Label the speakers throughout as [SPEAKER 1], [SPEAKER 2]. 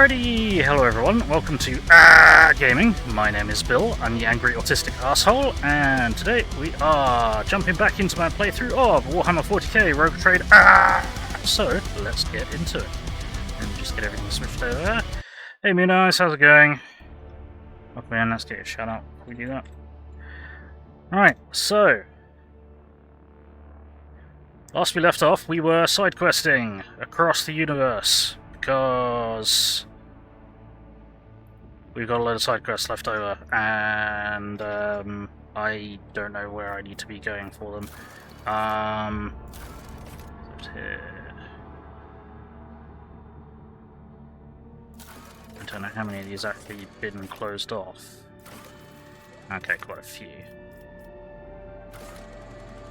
[SPEAKER 1] Alrighty, hello everyone, welcome to Gaming. My name is Bill, I'm the angry autistic asshole, and today we are jumping back into my playthrough of Warhammer 40k Rogue Trade. So, let's get into it. Let me just get everything switched over. Hey Moon Eyes, how's it going? Oh man, let's get a shout out before we do that. Alright, so last we left off, we were side questing across the universe. Because we've got a load of side quests left over, and I don't know where I need to be going for them. Here. I don't know how many of these actually been closed off. Okay, quite a few.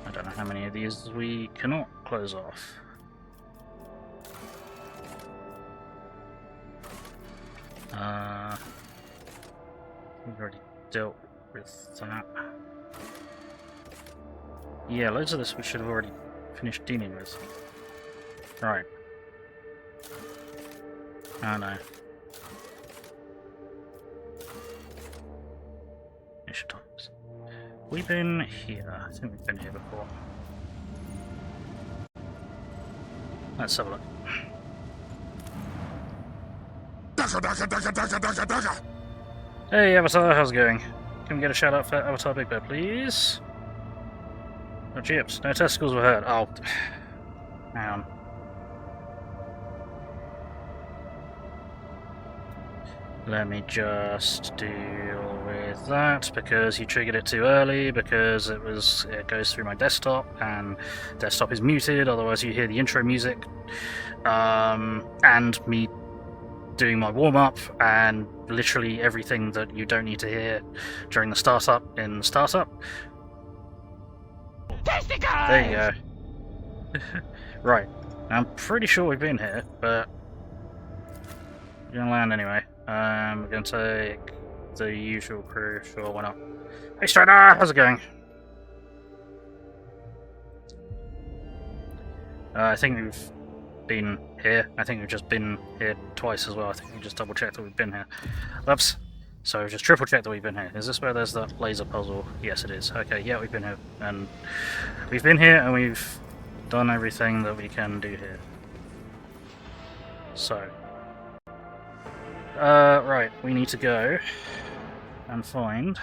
[SPEAKER 1] I don't know how many of these we cannot close off. We've already dealt with that. Yeah, loads of this we should have already finished dealing with. Right. Oh no. Mission times. We've been here. I think we've been here before. Let's have a look. Hey Avatar, how's it going? Can we get a shout out for Avatar Big Bear, please? No chips, no testicles were hurt. Oh, hang on. Let me just deal with that because you triggered it too early because it goes through my desktop and desktop is muted, otherwise you hear the intro music and me doing my warm-up and literally everything that you don't need to hear during the startup in the startup. Testicles! There you go. Right, I'm pretty sure we've been here, but we're gonna land anyway. We're gonna take the usual crew, sure, why not? Hey TradAAAH, how's it going? I think we've been here. I think we've just been here twice as well. I think we just double checked that we've been here. Oops. So we've just triple checked that we've been here. Is this where there's that laser puzzle? Yes it is. Okay, yeah, we've been here. And we've been here and we've done everything that we can do here. So right, we need to go and find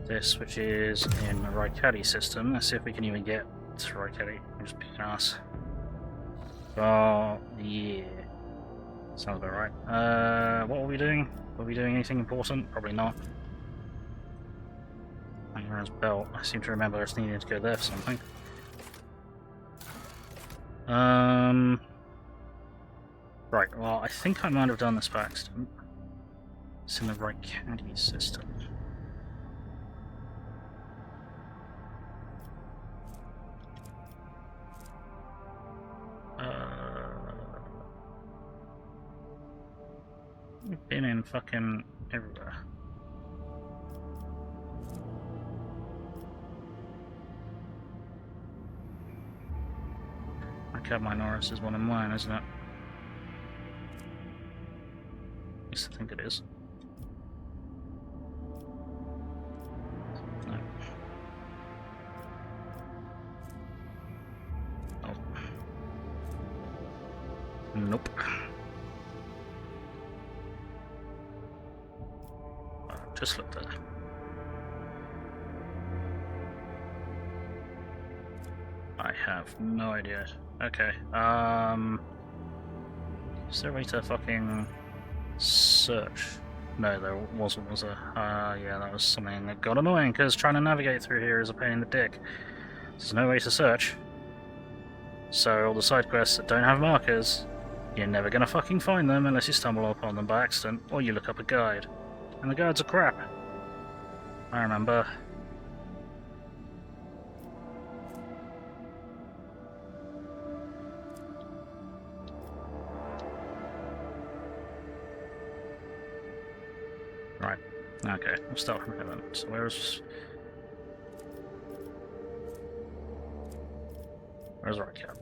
[SPEAKER 1] this, which is in the Raikadi system. Let's see if we can even get to Raikadi. I'm just picking ass. Oh, yeah. Sounds about right. What are we doing? Are we doing anything important? Probably not. Anger's belt. I seem to remember us needing to go there for something. Right, well, I think I might have done this by accident. It's in the Raikadi system. We've been in fucking everywhere. Cab Minoris is one of mine, isn't it? At least I think it is. No. Oh. Nope. Just look there. I have no idea. Okay, is there a way to fucking search? No, there wasn't, was there? Yeah, that was something that got annoying, because trying to navigate through here is a pain in the dick. There's no way to search. So all the side quests that don't have markers, you're never gonna fucking find them unless you stumble upon them by accident, or you look up a guide. And the guides are crap. I remember. Right. Okay, we'll start from here then. So where's Where's Raikadi?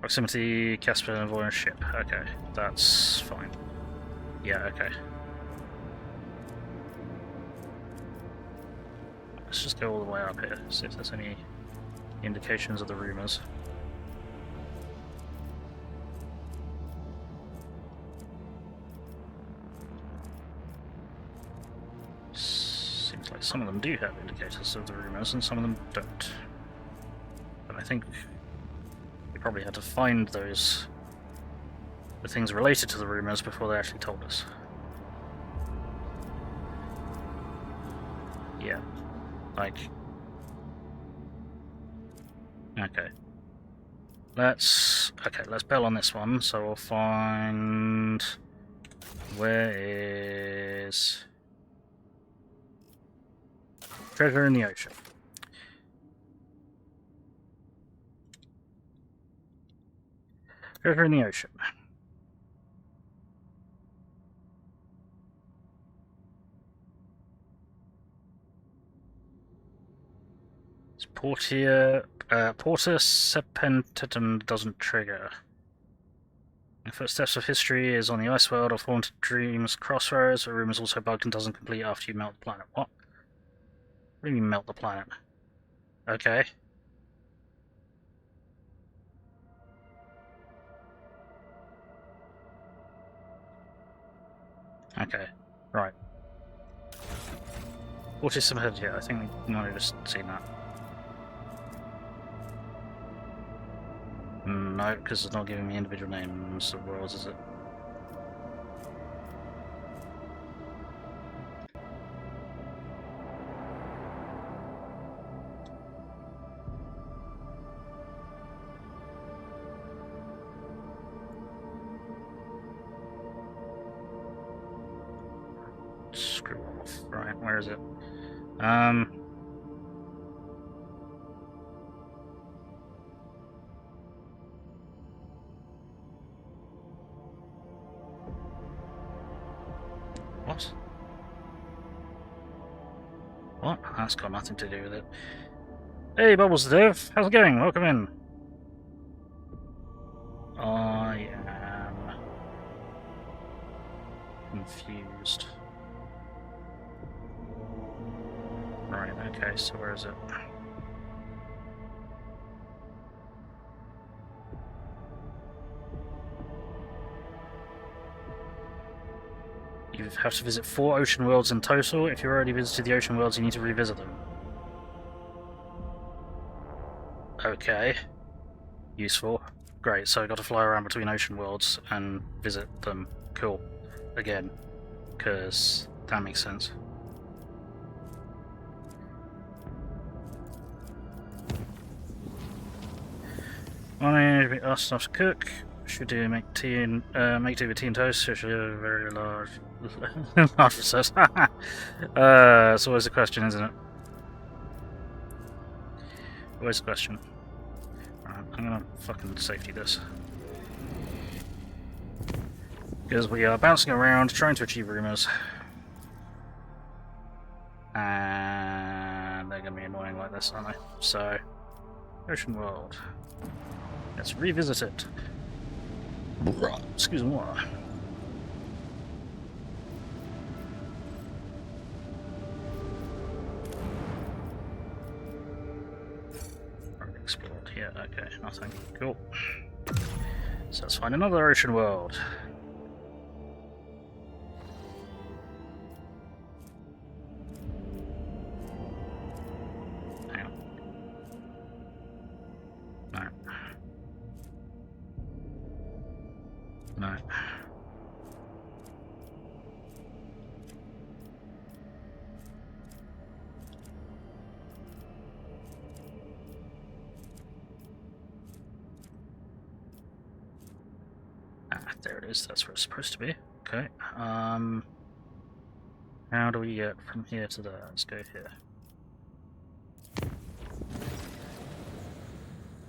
[SPEAKER 1] Proximity, Casper, and avoid ship. Okay, that's fine. Yeah, okay. Let's just go all the way up here, see if there's any indications of the rumours. Seems like some of them do have indicators of the rumours and some of them don't. But I think we probably had to find the things related to the rumours before they actually told us. Yeah. Like... Okay. Let's bail on this one, so we'll find... Where is... Treasure in the ocean. Treasure in the ocean. It's Portia Serpentum doesn't trigger. The Footsteps of History is on the ice world of Haunted Dreams Crossroads. The room is also bugged and doesn't complete after you melt the planet. What? What do you mean melt the planet? Okay. Okay, right. What is some head? Yeah, I think we might have just seen that. No, because it's not giving me individual names of worlds, is it? Screw off. Right, where is it? What? What? That's got nothing to do with it. Hey, Bubbles the Dev, how's it going? Welcome in. I am confused. Right, okay, so where is it? You have to visit 4 ocean worlds in total. If you've already visited the ocean worlds, you need to revisit them. Okay. Useful. Great, so I've got to fly around between ocean worlds and visit them. Cool. Again. Because that makes sense. I need to stuff to cook. Should do make tea and make do with tea and toast. Should do very large resource. It's always a question, isn't it? Always a question. Alright, I'm gonna fucking safety this. Because we are bouncing around trying to achieve rumors. And they're gonna be annoying like this, aren't they? So, Ocean World. Let's revisit it. Excuse me. Explored. Yeah, okay, nothing. Cool. So let's find another ocean world. Hang on. No. No. There it is, that's where it's supposed to be. Okay, how do we get from here to there? Let's go here.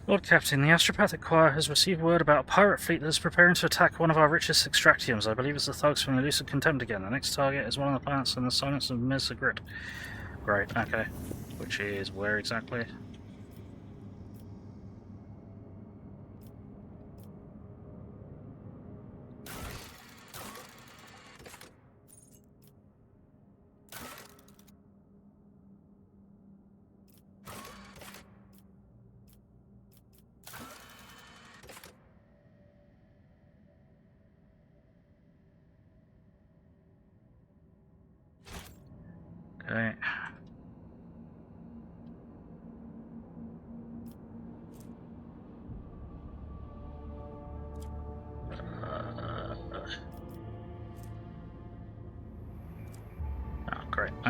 [SPEAKER 1] Lord Captain, the Astropathic Choir has received word about a pirate fleet that is preparing to attack one of our richest extractiums. I believe it's the thugs from the Lucid Contempt again. The next target is one of the planets in the silence of Mesagrit. Great, okay. Which is where exactly?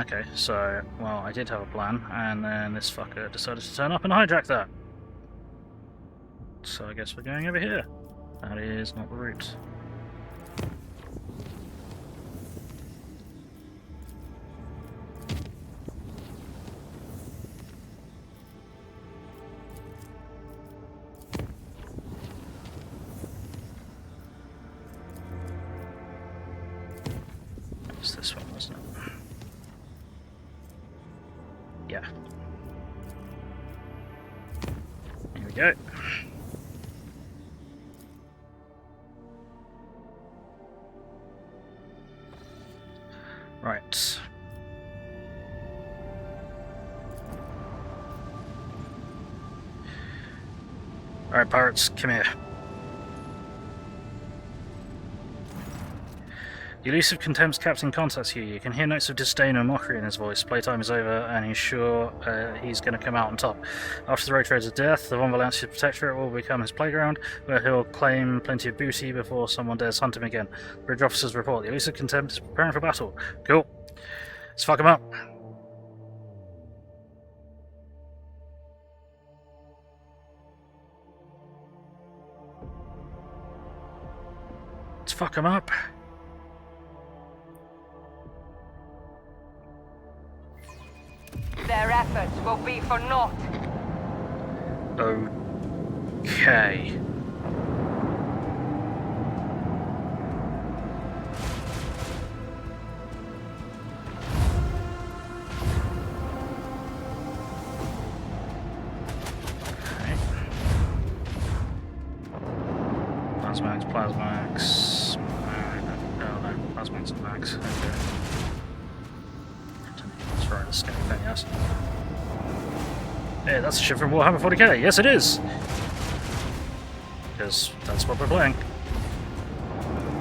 [SPEAKER 1] Okay, so, well, I did have a plan, and then this fucker decided to turn up and hijack that. So I guess we're going over here. That is not the route. It's this one, wasn't it? Yeah. Here we go. Right. Alright, pirates, come here. The elusive Contempt's captain contacts you. You can hear notes of disdain and mockery in his voice. Playtime is over, and he's sure he's going to come out on top. After the road trades of death, the Von Valancia's protectorate will become his playground, where he'll claim plenty of booty before someone dares hunt him again. Bridge officers report the elusive Contempt is preparing for battle. Cool. Let's fuck him up. Let's fuck him up.
[SPEAKER 2] Their efforts will be for naught.
[SPEAKER 1] Okay. Plasmax. No, Plasmax and Max. Okay. That's right, the scanning thing, yes. Hey, that's a ship from Warhammer 40k. Yes, it is! Because that's what we're playing.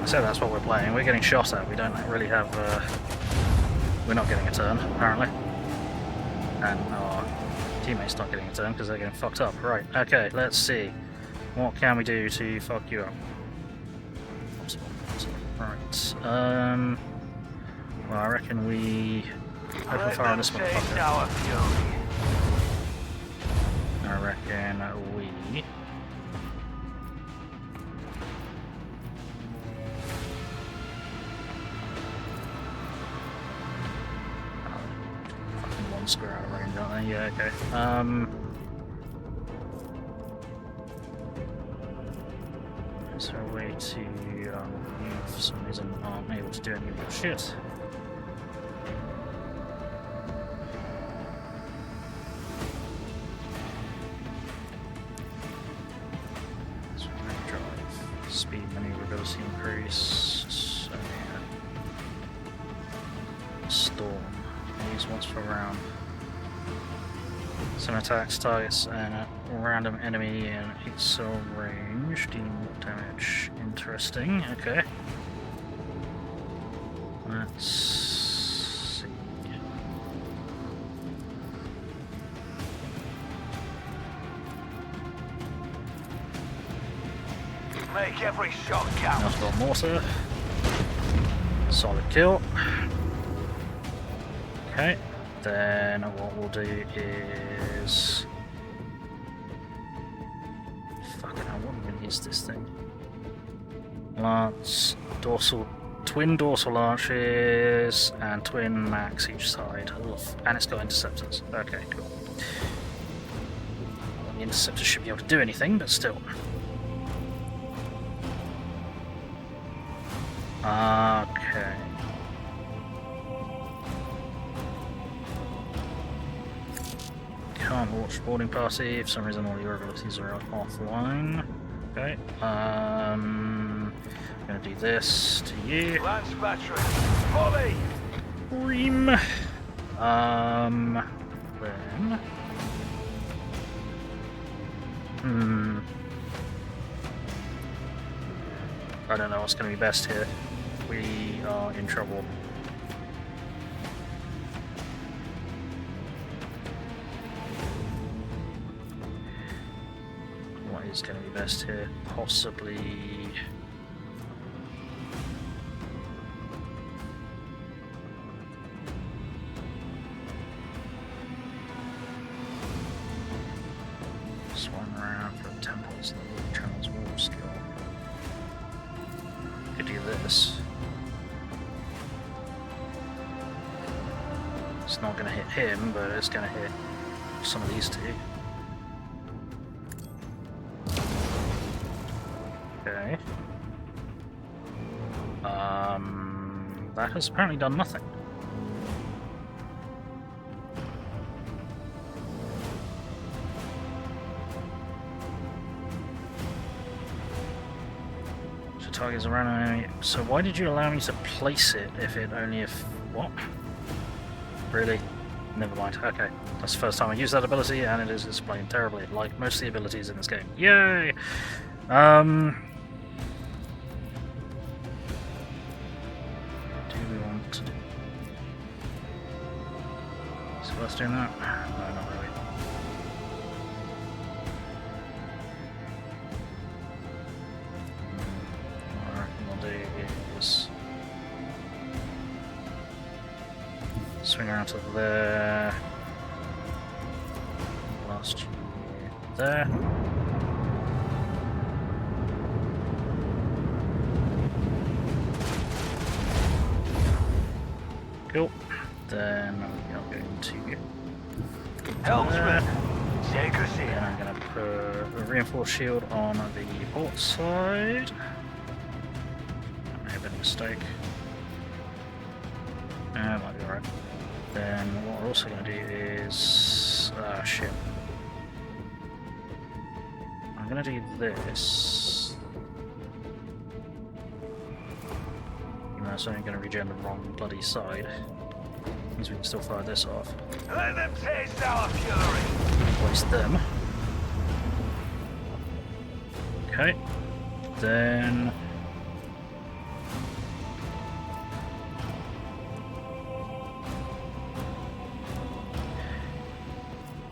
[SPEAKER 1] I said that's what we're playing. We're getting shot at. We don't really have. We're not getting a turn, apparently. And our teammates not getting a turn because they're getting fucked up. Right, okay, let's see. What can we do to fuck you up? Right. Well, I reckon we open fire on this motherfucker. I reckon we. Fucking one square out of range, aren't they? Yeah, okay. Is there a way to, you for some reason aren't able to do any of your shit? So drive, speed, maneuverability increase, so yeah. Storm, use once per round. Some attacks targets and a random enemy in 8 cell range, dealing damage. Interesting, okay. Let's see.
[SPEAKER 3] Make every shot count.
[SPEAKER 1] That's got mortar. Solid kill. Okay. Then what we'll do is... Fucking hell, what even is this thing? Lance, twin dorsal launches, and twin max each side. Oof. And it's got interceptors. Okay, cool. Well, the interceptors should be able to do anything, but still. Okay. Can't watch boarding party. For some reason all your abilities are offline. Okay. I'm gonna do this to you.
[SPEAKER 3] Lance battery. Volley!
[SPEAKER 1] Ream. Then I don't know what's gonna be best here. We are in trouble. What is going to be best here? Possibly... out for temples, the channel's warp skill. Could do this. It's not going to hit him, but it's going to hit some of these two. Okay. That has apparently done nothing. So targets around an enemy. So why did you allow me to place it if it only if what? Really? Never mind. Okay. That's the first time I used that ability and it is displaying terribly, like most of the abilities in this game. Yay! Us doing that? No, not really. What I reckon we'll do is swing around to there. Last year there. Cool. Then we are going to
[SPEAKER 3] Helmsman, take us in.
[SPEAKER 1] then I'm going to put a reinforced shield on the port side. That may have been a mistake. Might be alright. Then what we're also going to do is... ah, shit. I'm going to do this. Even though it's only going to regen the wrong bloody side. Means we can still fire this off.
[SPEAKER 3] Let them taste our fury.
[SPEAKER 1] Place them. Okay. Then...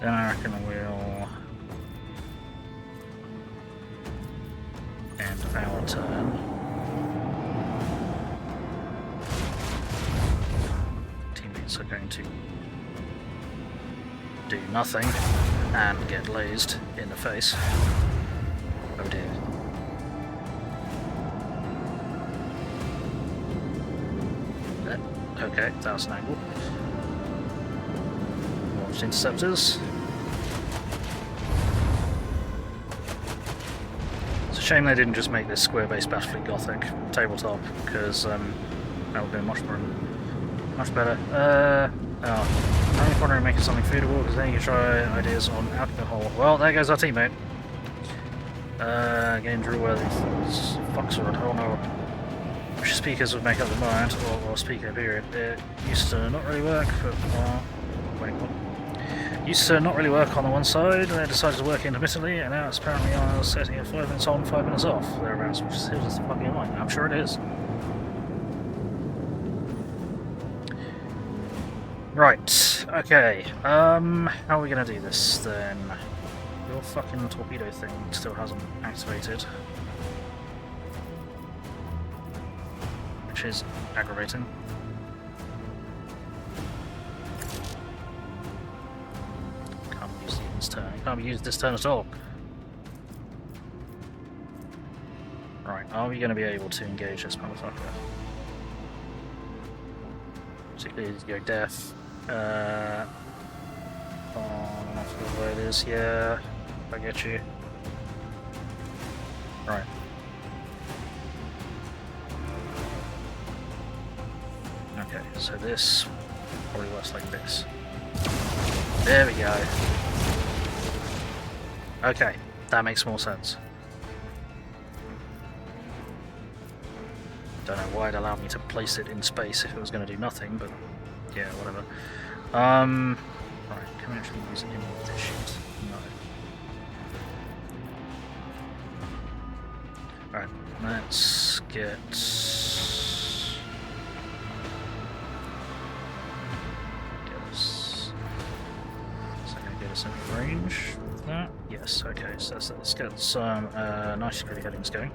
[SPEAKER 1] then I reckon we'll end our turn. Teammates are going to do nothing and get lased in the face. Oh dear. Okay, that was an angle. Launched interceptors. It's a shame they didn't just make this square-based Battlefield Gothic tabletop, because that would have been much better. I'm only wondering making something foodable, because then you can try ideas on alcohol. Well, there goes our teammate. Getting drill-worthy thoughts. Foxwood, oh no. Which speakers would make up the mind, or speaker period. It used to not really work, but wait, what? Used to not really work on the one side, they decided to work intermittently, and now it's apparently on setting it 5 minutes on, 5 minutes off, thereabouts, which is just fucking annoying. I'm sure it is. Right, okay, how are we gonna do this then? Your fucking torpedo thing still hasn't activated. Which is aggravating. Can't be used this turn. It can't be used this turn at all. Right, are we going to be able to engage this motherfucker? Particularly as you go deaf. Oh, not sure where it is. Yeah, I get you. Right. Okay, so this probably works like this. There we go. Okay, that makes more sense. Don't know why it allowed me to place it in space if it was going to do nothing, but yeah, whatever. Right, can we actually use any of this shit? No. Alright, let's get... in range with that. Yes, okay, so let's get some 90-degree headings going.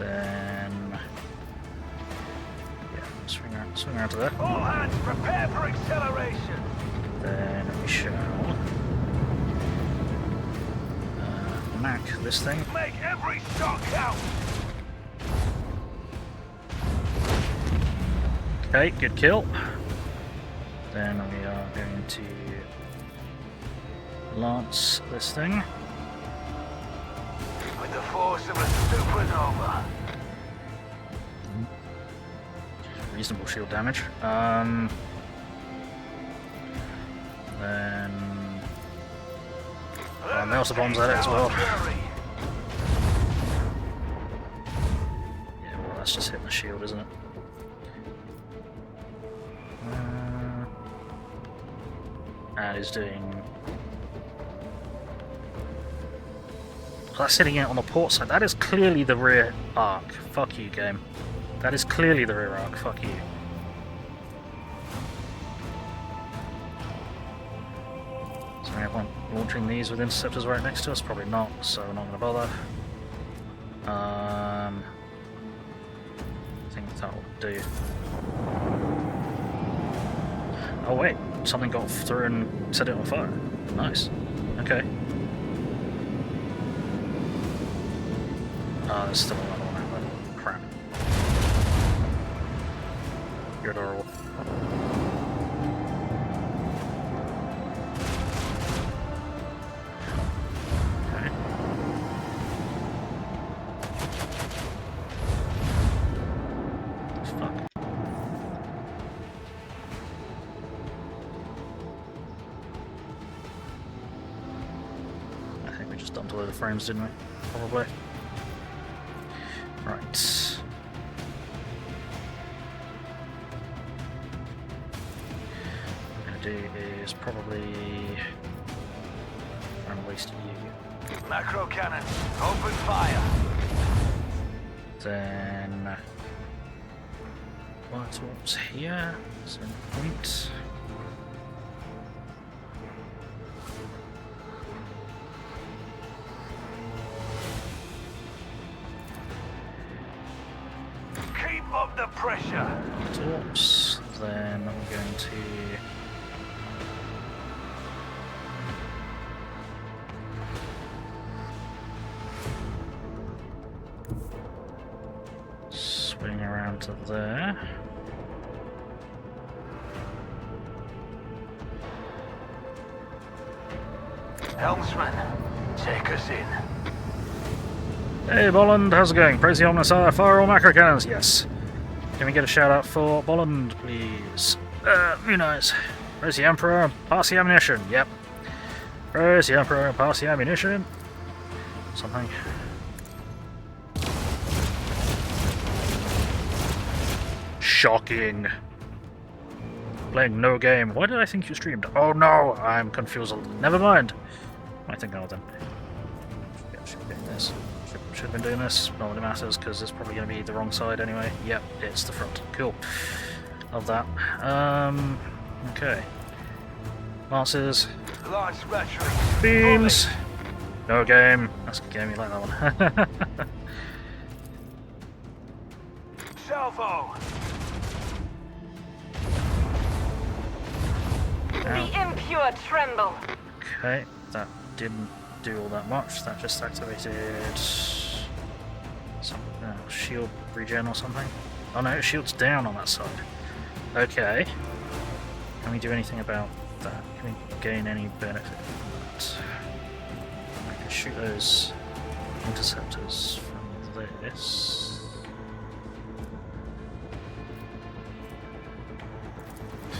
[SPEAKER 1] Then... yeah, swing around to there.
[SPEAKER 3] All hands prepare for acceleration.
[SPEAKER 1] Then we shall... Mac this thing.
[SPEAKER 3] Make every shot count.
[SPEAKER 1] Okay, good kill. Then we are going to lance this thing.
[SPEAKER 3] With the force of a supernova.
[SPEAKER 1] Reasonable shield damage. Then Melter bombs at it as well. Yeah, well that's just hitting the shield, isn't it? And he's doing... oh, that's hitting it on the port side. That is clearly the rear arc. Fuck you, game. That is clearly the rear arc. Fuck you. Is there anyone launching these with interceptors right next to us? Probably not, so we're not going to bother. I think that will do. Oh wait, something got through and set it on fire. Nice. Okay. There's still another one out there. Crap. You're adorable. Okay. Fuck. I think we just dumped a load of frames, didn't we? Probably. Right. What I'm going to do is probably unwaste you.
[SPEAKER 3] Macro cannons, open fire.
[SPEAKER 1] Then what's here? So point.
[SPEAKER 3] Keep up the pressure.
[SPEAKER 1] Torps. Then we're going to swing around to there.
[SPEAKER 3] Helmsman, take us in.
[SPEAKER 1] Hey Bolland, how's it going? Praise the Omnissiah, fire all macro cannons, yes. Can we get a shout out for Bolland, please? Who knows? Praise the Emperor, pass the ammunition, yep. Praise the Emperor, pass the ammunition. Something. Shocking. Playing no game. Why did I think you streamed? Oh no, I'm confused. Never mind. I think I'll then. Yeah, should be doing this. Should have been doing this. Not really matters because it's probably going to be the wrong side anyway. Yep, it's the front. Cool. Love that. Okay. Lances.
[SPEAKER 3] Launch battery.
[SPEAKER 1] Beams. No game. That's a good game. You like that one.
[SPEAKER 3] Salvo.
[SPEAKER 2] The impure tremble.
[SPEAKER 1] Okay, that didn't do all that much. That just activated some shield regen or something. Oh no, shield's down on that side. Okay. Can we do anything about that? Can we gain any benefit from that? I can shoot those interceptors from this.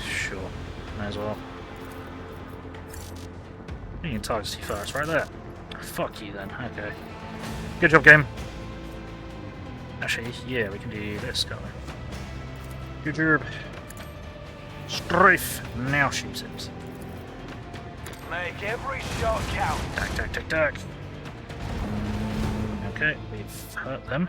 [SPEAKER 1] Sure, may as well. You can target you first, right there. Fuck you then, okay. Good job, game. Actually, yeah, we can do this, can't we? Good job. Strafe! Now shoot it.
[SPEAKER 3] Make every shot count.
[SPEAKER 1] Tack, tack, tack, tack. Okay, we've hurt them.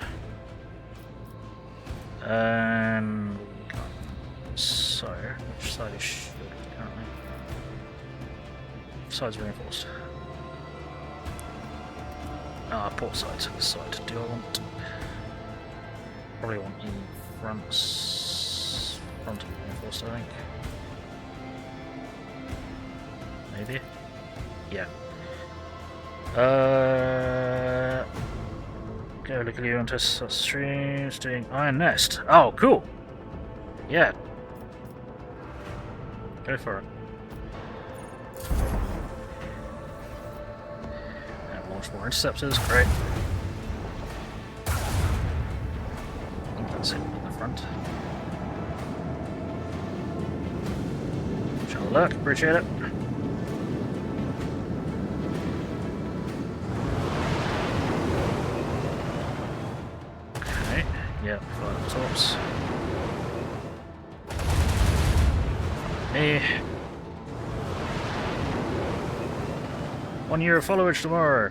[SPEAKER 1] So, which side is shielded currently? Side's reinforced. Port side, so this side. Do I want Probably want the front reinforced, I think. Maybe? Yeah. Go look at you on test streams doing Iron Nest. Oh, cool! Yeah. Go for it. And launch more interceptors, great. I think that's it in the front. Shall look, appreciate it. Okay, yeah, fire the tops. Me. 1 year of followage tomorrow.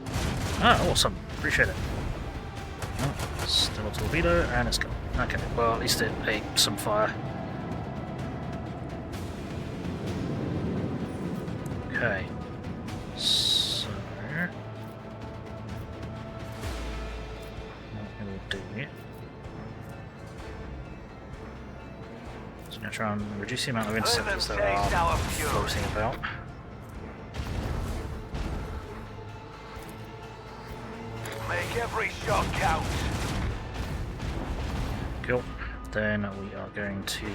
[SPEAKER 1] Ah, awesome. Appreciate it. Oh, still a torpedo, and it's gone. Okay, well, at least it ate some fire. Okay. So... what we'll do... so I'm going to try and reduce the amount of interceptors that are floating about.
[SPEAKER 3] Make every shot count.
[SPEAKER 1] Cool. Then we are going to...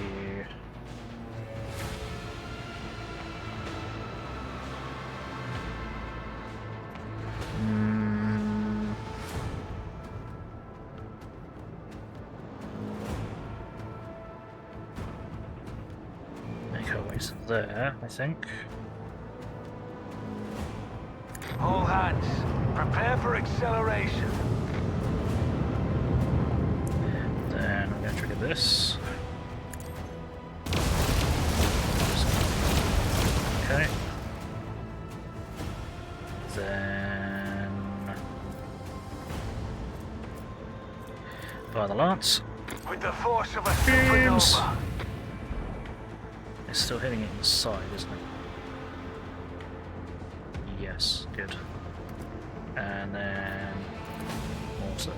[SPEAKER 1] make our way to there, I think.
[SPEAKER 3] All hands, prepare for acceleration.
[SPEAKER 1] Then I'm going to trigger this. Okay. Then... fire the lance.
[SPEAKER 3] With the force of a
[SPEAKER 1] Beams.
[SPEAKER 3] supernova.
[SPEAKER 1] It's still hitting it in the side, isn't it? Yes, good. And then... mortar.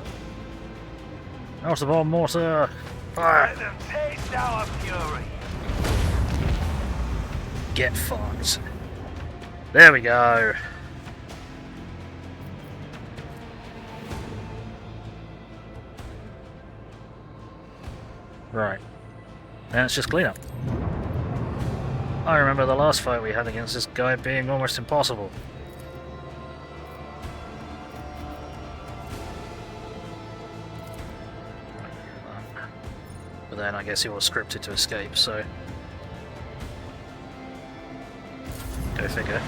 [SPEAKER 1] Mortar bomb, mortar! Fire!
[SPEAKER 3] Let them taste our fury.
[SPEAKER 1] Get fucked. There we go. Right. Then it's just cleanup. I remember the last fight we had against this guy being almost impossible. But then I guess he was scripted to escape, so... go figure.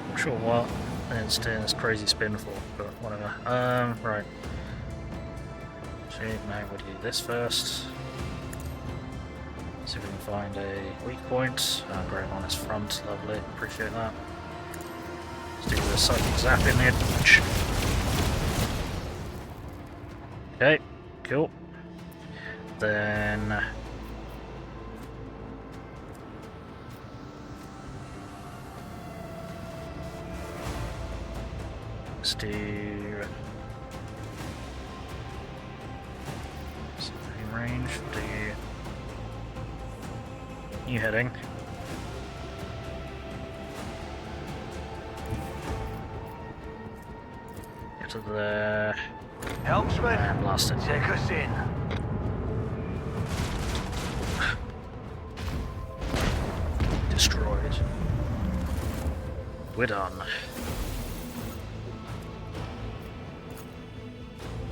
[SPEAKER 1] Not sure what it's doing this crazy spin for, but whatever. Right. Actually, now we'll do this first. See if we can find a weak point. Great on its front, lovely, appreciate that. Let's do the psychic zap in the edge. Okay, cool. Then... let's do... something range, do... new heading. Get to there.
[SPEAKER 3] Helmsman,
[SPEAKER 1] And blast it.
[SPEAKER 3] take us in.
[SPEAKER 1] Destroyed. We're done.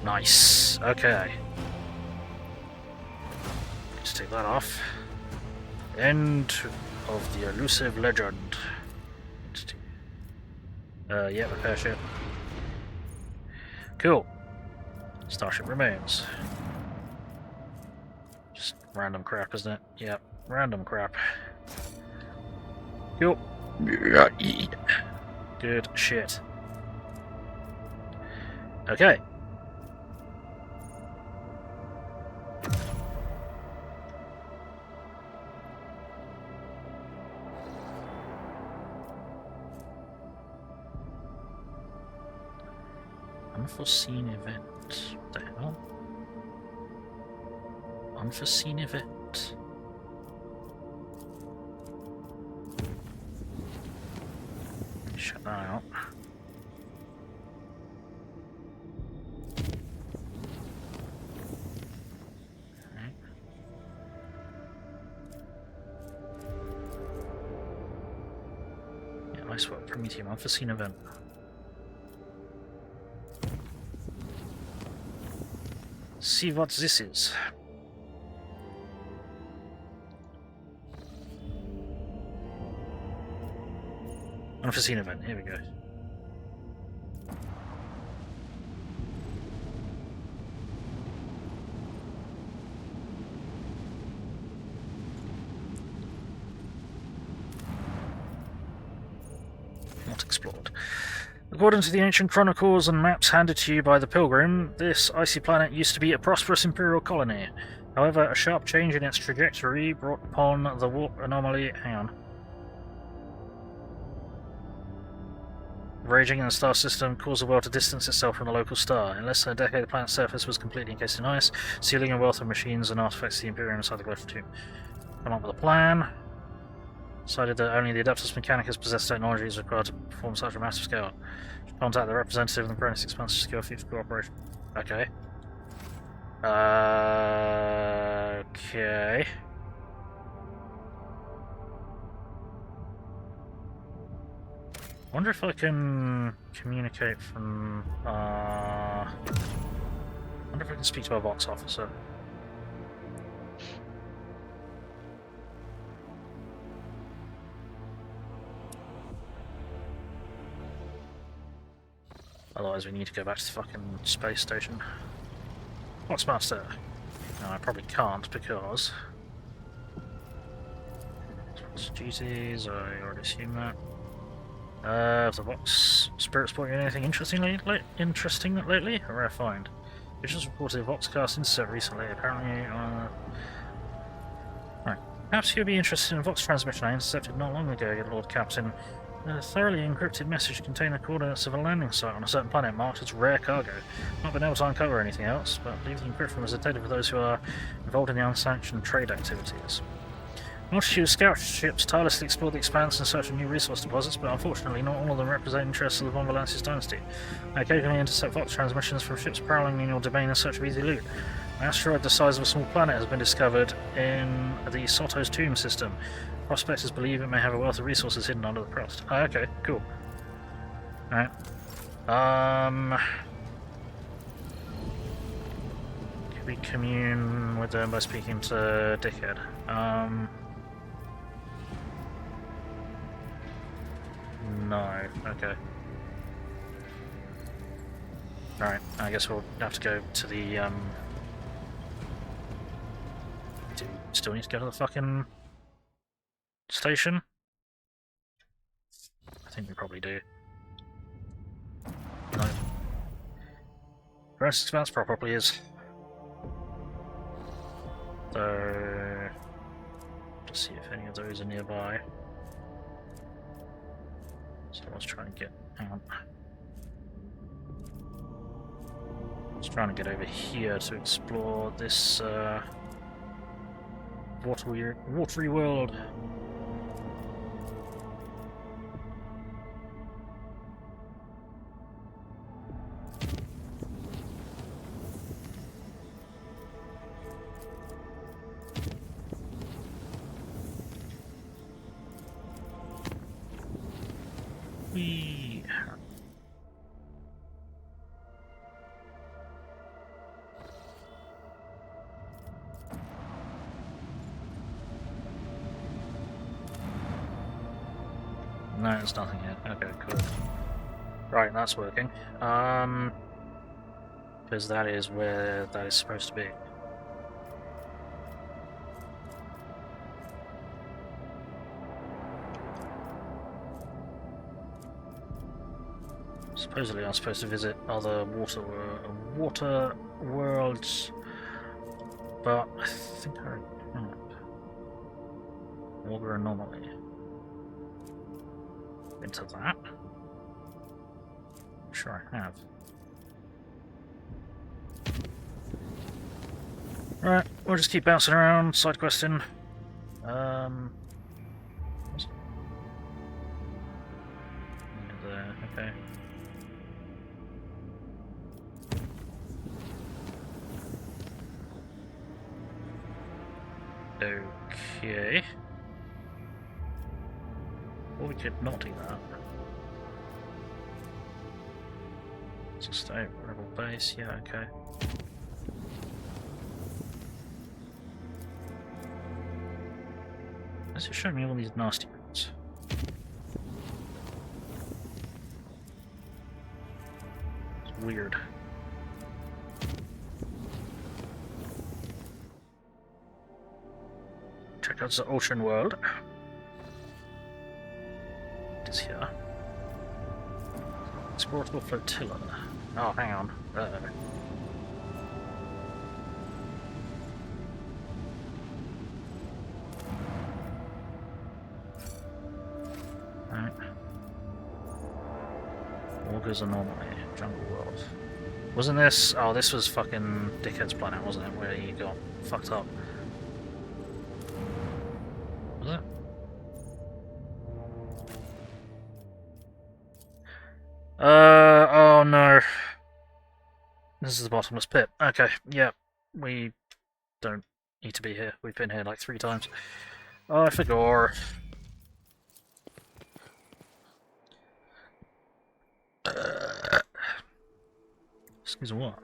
[SPEAKER 1] Nice. Okay. Let's take that off. End of the elusive legend. Yeah, repair ship. Cool. Starship remains. Just random crap, isn't it? Yep, random crap. Cool. Good shit. Okay. Unforeseen event. What the hell? Unforeseen event. Shut that out. Okay. Yeah, nice work, Prometheum. Unforeseen event. See what this is. Unforeseen event, here we go. Not explored. According to the ancient chronicles and maps handed to you by the Pilgrim, this icy planet used to be a prosperous imperial colony. However, a sharp change in its trajectory brought upon the warp anomaly. Hang on. Raging in the star system caused the world to distance itself from the local star. In less than a decade, the planet's surface was completely encased in ice, sealing a wealth of machines and artifacts to the Imperium inside the glowing tomb. Come up with a plan. Decided that only the Adeptus Mechanicus possessed technologies required to perform such a massive scale. Contact the representative of the Koronus Expanse to secure future cooperation. Okay. Okay. Wonder if I can communicate from. Wonder if I can speak to a Vox officer. Otherwise, we need to go back to the fucking space station. Vox Master. No, I probably can't because. Duties. I already assumed that. Have the Vox spirits brought you anything interesting lately? A rare find. We just reported a Voxcast intercept recently, apparently. Right. Perhaps you'll be interested in a Vox transmission I intercepted not long ago, Lord Captain. A thoroughly encrypted message contained the coordinates of a landing site on a certain planet marked as rare cargo. Not been able to uncover anything else, but I believe the encryption was intended for those who are involved in the unsanctioned trade activities. A multitude of scout ships tirelessly explored the Expanse in search of new resource deposits, but unfortunately not all of them represent interests of the Von Valances dynasty. I occasionally intercept Vox transmissions from ships prowling in your domain in search of easy loot. An asteroid the size of a small planet has been discovered in the Soto's tomb system. Prospectors believe it may have a wealth of resources hidden under the crust. Oh, okay, cool. Alright. Could we commune with them by speaking to Dickhead? No, okay. Alright, I guess we'll have to go to the, do we still need to go to the fucking station? I think we probably do. No. Koronus Expanse probably is. So, just see if any of those are nearby. So let's try and get. Hang on. Let's try and get over here to explore this watery world. Whee! No, there's nothing yet. Okay, cool. Right, that's working. Because that is where that is supposed to be. Supposedly I'm supposed to visit other water worlds, but I think I can't. Auger anomaly. Into that? I'm sure I have. Right, we'll just keep bouncing around, side questing. What's it? There, okay. Okay. Well, we could not do that. Sustain rebel base, yeah, okay. Does it show me all these nasty routes? It's weird. Check out the ocean world. It is here. Explorable flotilla. Oh, hang on. Right. Augur's anomaly. Jungle world. Wasn't this? Oh, this was fucking Dickhead's planet, wasn't it? Where you got fucked up. Was it? Oh no. This is the bottomless pit. Okay, yeah. We don't need to be here. We've been here like 3 times. Oh, I forgot. Excuse me, what?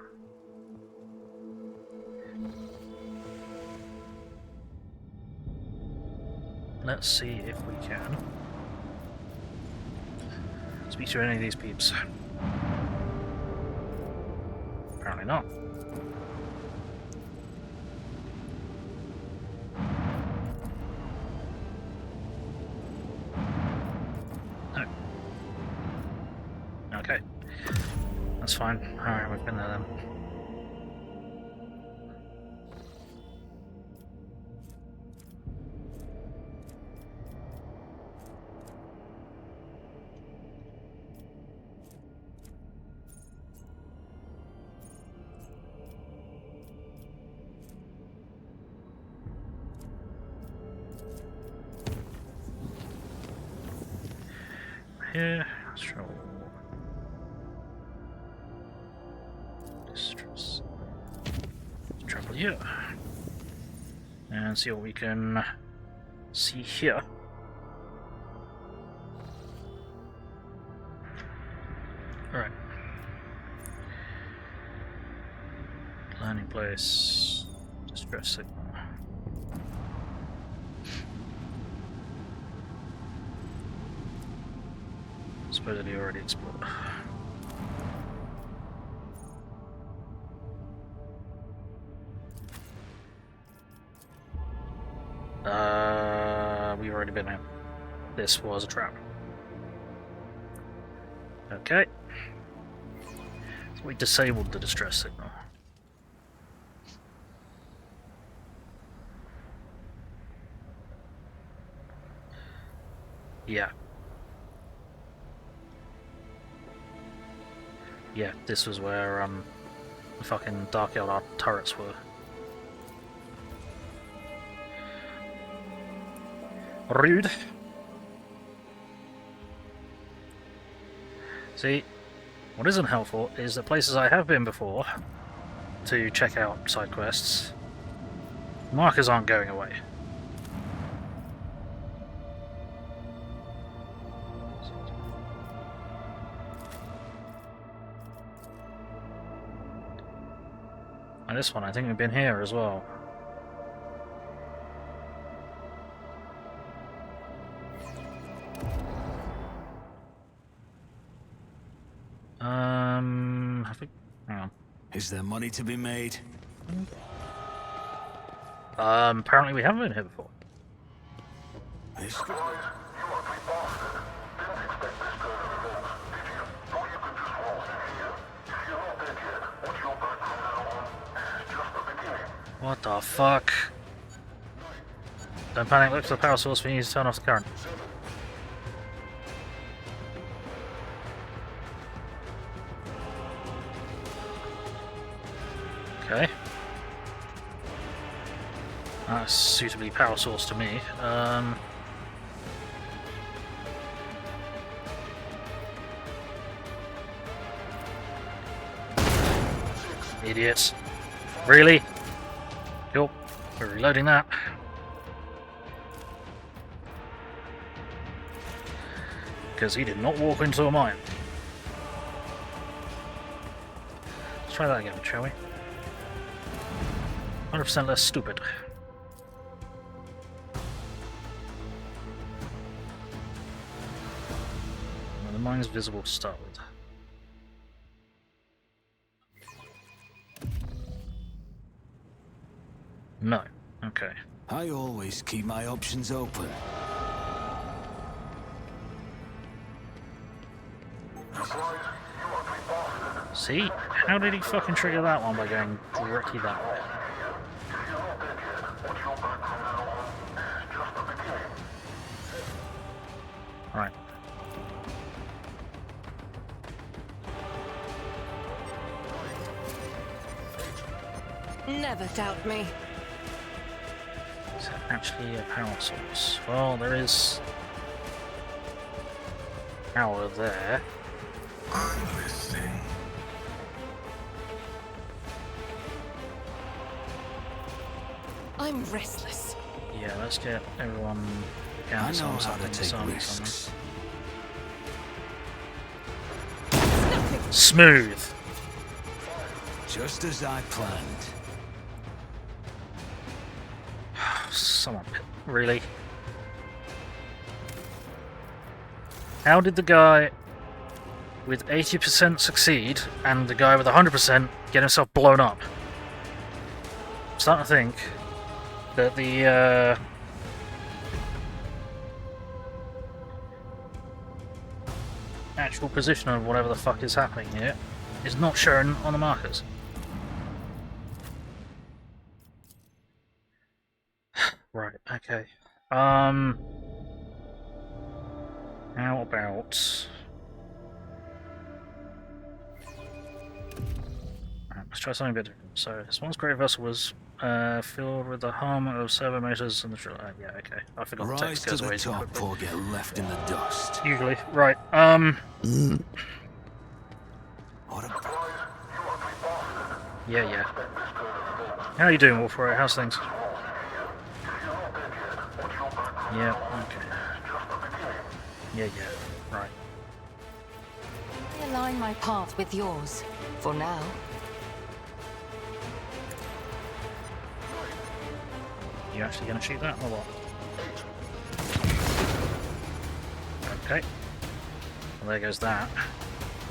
[SPEAKER 1] Let's see if we can speak to any of these peeps. Apparently not. No. Okay. That's fine. Alright, we've been there then. Here, let's try distress. Let's travel here and see what we can see here. Alright. Landing place, distress signal. Supposedly already explored. We've already been here. This was a trap. Okay. So we disabled the distress signal. Yeah. Yeah, this was where the fucking Dark Eldar turrets were. Rude. See, what isn't helpful is that places I have been before to check out side quests, markers aren't going away. And this one, I think we've been here as well. Have we? Hang on.
[SPEAKER 4] Is there money to be made?
[SPEAKER 1] Apparently we haven't been here before.
[SPEAKER 4] This...
[SPEAKER 5] You ugly bastard. Didn't expect this turn of events, did you? Thought you could just
[SPEAKER 1] What the fuck? Don't panic, look for the power source, we need to turn off the current. Okay. That's suitably power source to me. Idiots. Really? Cool. We're reloading that. Because he did not walk into a mine. Let's try that again, shall we? 100% less stupid. Well, the mine's visible to start with. No. Okay.
[SPEAKER 4] I always keep my options open.
[SPEAKER 1] See? How did he fucking trigger that one by going directly that way? Right.
[SPEAKER 2] Never doubt me.
[SPEAKER 1] Is that actually a power source? Well, there is power there.
[SPEAKER 2] I'm restless.
[SPEAKER 1] Yeah, let's get everyone
[SPEAKER 4] I
[SPEAKER 1] down
[SPEAKER 4] know how
[SPEAKER 1] something,
[SPEAKER 4] to take
[SPEAKER 1] something.
[SPEAKER 4] risks.
[SPEAKER 1] Smooth!
[SPEAKER 4] Just as I planned.
[SPEAKER 1] Someone, really? How did the guy with 80% succeed and the guy with 100% get himself blown up? I'm starting to think that the actual position of whatever the fuck is happening here is not shown on the markers. Right, okay. How about... Right, let's try something a bit different. So, this one's great vessel was filled with the hum of servo motors and the drill. Yeah, okay. I forgot the
[SPEAKER 4] Rise
[SPEAKER 1] text
[SPEAKER 4] to
[SPEAKER 1] goes
[SPEAKER 4] the
[SPEAKER 1] away too
[SPEAKER 4] top
[SPEAKER 1] quickly.
[SPEAKER 4] or get left in the dust.
[SPEAKER 1] Usually. Right,
[SPEAKER 4] What a...
[SPEAKER 1] yeah. How you doing, Wolf? Right, how's things? Yeah, okay. Yeah, right.
[SPEAKER 2] I align my path with yours, for now.
[SPEAKER 1] You actually gonna shoot that or what? Okay. Well, there goes that.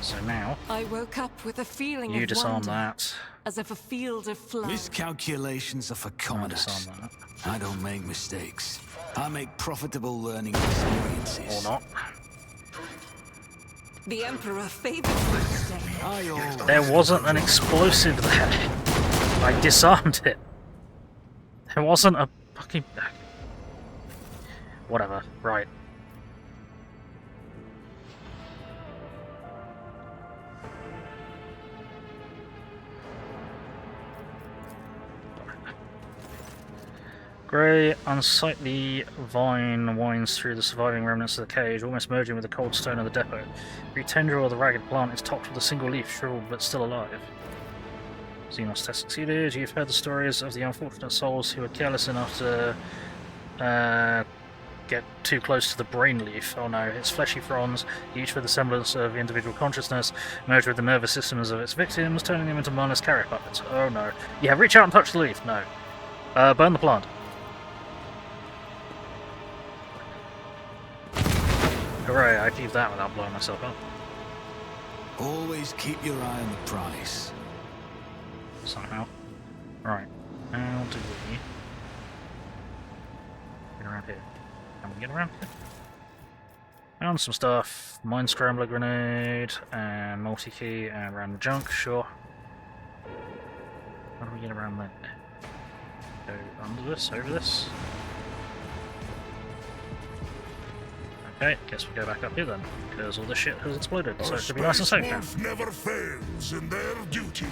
[SPEAKER 1] So now,
[SPEAKER 2] I woke up with a feeling
[SPEAKER 1] you
[SPEAKER 2] of
[SPEAKER 1] disarm
[SPEAKER 2] wonder,
[SPEAKER 1] that.
[SPEAKER 2] as if a field of flowers.
[SPEAKER 4] Miscalculations are for
[SPEAKER 1] I
[SPEAKER 4] commoners.
[SPEAKER 1] disarm that.
[SPEAKER 4] I don't make mistakes. I make profitable learning experiences.
[SPEAKER 1] Or not.
[SPEAKER 2] The Emperor favors me today.
[SPEAKER 4] I always
[SPEAKER 1] There wasn't an explosive there. I disarmed it. There wasn't a fucking... Whatever, right. Grey, unsightly vine winds through the surviving remnants of the cage, almost merging with the cold stone of the depot. Every tendril of the ragged plant is topped with a single leaf, shriveled but still alive. Xenos test succeeded. You've heard the stories of the unfortunate souls who were careless enough to get too close to the brain leaf. Oh no, its fleshy fronds, each with a semblance of individual consciousness, merge with the nervous systems of its victims, turning them into mindless carrot puppets. Oh no. Yeah, reach out and touch the leaf. No. Burn the plant. Hooray, I achieved that without blowing myself up.
[SPEAKER 4] always keep your eye on the prize.
[SPEAKER 1] Somehow. Right. How do we get around here? Can we get around here? Found some stuff. Mine scrambler grenade and multi-key and random junk, sure. How do we get around there? Go under this, over this. Okay, guess we go back up here then, because all this shit has exploded, so it should be nice and safe now.
[SPEAKER 5] Wolf never fails in their duty.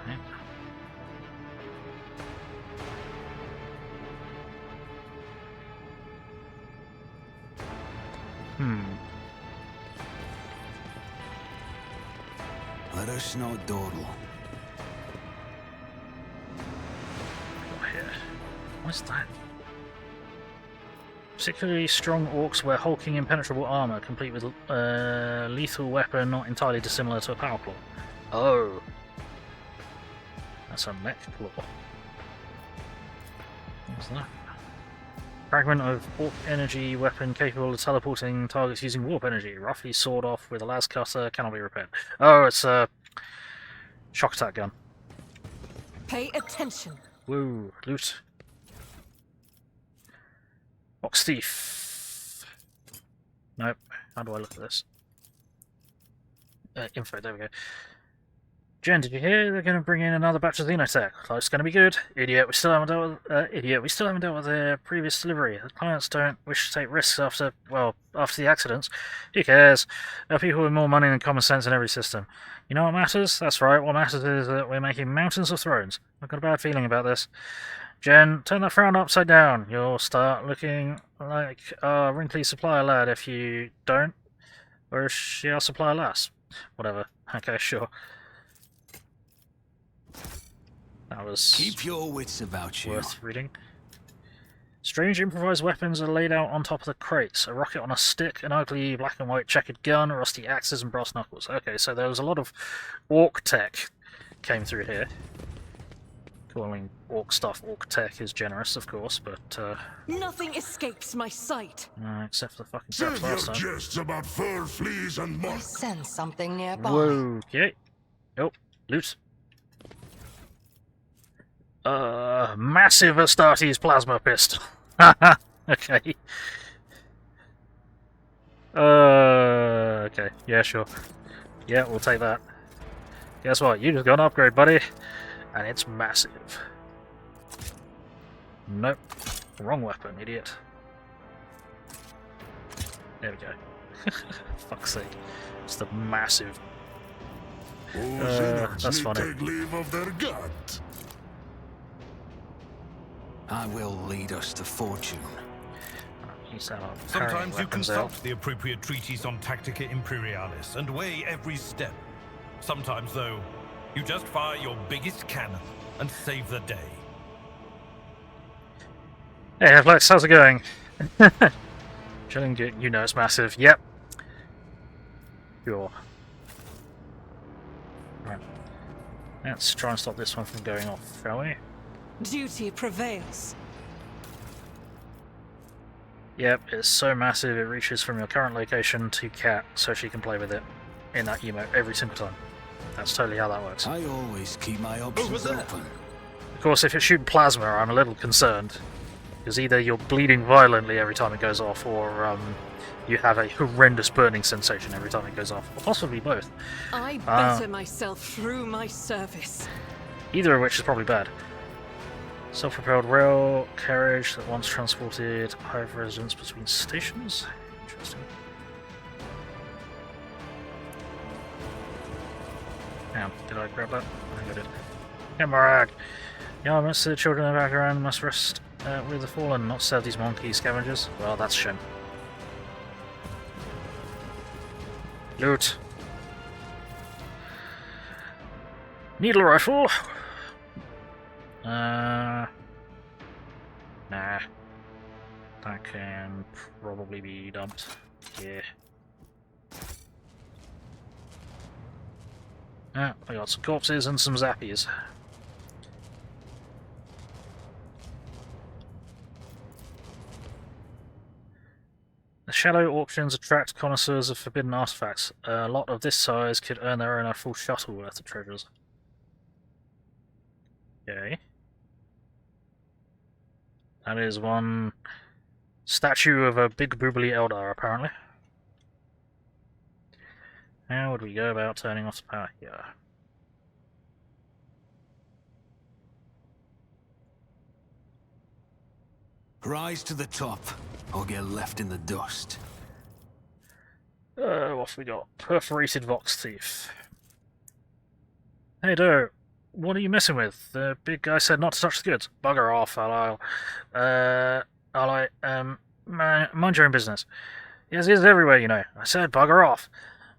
[SPEAKER 1] Okay.
[SPEAKER 4] Let us not dawdle.
[SPEAKER 1] Got here. What's that? Particularly strong orcs wear hulking impenetrable armor, complete with lethal weapon not entirely dissimilar to a power claw. Oh. That's a mech claw. What's that? Fragment of orc energy weapon capable of teleporting targets using warp energy. Roughly sawed off with a las cutter, cannot be repaired. Oh, it's a shock attack gun.
[SPEAKER 2] Pay attention.
[SPEAKER 1] Woo, loot. Box thief. Nope. How do I look at this? Info, there we go. Jen, did you hear they're going to bring in another batch of Xenotech? It's going to be good. Idiot, we still haven't dealt with their previous delivery. The clients don't wish to take risks after the accidents. Who cares? There are people with more money than common sense in every system. You know what matters? That's right, what matters is that we're making mountains of thrones. I've got a bad feeling about this. Jen, turn that frown upside down. You'll start looking like a wrinkly supplier lad if you don't. Or is she our supplier lass? Whatever. Okay, sure. That was
[SPEAKER 4] Keep your wits about you.
[SPEAKER 1] worth reading. Strange improvised weapons are laid out on top of the crates. A rocket on a stick, an ugly black and white checkered gun, rusty axes and brass knuckles. Okay, so there was a lot of orc tech came through here. Calling orc stuff orc tech is generous, of course, but
[SPEAKER 2] Nothing escapes my sight.
[SPEAKER 1] except for the fucking
[SPEAKER 5] Save
[SPEAKER 1] traps
[SPEAKER 5] your
[SPEAKER 1] last time.
[SPEAKER 5] jests about fur, fleas, and
[SPEAKER 2] I
[SPEAKER 5] moth.
[SPEAKER 2] sense something nearby.
[SPEAKER 1] Whoa, okay. Oh, loot. Massive Astartes plasma pistol. Okay. Okay. Yeah, sure. Yeah, we'll take that. Guess what? You just got an upgrade, buddy. And it's massive. Nope. Wrong weapon, idiot. There we go. Fuck's sake. It's the massive. That's
[SPEAKER 5] That's
[SPEAKER 1] funny.
[SPEAKER 5] Take leave of their god.
[SPEAKER 4] I will lead us to fortune.
[SPEAKER 1] He's out
[SPEAKER 6] Sometimes
[SPEAKER 1] carrying
[SPEAKER 6] you
[SPEAKER 1] weapons
[SPEAKER 6] consult
[SPEAKER 1] out.
[SPEAKER 6] the appropriate treatise on Tactica Imperialis and weigh every step. Sometimes, though, you just fire your biggest cannon and save the day.
[SPEAKER 1] Hey, Flex, how's it going? Chilling, you know it's massive. Yep. Sure. Right. Let's try and stop this one from going off, shall we?
[SPEAKER 2] Duty prevails.
[SPEAKER 1] Yep, it's so massive it reaches from your current location to Cat so she can play with it in that emote every single time. That's totally how that works.
[SPEAKER 4] I always keep my options open.
[SPEAKER 1] Of course, if you're shooting plasma, I'm a little concerned. Because either you're bleeding violently every time it goes off, or you have a horrendous burning sensation every time it goes off. Or possibly both.
[SPEAKER 2] I better myself through my service.
[SPEAKER 1] Either of which is probably bad. Self-propelled rail carriage that once transported hive residents between stations. Interesting. Hang on, did I grab that? I think I did. Hemorrhag! The armaments to the children in the background must rest with the fallen, not serve these monkey scavengers. Well, that's a shame. Loot. Needle rifle. Nah. That can probably be dumped. Yeah. Ah, I got some corpses and some zappies. The shallow auctions attract connoisseurs of forbidden artifacts. A lot of this size could earn their own a full shuttle worth of treasures. Okay. That is one statue of a big boobly Eldar, apparently. How would we go about turning off the power here?
[SPEAKER 4] Rise to the top, or get left in the dust.
[SPEAKER 1] What have we got? Perforated Vox Thief. Hey, Doe. What are you messing with? The big guy said not to touch the goods. Bugger off, mind your own business. Yes, he is everywhere, you know. I said bugger off.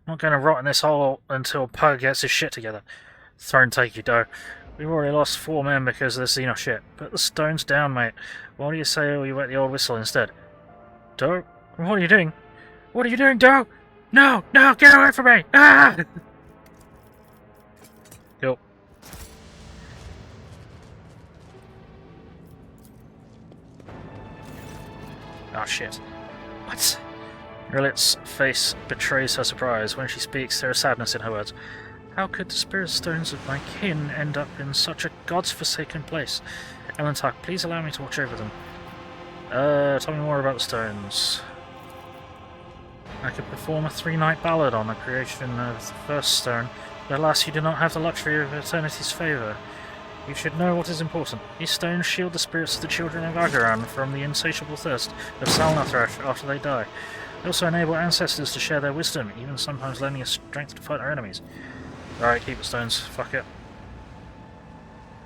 [SPEAKER 1] I'm not going to rot in this hole until Pug gets his shit together. Throne take you, Doe. We've already lost 4 men because of this Xeno shit. Put the stones down, mate. Why do you say we wet the old whistle instead? Doe? What are you doing? What are you doing, Doe? No! No! Get away from me! Ah! Cool. Oh shit. What? Rillet's face betrays her surprise. When she speaks, there is sadness in her words. How could the spirit stones of my kin end up in such a god's-forsaken place? Elentak, please allow me to watch over them. Tell me more about the stones. I could perform a 3-night ballad on the creation of the first stone, but alas, you do not have the luxury of eternity's favour. You should know what is important. These stones shield the spirits of the children of Agaran from the insatiable thirst of Salnathrash after they die. They also enable ancestors to share their wisdom, even sometimes lending us strength to fight our enemies. Alright, keep the stones. Fuck it.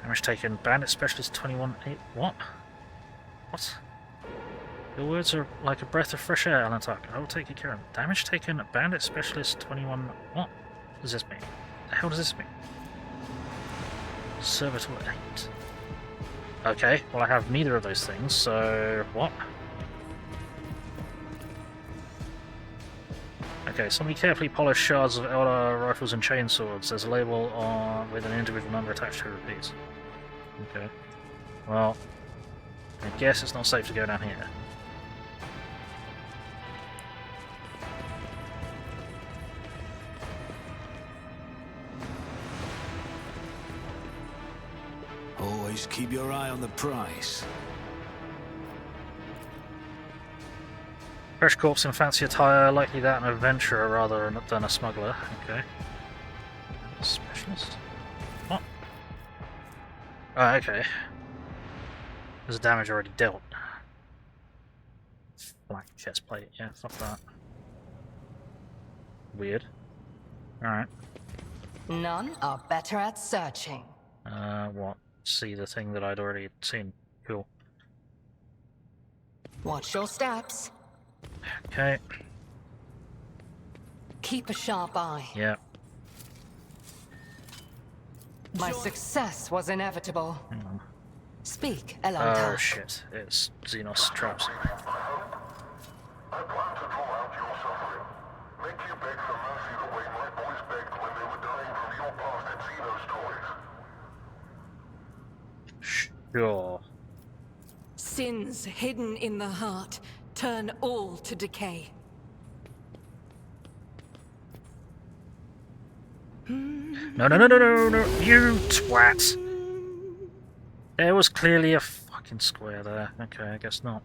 [SPEAKER 1] Damage taken. Bandit Specialist 21-8. What? What? Your words are like a breath of fresh air, Alantak. I will take you care of them. Damage taken. Bandit Specialist 21... What does this mean? The hell does this mean? Servitor 8. Okay, well I have neither of those things, so... What? Okay, somebody carefully polished shards of Eldar rifles and chainswords. There's a label on with an individual number attached to a piece. Okay. Well, I guess it's not safe to go down here.
[SPEAKER 4] Always keep your eye on the prize.
[SPEAKER 1] Fresh corpse in fancy attire, likely that an adventurer rather than a smuggler. Okay. Specialist? What? Oh, okay. There's damage already dealt. Black chest plate, yeah, fuck that. Weird. Alright.
[SPEAKER 2] None are better at searching.
[SPEAKER 1] What? See the thing that I'd already seen. Cool.
[SPEAKER 2] Watch your steps.
[SPEAKER 1] Okay.
[SPEAKER 2] Keep a sharp eye.
[SPEAKER 1] Yeah.
[SPEAKER 2] My success was inevitable.
[SPEAKER 1] Hang on.
[SPEAKER 2] Speak,
[SPEAKER 1] Oh
[SPEAKER 2] Elantar.
[SPEAKER 1] shit, it's Xenos traps.
[SPEAKER 5] I plan to draw out your suffering. Make you beg for mercy the way my boys begged when they were dying from your blasted Xenos toys.
[SPEAKER 1] Sure.
[SPEAKER 2] Sins hidden in the heart turn all to decay.
[SPEAKER 1] No, no, no, no, no, no, you twat! There was clearly a fucking square there. Okay, I guess not.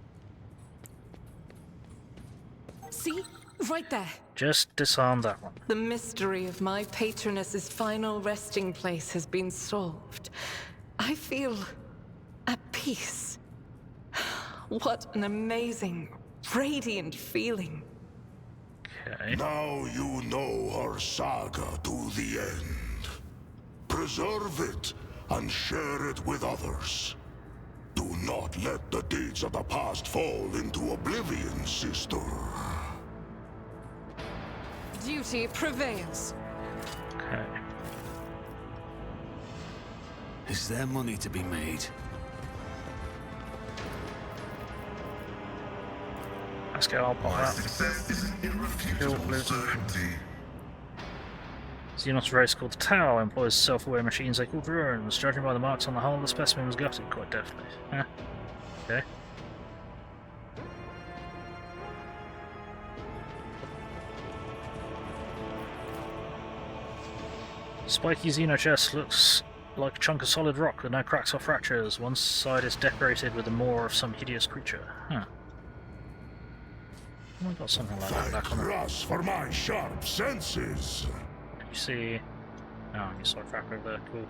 [SPEAKER 2] See? Right there.
[SPEAKER 1] Just disarm that one.
[SPEAKER 2] The mystery of my patroness's final resting place has been solved. I feel at peace. What an amazing, radiant feeling.
[SPEAKER 1] Okay.
[SPEAKER 5] Now you know our saga to the end. Preserve it and share it with others. Do not let the deeds of the past fall into oblivion, sister.
[SPEAKER 2] Duty prevails.
[SPEAKER 1] Okay.
[SPEAKER 4] Is there money to be made?
[SPEAKER 1] Let's go, I'll pop that.
[SPEAKER 5] Success is an irrefutable certainty.
[SPEAKER 1] Xenos race called the Tau employs self-aware machines they call drones. Judging by the marks on the hull, the specimen was gutted quite deftly. Huh. Okay. Spiky Xeno chest looks like a chunk of solid rock with no cracks or fractures. One side is decorated with the maw of some hideous creature. Huh. Oh, I got something like that back on the...
[SPEAKER 5] Thank for my sharp senses.
[SPEAKER 1] You see... Oh, you saw a crack over there. Cool.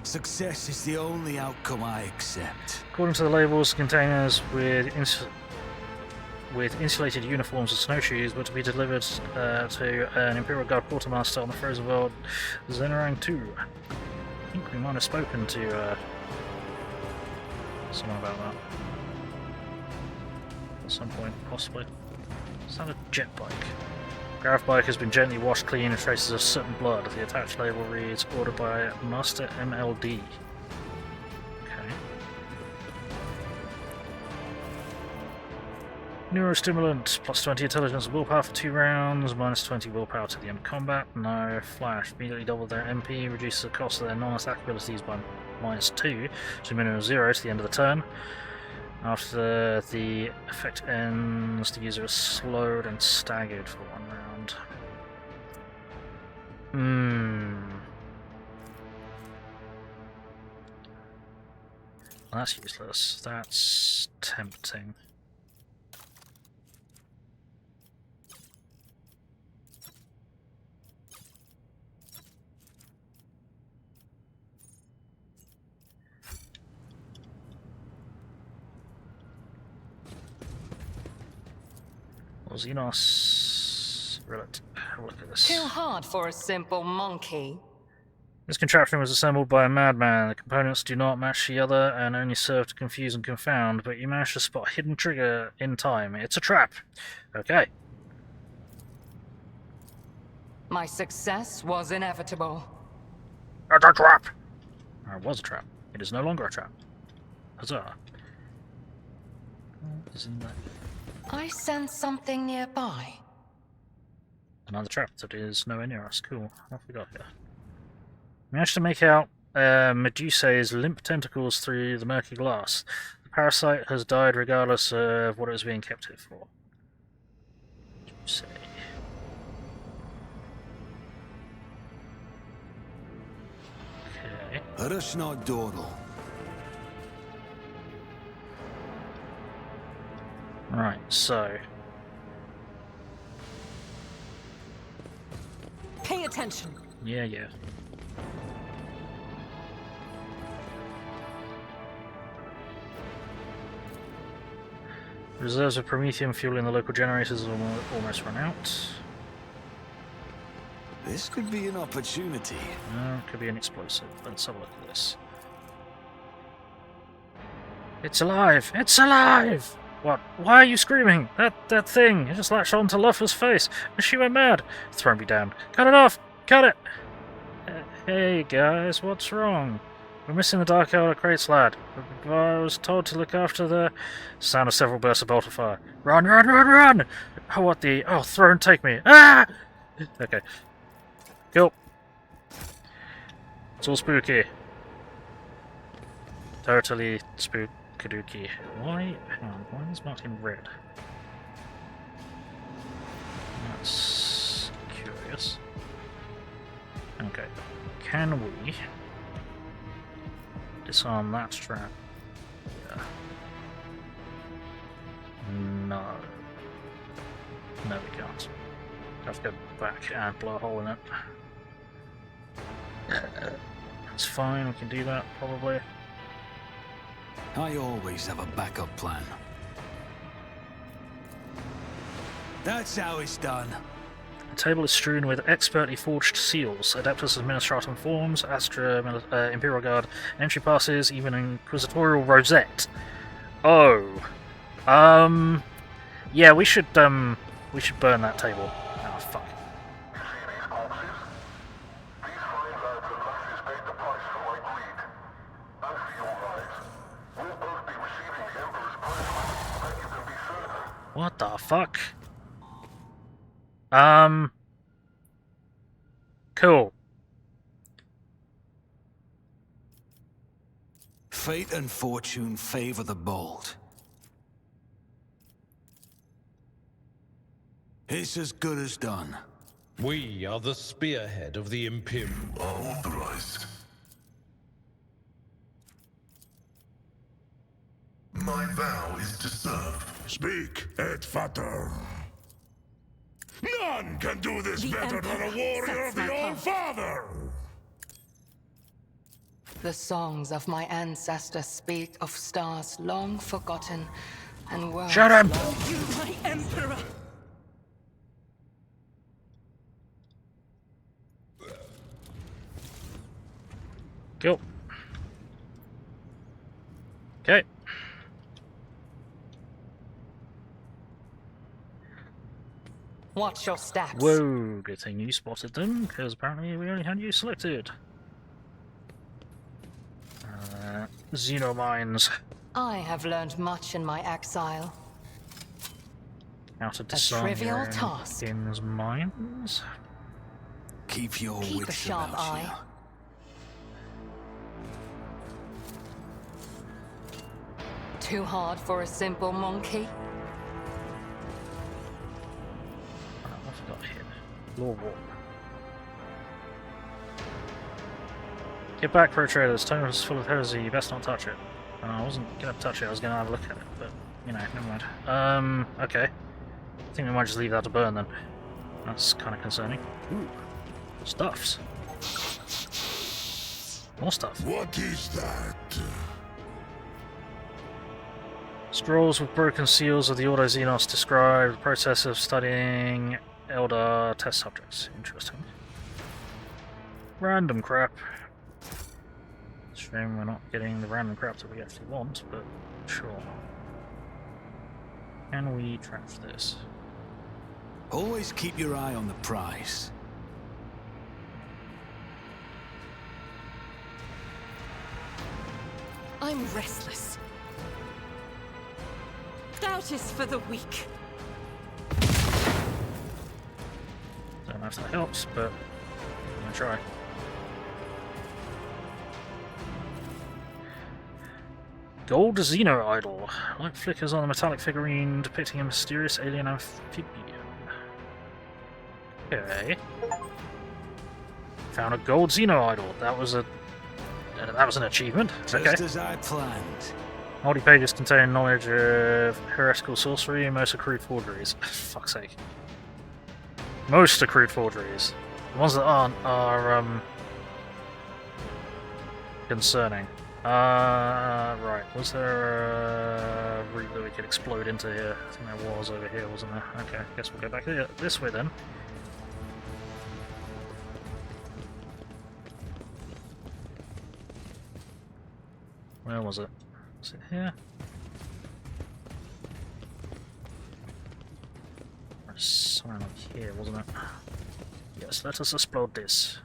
[SPEAKER 4] Success is the only outcome I accept.
[SPEAKER 1] According to the labels, containers with insulated uniforms and snowshoes were to be delivered to an Imperial Guard quartermaster on the frozen world Zenerang 2. I think we might have spoken to someone about that at some point, possibly. Is that a jet bike? Grav bike has been gently washed clean and traces of soot and blood. The attached label reads, ordered by Master MLD. Okay. Neurostimulant, plus 20 intelligence and willpower for 2 rounds, minus 20 willpower to the end of combat. No. Flash, immediately double their MP, reduces the cost of their non-attack abilities by minus 2 to a minimum of 0 to the end of the turn. After the effect ends, the user is slowed and staggered for 1 round. Well, that's useless. That's tempting. Xenos. Right, have a look at this.
[SPEAKER 2] Too hard for a simple monkey.
[SPEAKER 1] This contraption was assembled by a madman. The components do not match the other and only serve to confuse and confound, but you managed to spot a hidden trigger in time. It's a trap. Okay.
[SPEAKER 2] My success was inevitable.
[SPEAKER 1] It's a trap! Or it was a trap. It is no longer a trap. Huzzah. Isn't that
[SPEAKER 2] I sense something nearby.
[SPEAKER 1] another trap that is nowhere near us? Cool. What have we got here? Managed to make out Medusa's limp tentacles through the murky glass. The parasite has died regardless of what it was being kept here for. Medusa. Okay.
[SPEAKER 4] Rush not dawdle.
[SPEAKER 1] Right, so
[SPEAKER 2] Pay attention.
[SPEAKER 1] yeah. Reserves of promethium fuel in the local generators are almost run out.
[SPEAKER 4] This could be an opportunity.
[SPEAKER 1] Could be an explosive. Let's have a look at this. It's alive! It's alive! What? Why are you screaming? That thing! It just latched onto Luffer's face, and she went mad. Throw me down. Cut it off! Cut it! Hey guys, what's wrong? We're missing the Dark Eldar crates, lad. I was told to look after the... Sound of several bursts of bolter fire. Run, run, run, run! Oh, what the... Oh, throne, take me! Ah! Okay. Cool. It's all spooky. Totally spookaduki. Why? Hang on, why is Martin red? That's curious. Okay. Can we disarm that trap? Yeah. No. No, we can't. Have to go back and blow a hole in it. That's fine, we can do that, probably.
[SPEAKER 4] I always have a backup plan. That's how it's done.
[SPEAKER 1] The table is strewn with expertly forged seals, Adeptus Administratum forms, Astra Imperial Guard entry passes, even an Inquisitorial rosette. Oh. Yeah, we should burn that table. Oh, fuck. What the fuck? Cool.
[SPEAKER 4] Fate and fortune favor the bold. It's as good as done.
[SPEAKER 6] We are the spearhead of the Imperium.
[SPEAKER 5] Authorized. My vow is to serve. Speak, et Vater. None can do this
[SPEAKER 2] The
[SPEAKER 5] better than a
[SPEAKER 2] Emperor
[SPEAKER 5] warrior
[SPEAKER 2] sets
[SPEAKER 5] of the
[SPEAKER 2] my
[SPEAKER 5] All
[SPEAKER 2] path.
[SPEAKER 5] Father!
[SPEAKER 2] The songs of my ancestors speak of stars long forgotten and worlds.
[SPEAKER 1] Shut him!
[SPEAKER 2] Oh, you, my Emperor!
[SPEAKER 1] Cool. Okay.
[SPEAKER 2] Watch your steps.
[SPEAKER 1] Whoa, good thing you spotted them, because apparently we only had you selected. Xenomines.
[SPEAKER 2] I have learned much in my exile.
[SPEAKER 1] How to disarm
[SPEAKER 2] trivial
[SPEAKER 1] your
[SPEAKER 2] task.
[SPEAKER 1] enemy's mines.
[SPEAKER 4] Keep your
[SPEAKER 2] Keep a
[SPEAKER 4] wits
[SPEAKER 2] sharp
[SPEAKER 4] about
[SPEAKER 2] eye.
[SPEAKER 4] you.
[SPEAKER 2] Too hard for a simple monkey?
[SPEAKER 1] Oh, I forgot here. Law Walk. Get back, Pro Trader. This tome is full of heresy. You best not touch it. I wasn't gonna touch it. I was gonna have a look at it, but you know, never mind. Okay. I think we might just leave that to burn then. That's kind of concerning. Ooh, stuffs. More stuff.
[SPEAKER 5] What is that?
[SPEAKER 1] Scrolls with broken seals of the Ordo Xenos describe the process of studying Eldar test subjects. Interesting. Random crap. Shame we're not getting the random crap that we actually want, but sure. Can we trash this?
[SPEAKER 4] Always keep your eye on the prize.
[SPEAKER 2] I'm restless. Doubt is for the weak.
[SPEAKER 1] Don't know if that helps, but I'm gonna try. Gold Xeno Idol. Light flickers on a metallic figurine depicting a mysterious alien amphibian. Okay. Found a gold Xeno Idol. That was an achievement.
[SPEAKER 4] Just
[SPEAKER 1] Okay.
[SPEAKER 4] as I planned.
[SPEAKER 1] Multi-pages contain knowledge of heretical sorcery and most accrued forgeries. Fuck's sake. Most accrued forgeries. The ones that aren't are concerning. Right. Was there a route that we could explode into here? I think there was over here, wasn't there? Okay, guess we'll go back here. This way then. Where was it? Was it here? Or somewhere like here, wasn't it? Yes, let us explode this.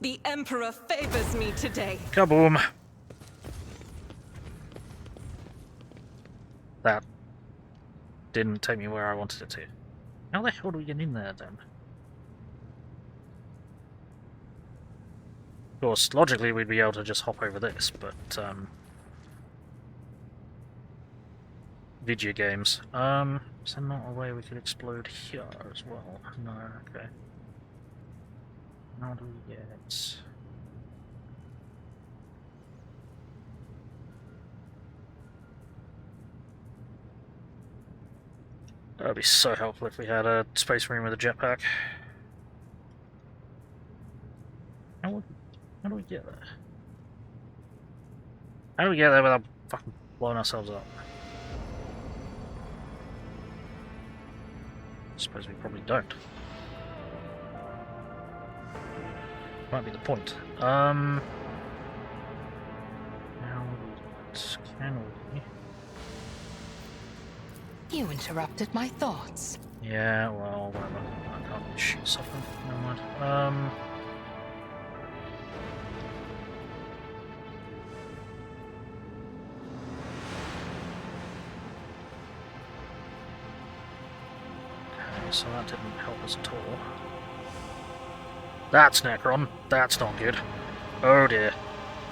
[SPEAKER 2] The Emperor favors me today.
[SPEAKER 1] Kaboom! That didn't take me where I wanted it to. How the hell do we get in there then? Of course, logically we'd be able to just hop over this, but video games. Is there not a way we could explode here as well? No, okay. How do we get... That would be so helpful if we had a space marine with a jetpack. How do we get there? How do we get there without fucking blowing ourselves up? I suppose we probably don't. Might be the point. Now, can we?
[SPEAKER 2] You interrupted my thoughts.
[SPEAKER 1] Yeah, well, whatever. I can't shoot something. Never mind. Okay, so that didn't help us at all. That's Necron. That's not good. Oh dear.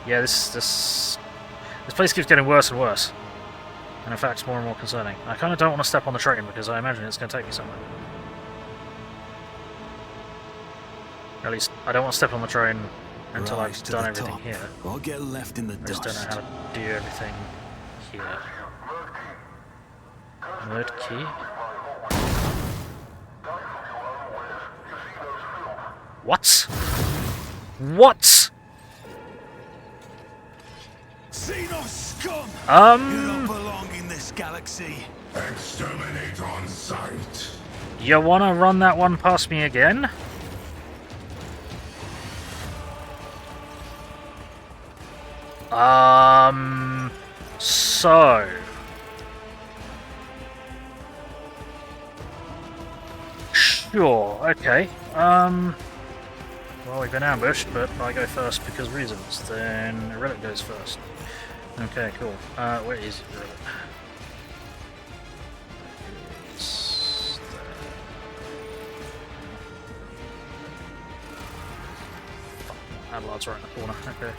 [SPEAKER 1] Yeah, this place keeps getting worse and worse. And in fact, it's more and more concerning. I kind of don't want to step on the train because I imagine it's going to take me somewhere. Or at least, I don't want to step on the train until
[SPEAKER 4] Rise
[SPEAKER 1] I've
[SPEAKER 4] to
[SPEAKER 1] done
[SPEAKER 4] the
[SPEAKER 1] everything
[SPEAKER 4] top,
[SPEAKER 1] here.
[SPEAKER 4] or get left in the
[SPEAKER 1] I just don't know
[SPEAKER 4] dust.
[SPEAKER 1] how to do everything here. Nerd key? What? What?
[SPEAKER 4] Come! You don't belong in this galaxy.
[SPEAKER 5] Exterminate on sight.
[SPEAKER 1] You wanna run that one past me again? So... Sure, okay. Well, we've been ambushed, but I go first because reasons. Then Relic goes first. Okay, cool. Where is Relic? It's there. Adlard's right in the corner. Okay.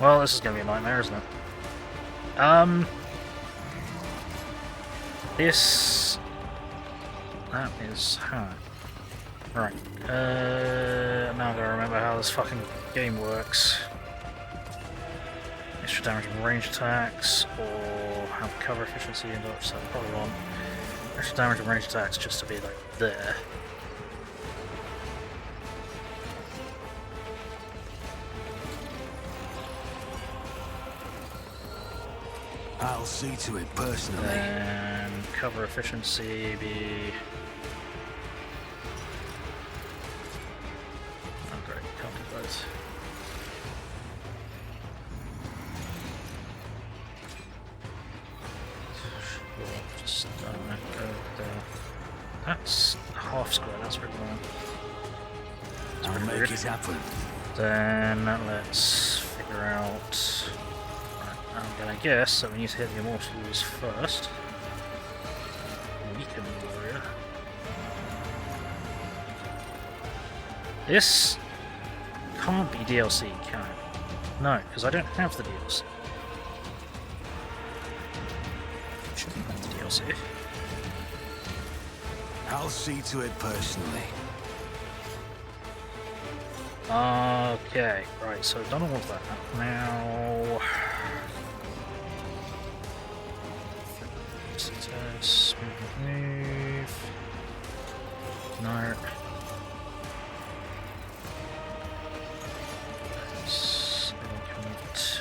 [SPEAKER 1] Well, this is going to be a nightmare, isn't it? This... That is hard. Right. Now I gotta remember how this fucking game works. Extra damage from range attacks, or have cover efficiency and up, so I probably want extra damage from range attacks just to be like there.
[SPEAKER 4] I'll see to it personally.
[SPEAKER 1] Then cover efficiency be... Oh great, can't do both. Just go there. That's half square, that's pretty long. That's
[SPEAKER 4] I'll
[SPEAKER 1] pretty
[SPEAKER 4] make
[SPEAKER 1] weird.
[SPEAKER 4] it happen.
[SPEAKER 1] Then let's figure out... Right, I'm gonna guess that we need to hit the Immortals first. Weaken Warrior. This can't be DLC, can it? No, because I don't have the DLC. Shouldn't have the DLC.
[SPEAKER 4] I'll see to it personally.
[SPEAKER 1] Okay, right, so I've done all of that. Now... Test, move. No.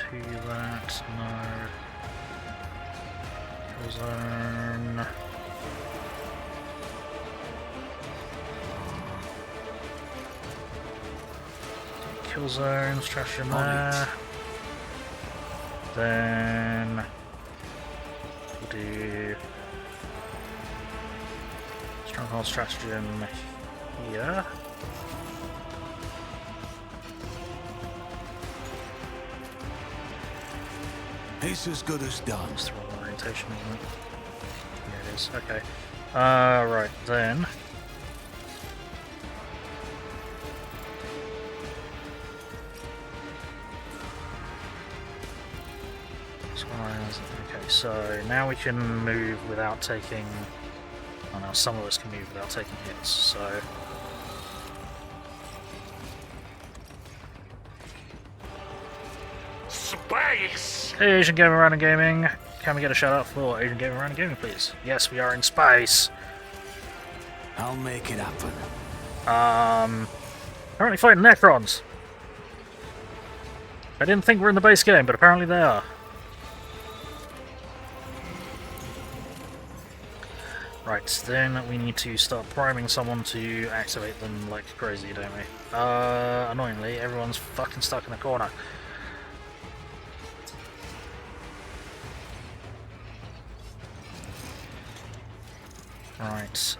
[SPEAKER 1] To that, no. Kill zone. Kill zone, stratagem there. Then we'll do stronghold stratagem here.
[SPEAKER 4] It's as good as done.
[SPEAKER 1] It's the wrong orientation, isn't it? Yeah, it is. Okay. Right, then. Okay, so now we can move without taking... Oh no, some of us can move without taking hits, so...
[SPEAKER 3] Space!
[SPEAKER 1] Hey, Asian Gamer Random Gaming. Can we get a shout out for Asian Gamer Random Gaming, please? Yes, we are in space.
[SPEAKER 4] I'll make it happen.
[SPEAKER 1] Apparently fighting Necrons. I didn't think we're in the base game, but apparently they are. Right, then we need to start priming someone to activate them like crazy, don't we? Annoyingly, everyone's fucking stuck in a corner. Right,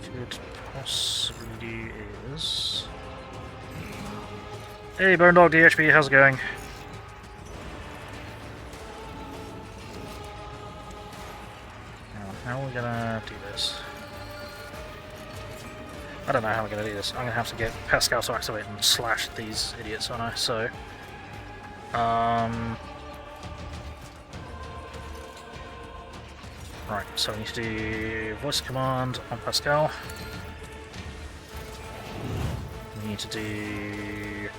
[SPEAKER 1] could possibly do is... Hey, Bone Dog DHB, how's it going? How are we gonna do this? I don't know how we're gonna do this. I'm gonna have to get Pascal to activate and slash these idiots, aren't I? So, right, so we need to do voice command on Pascal. We need to do...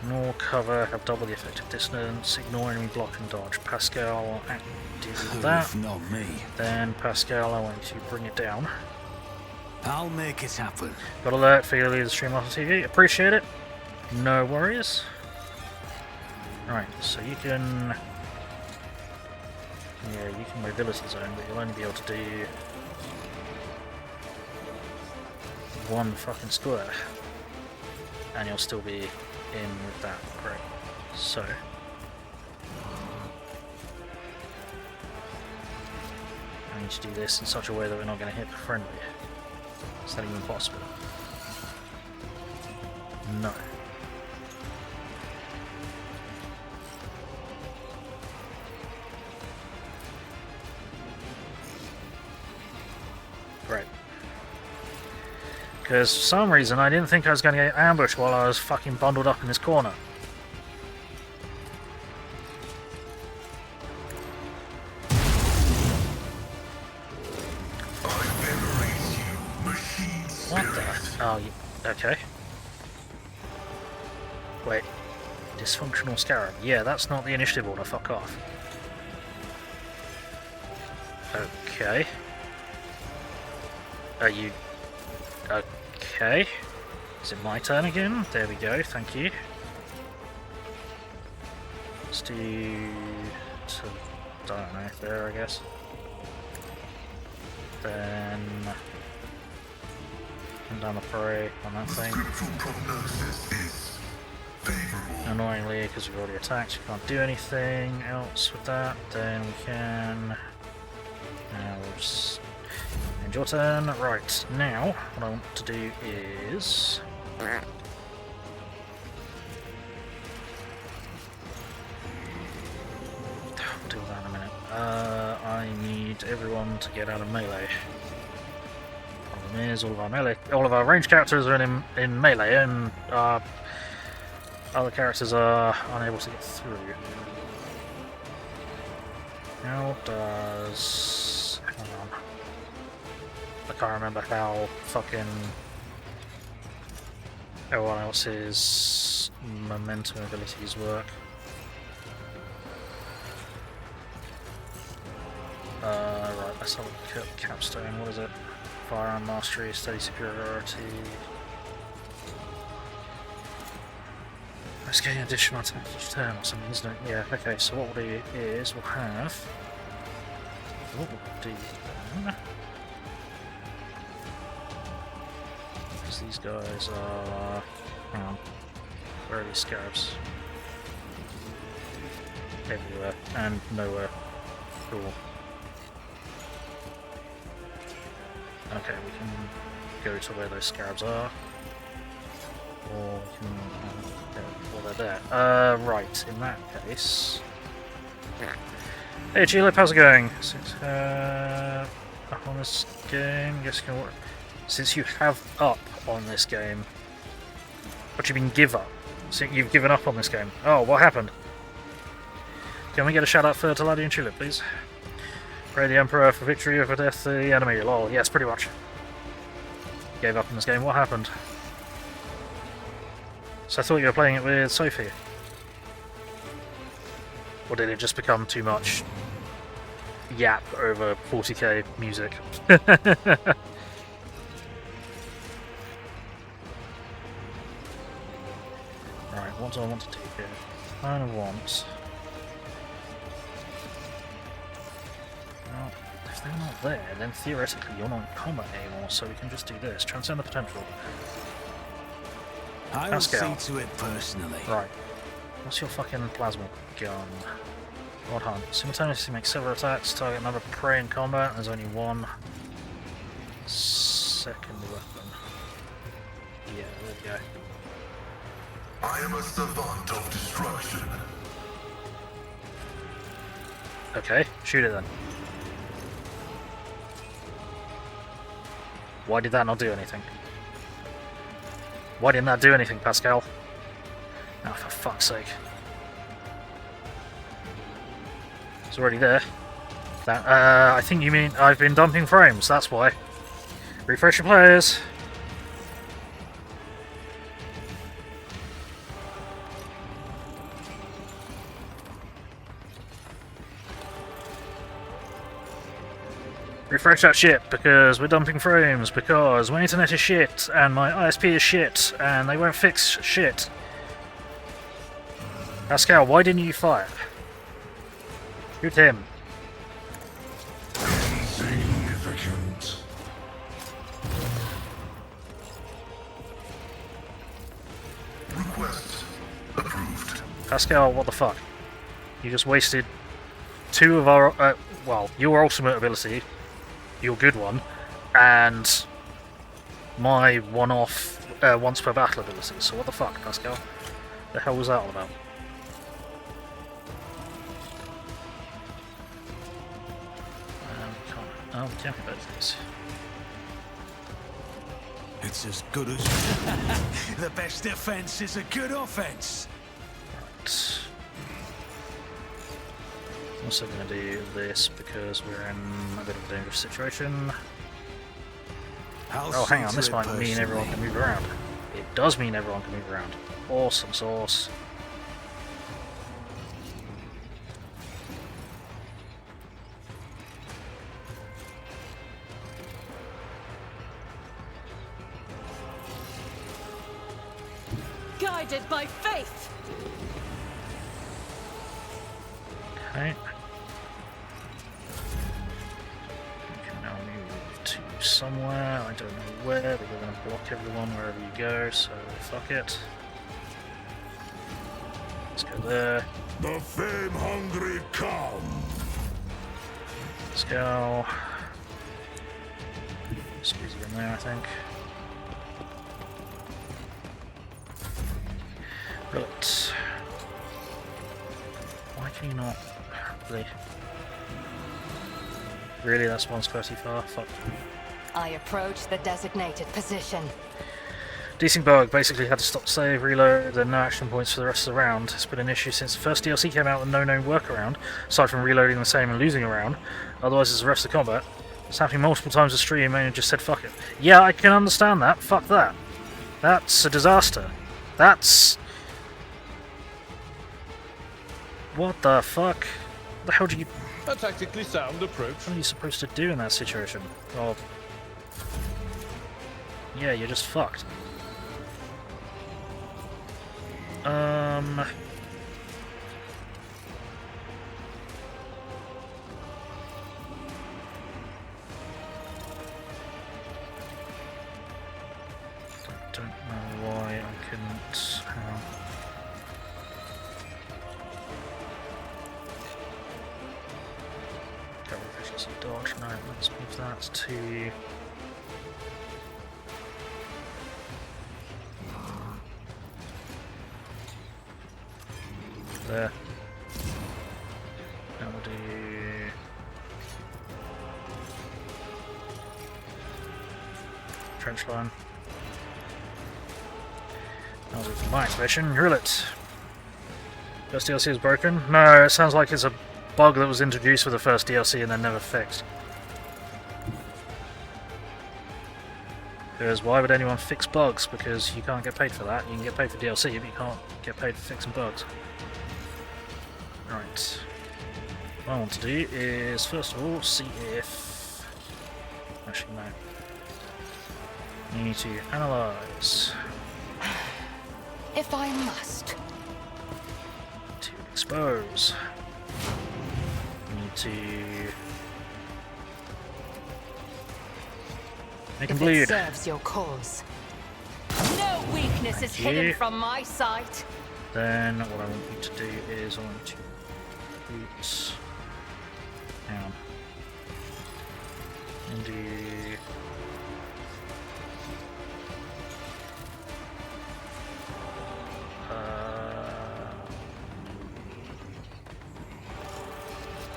[SPEAKER 1] Ignore cover, have double the effective distance, ignore enemy block and dodge. Pascal, deal with that.
[SPEAKER 4] Not me.
[SPEAKER 1] Then Pascal, I want you to bring it down.
[SPEAKER 4] I'll make it happen.
[SPEAKER 1] Got alert for your leader stream on TV. Appreciate it. No worries. Right, so you can... Yeah, you can mobility zone, but you'll only be able to do one fucking square. And you'll still be in with that. Great. So... I need to do this in such a way that we're not going to hit the friendly. Is that even possible? No. Great. Because for some reason I didn't think I was going to get ambushed while I was fucking bundled up in this corner. What the? Oh, okay. Wait. Dysfunctional Scarab. Yeah, that's not the initiative order. Fuck off. Okay. Are you... Okay. Is it my turn again? There we go, thank you. Let's do... I don't know, there I guess. Then... And down the parade on that thing. Annoyingly, because we've already attacked, we can't do anything else with that. Then we can... we'll just end your turn. Right, now, what I want to do is... We'll do that in a minute. I need everyone to get out of melee. Problem is, all of our ranged characters are in melee, and other characters are unable to get through. How does... Hang on. I can't remember how fucking everyone else's momentum abilities work. Right, let's have a look at Capstone. What is it? Firearm Mastery, Steady Superiority. Let's get an additional attack each turn or something, isn't it? Yeah, okay, so what we'll do is we'll have... What we'll do then... Because these guys are... Hang on. Where are these scarabs? Everywhere. And nowhere. Cool. Okay, we can go to where those scarabs are. Or we can... well, they're there. Right, in that case... Hey G-Lip, how's it going? Up on this game, guess you can work. Since you have up on this game... What do you mean give up? So you've given up on this game. Oh, what happened? Can we get a shout out for Taladi and Tulip, please? Pray the Emperor for victory over death the enemy. Lol, yes, pretty much. Gave up in this game. What happened? So I thought you were playing it with Sophie. Or did it just become too much yap over 40k music? Right, what do I want to do here? I kind of want... Well, if they're not there, then theoretically you're not in combat anymore, so we can just do this. Transcend the potential.
[SPEAKER 4] I will see to it personally.
[SPEAKER 1] Right. What's your fucking plasma gun? Odd Hunt. Simultaneously make several attacks, target another prey in combat, and there's only one second weapon. Yeah, there we go.
[SPEAKER 5] I am a savant of destruction.
[SPEAKER 1] Okay, shoot it then. Why did that not do anything? Why didn't that do anything, Pascal? Oh, for fuck's sake. It's already there. That, I think you mean I've been dumping frames, that's why. Refresh your players. refresh that shit because we're dumping frames, because my internet is shit, and my ISP is shit, and they won't fix shit. Pascal, why didn't you fire? Shoot him.
[SPEAKER 5] Insignificant. Request approved.
[SPEAKER 1] Pascal, what the fuck? You just wasted 2 of our, well, your ultimate ability, your good one, and my one-off, once per battle ability. So what the fuck, Pascal? The hell was that all about? Oh, we can't get both of these.
[SPEAKER 4] It's as good as... The best defense is a good offense.
[SPEAKER 1] Right. I'm also going to do this because we're in a bit of a dangerous situation. Oh, hang on, this might mean everyone can move around. It does mean everyone can move around. Awesome sauce.
[SPEAKER 2] Guided by faith.
[SPEAKER 1] Okay. We can now move to somewhere. I don't know where, but you're going to block everyone wherever you go, so fuck it. Let's go there.
[SPEAKER 5] The fame-hungry come.
[SPEAKER 1] Let's go. Squeeze you in there, I think. Right. Why can you not? Really, that spawn's close too far? Fuck.
[SPEAKER 7] I approach the designated position.
[SPEAKER 1] Decent bug, basically had to stop save, reload, and no action points for the rest of the round. It's been an issue since the first DLC came out with no known workaround, aside from reloading the same and losing a round. Otherwise it's the rest of the combat. It's happening multiple times a stream and just said fuck it. Yeah, I can understand that. Fuck that. That's a disaster. That's... What the fuck? What the hell do you...
[SPEAKER 6] A tactically sound approach.
[SPEAKER 1] What are you supposed to do in that situation? Well... Yeah, you're just fucked. Don't know why I couldn't... Hang on. Cover efficiency dodge. No, let's move that to... There. Now we'll do... Trench line. Now we'll do my activation. Drill it! First DLC is broken? No, it sounds like it's a bug that was introduced with the first DLC and then never fixed. Because why would anyone fix bugs? Because you can't get paid for that. You can get paid for DLC, but you can't get paid for fixing bugs. Right. What I want to do is, first of all, see if... Actually, no. You need to analyze.
[SPEAKER 7] If I must.
[SPEAKER 1] To expose. You need to... Make him
[SPEAKER 7] If
[SPEAKER 1] bleed.
[SPEAKER 7] it serves your cause. No weakness is hidden from my sight.
[SPEAKER 1] Then what I want you to do is I want you to put down and do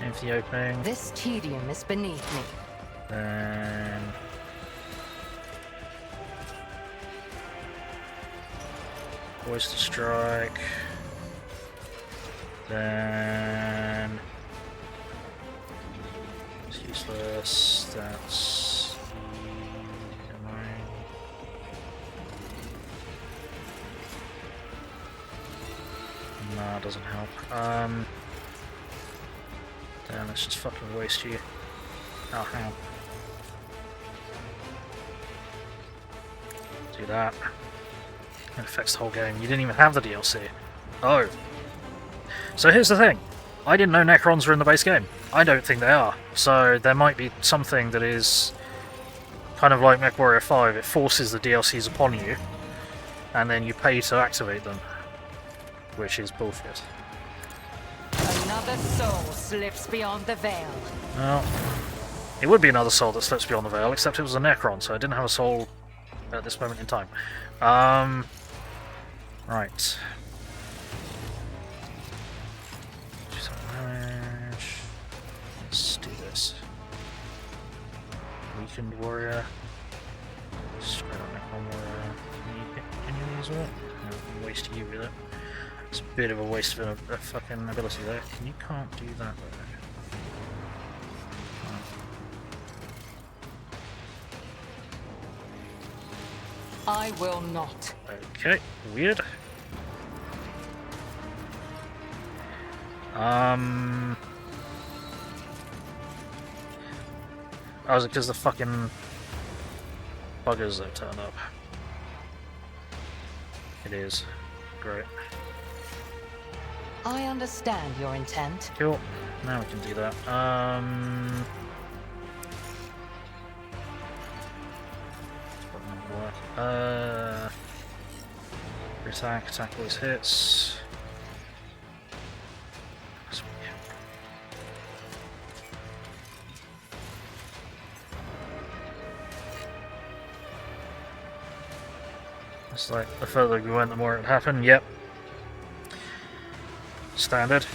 [SPEAKER 1] into the opening.
[SPEAKER 7] This tedium is beneath me.
[SPEAKER 1] Then Voice to strike. Then it's useless. That's annoying. Nah, doesn't help. Then let's just fucking waste you. Oh, hang on. Do that. It affects the whole game. You didn't even have the DLC. Oh. So here's the thing. I didn't know Necrons were in the base game. I don't think they are. So there might be something that is kind of like MechWarrior 5. It forces the DLCs upon you, and then you pay to activate them, which is bullshit.
[SPEAKER 7] Another soul slips beyond the veil.
[SPEAKER 1] Well, it would be another soul that slips beyond the veil, except it was a Necron, so I didn't have a soul at this moment in time. Right. Do some damage. Let's do this. Weakened warrior. Straight on Necron warrior. Can you hit any of these with it? No, waste you with it. It's a bit of a waste of a fucking ability there. You can't do that though.
[SPEAKER 7] I will not.
[SPEAKER 1] Okay, weird. Oh, is it because the fucking buggers that turned up? It is. Great.
[SPEAKER 7] I understand your intent.
[SPEAKER 1] Cool. Now we can do that. Attack always hits. It's like the further we went, the more it happened. Yep. Standard.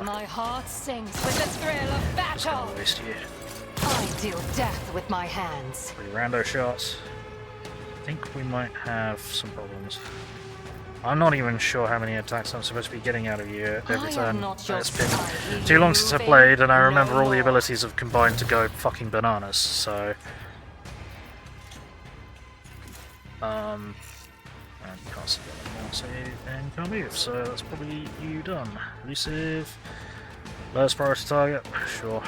[SPEAKER 7] My heart sings with the thrill of
[SPEAKER 1] Just
[SPEAKER 7] battle.
[SPEAKER 1] gonna waste you.
[SPEAKER 7] I deal death with my hands.
[SPEAKER 1] 3 rando shots. I think we might have some problems. I'm not even sure how many attacks I'm supposed to be getting out of you every
[SPEAKER 7] I am
[SPEAKER 1] turn.
[SPEAKER 7] not your
[SPEAKER 1] It's been
[SPEAKER 7] spy,
[SPEAKER 1] too long since I
[SPEAKER 7] you
[SPEAKER 1] played, and I
[SPEAKER 7] no
[SPEAKER 1] remember all the
[SPEAKER 7] more.
[SPEAKER 1] abilities have combined to go fucking bananas, so... and you can't see that anymore, so and you can't move, so that's probably you done. Elusive. Lowest priority target, sure.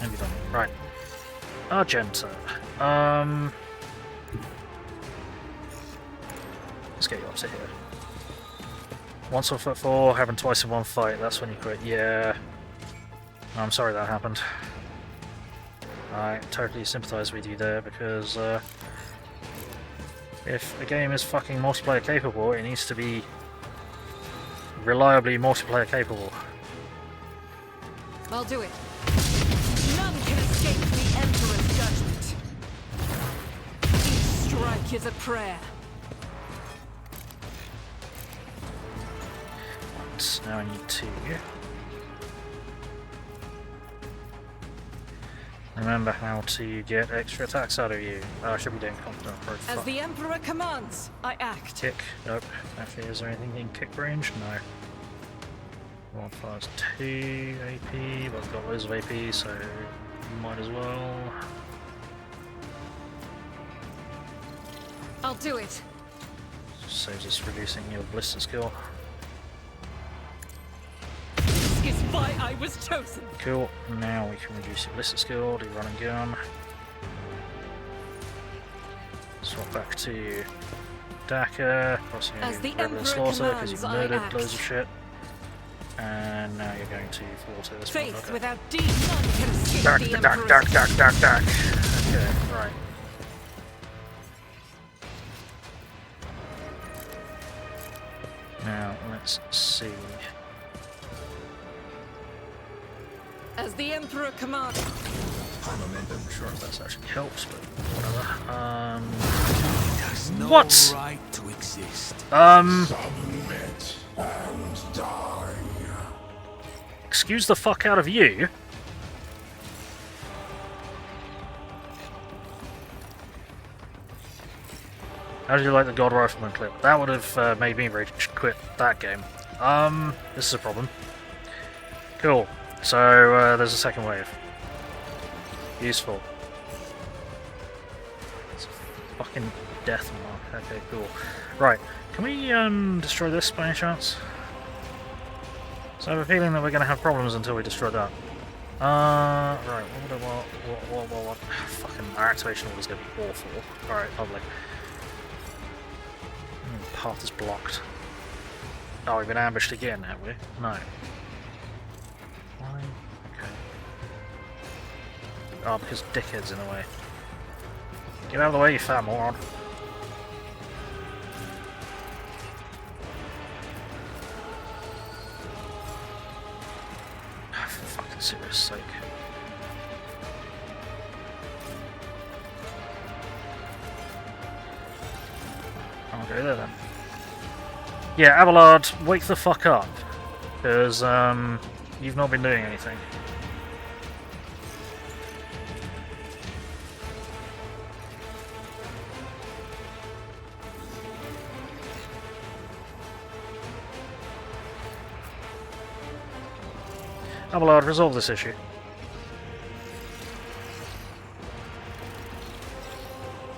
[SPEAKER 1] And you're done. Right. Argenta. Let's get you up to here. Once on foot 4, having twice in one fight, that's when you quit. Yeah. I'm sorry that happened. I totally sympathise with you there, because if a game is fucking multiplayer capable, it needs to be reliably multiplayer capable.
[SPEAKER 2] I'll do it. None can escape the Emperor's judgment. Each strike is a prayer.
[SPEAKER 1] Right, now I need to remember how to get extra attacks out of you. I should be doing confident approach.
[SPEAKER 2] As the Emperor commands, I act.
[SPEAKER 1] Kick? Nope. Actually, is there anything in kick range? No. One fires 2 AP, but I've got loads of AP, so might as well.
[SPEAKER 2] I'll do it.
[SPEAKER 1] Saves us reducing your blister skill.
[SPEAKER 2] This is why I was chosen.
[SPEAKER 1] Cool. Now we can reduce your blister skill, do run and gun. Swap back to Daka, crossing
[SPEAKER 2] As the
[SPEAKER 1] regular
[SPEAKER 2] Emperor
[SPEAKER 1] slaughter because you've
[SPEAKER 2] commands, I
[SPEAKER 1] murdered
[SPEAKER 2] act.
[SPEAKER 1] loads of shit. And now you're going to water this one.
[SPEAKER 2] Faith
[SPEAKER 1] Okay.
[SPEAKER 2] without deed, none can escape
[SPEAKER 1] Dark,
[SPEAKER 2] the
[SPEAKER 1] dark,
[SPEAKER 2] Emperor's
[SPEAKER 1] dark, dark, dark, dark. Okay, right. Now let's see.
[SPEAKER 2] As the Emperor commands.
[SPEAKER 1] I'm sure if that's actually helps, but whatever.
[SPEAKER 4] Has no
[SPEAKER 1] What?
[SPEAKER 4] right to exist.
[SPEAKER 5] Submit and die.
[SPEAKER 1] Excuse the fuck out of you. How did you like the God Rifleman clip? That would have made me rage quit that game. This is a problem. Cool. So, there's a second wave. Useful. fucking death mark. Okay, cool. Right, can we destroy this by any chance? So I have a feeling that we're going to have problems until we destroy that. Right, what? Fucking, our activation order is going to be awful. Alright, lovely. Path is blocked. Oh, we've been ambushed again, have we? No. Why? Okay. Oh, because dickhead's in the way. Get out of the way, you fat moron. For fucking serious sake. I'll go there then. Yeah, Abelard, wake the fuck up. Because, you've not been doing anything. Abelard, resolve this issue.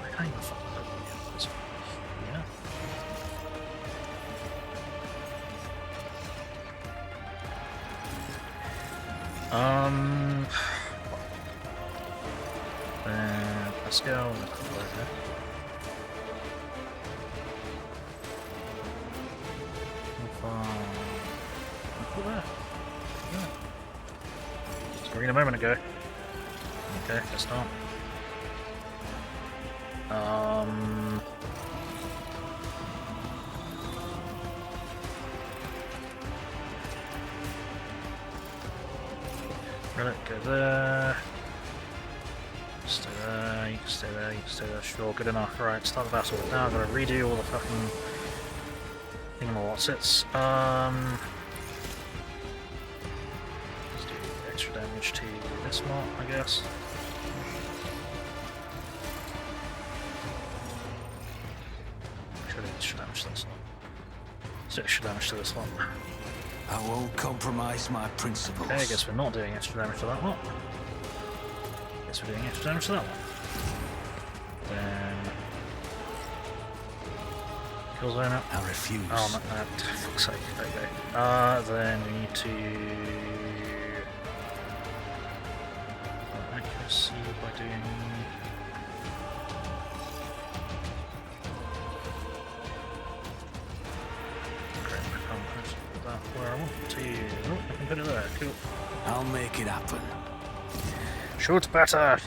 [SPEAKER 1] I can't even fucking open this. Yeah. Let's go. Green a moment ago. Okay, guess not. Relic, go there. Stay there, you can stay there, you can stay there. Sure, good enough. Right, start the battle. Now I've got to redo all the fucking thingamawhatsits. Let's do extra damage to this one, I guess. Should do extra damage to this one. So extra damage to this one.
[SPEAKER 4] I won't compromise my principles.
[SPEAKER 1] Okay, I guess we're not doing extra damage to that one. Guess we're doing extra damage to that one. Then... Kill zone up.
[SPEAKER 4] I refuse.
[SPEAKER 1] Oh, no, for fuck's sake. Okay. Then we need to... accuracy by doing... Where I want to. Oh, I can put it there. Cool.
[SPEAKER 4] I'll make it happen.
[SPEAKER 1] Shoot better.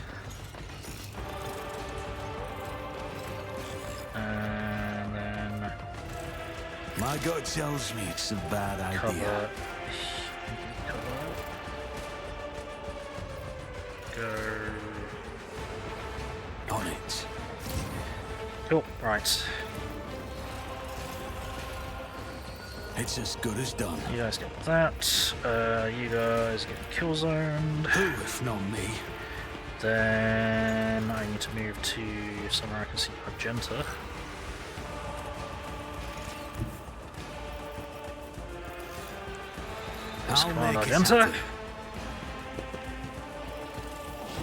[SPEAKER 1] And then
[SPEAKER 4] my gut tells me it's a bad idea.
[SPEAKER 1] Cover. Go.
[SPEAKER 4] On it.
[SPEAKER 1] Cool. Right.
[SPEAKER 4] It's as good as done.
[SPEAKER 1] You guys get that. You guys get kill zoned.
[SPEAKER 4] Who, if not me?
[SPEAKER 1] Then I need to move to somewhere I can see Argenta.
[SPEAKER 4] I'll make
[SPEAKER 1] Argenta.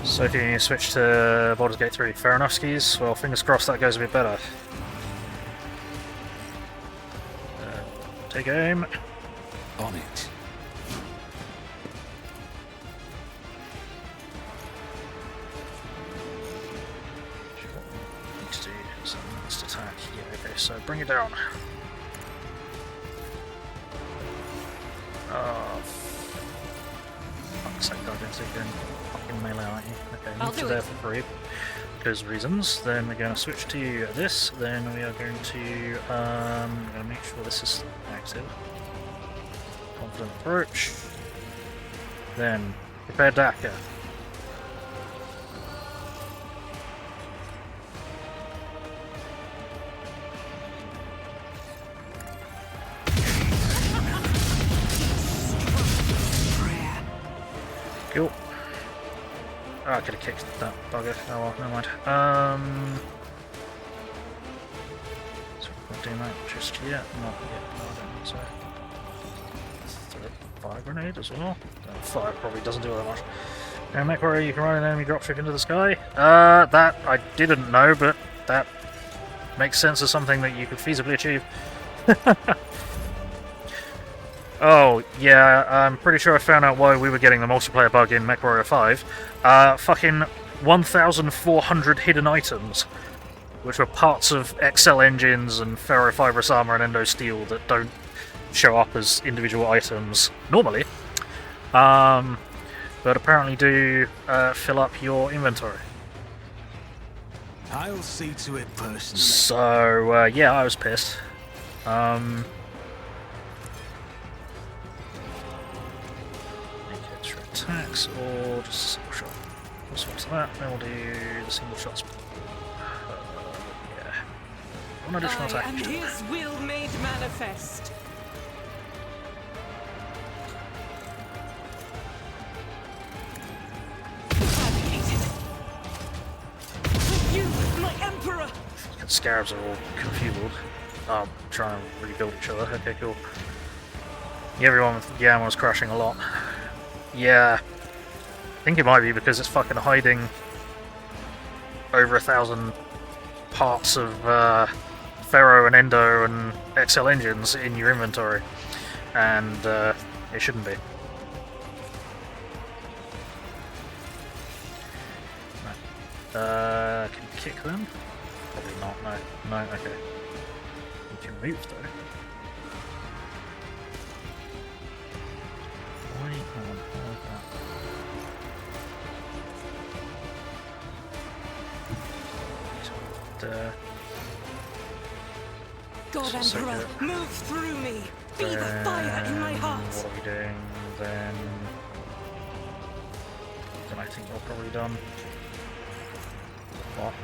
[SPEAKER 1] So if you switch to Baldur's Gate 3, fair enough, skis. Well, fingers crossed that goes a bit better. Take aim.
[SPEAKER 4] On it.
[SPEAKER 1] Need to do some next attack. Yeah, okay, so bring it down. Oh, fuck's sake, I don't think you're in fucking melee, aren't you? Okay,
[SPEAKER 7] I'll
[SPEAKER 1] move to
[SPEAKER 7] do
[SPEAKER 1] there
[SPEAKER 7] it.
[SPEAKER 1] for free. Because reasons. Then we're going to switch to this. Then we are going to we're going to make sure this is active. Confident approach. Then prepare Daka. Cool. Oh, I could have kicked that bugger. Oh well, never mind. So we're not doing that just yet. Not yet. No, I don't think so. Fire grenade as well. Fire probably doesn't do that much. Now, MechWarrior, you can run an enemy dropship into the sky. That I didn't know, but that makes sense as something that you could feasibly achieve. Oh, yeah, I'm pretty sure I found out why we were getting the multiplayer bug in MechWarrior 5. Fucking 1,400 hidden items, which were parts of XL engines and ferrofibrous armor and endo steel that don't show up as individual items normally, but apparently do fill up your inventory.
[SPEAKER 4] I'll see to it personally.
[SPEAKER 1] So, yeah, I was pissed. Make extra attacks or just a single shot. We'll switch to that, then we'll do the single shots. Yeah. One additional attack.
[SPEAKER 2] I am his will made manifest. You, my Emperor!
[SPEAKER 1] The scarabs are all confused. Trying to rebuild each other. Okay, cool. Yeah, everyone with Gamma was crashing a lot. Yeah. I think it might be because it's fucking hiding over 1,000 parts of Ferro and Endo and XL engines in your inventory. And it shouldn't be. Can you kick them? Probably not, no. No, okay. You can move though. Wait on, hold that.
[SPEAKER 2] God, Emperor, move through me! Be the fire in my heart!
[SPEAKER 1] What are we doing then? Then I think we're probably done. What?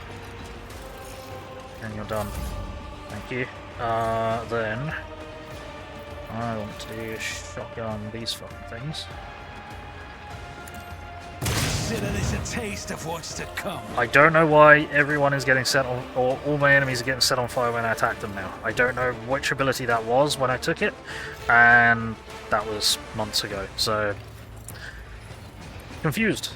[SPEAKER 1] And you're done. Thank you. Then I want to do shotgun these fucking things.
[SPEAKER 4] Consider this a taste of what's to come.
[SPEAKER 1] I don't know why everyone is getting set on, or all my enemies are getting set on fire when I attack them now. I don't know which ability that was when I took it, and that was months ago, so confused.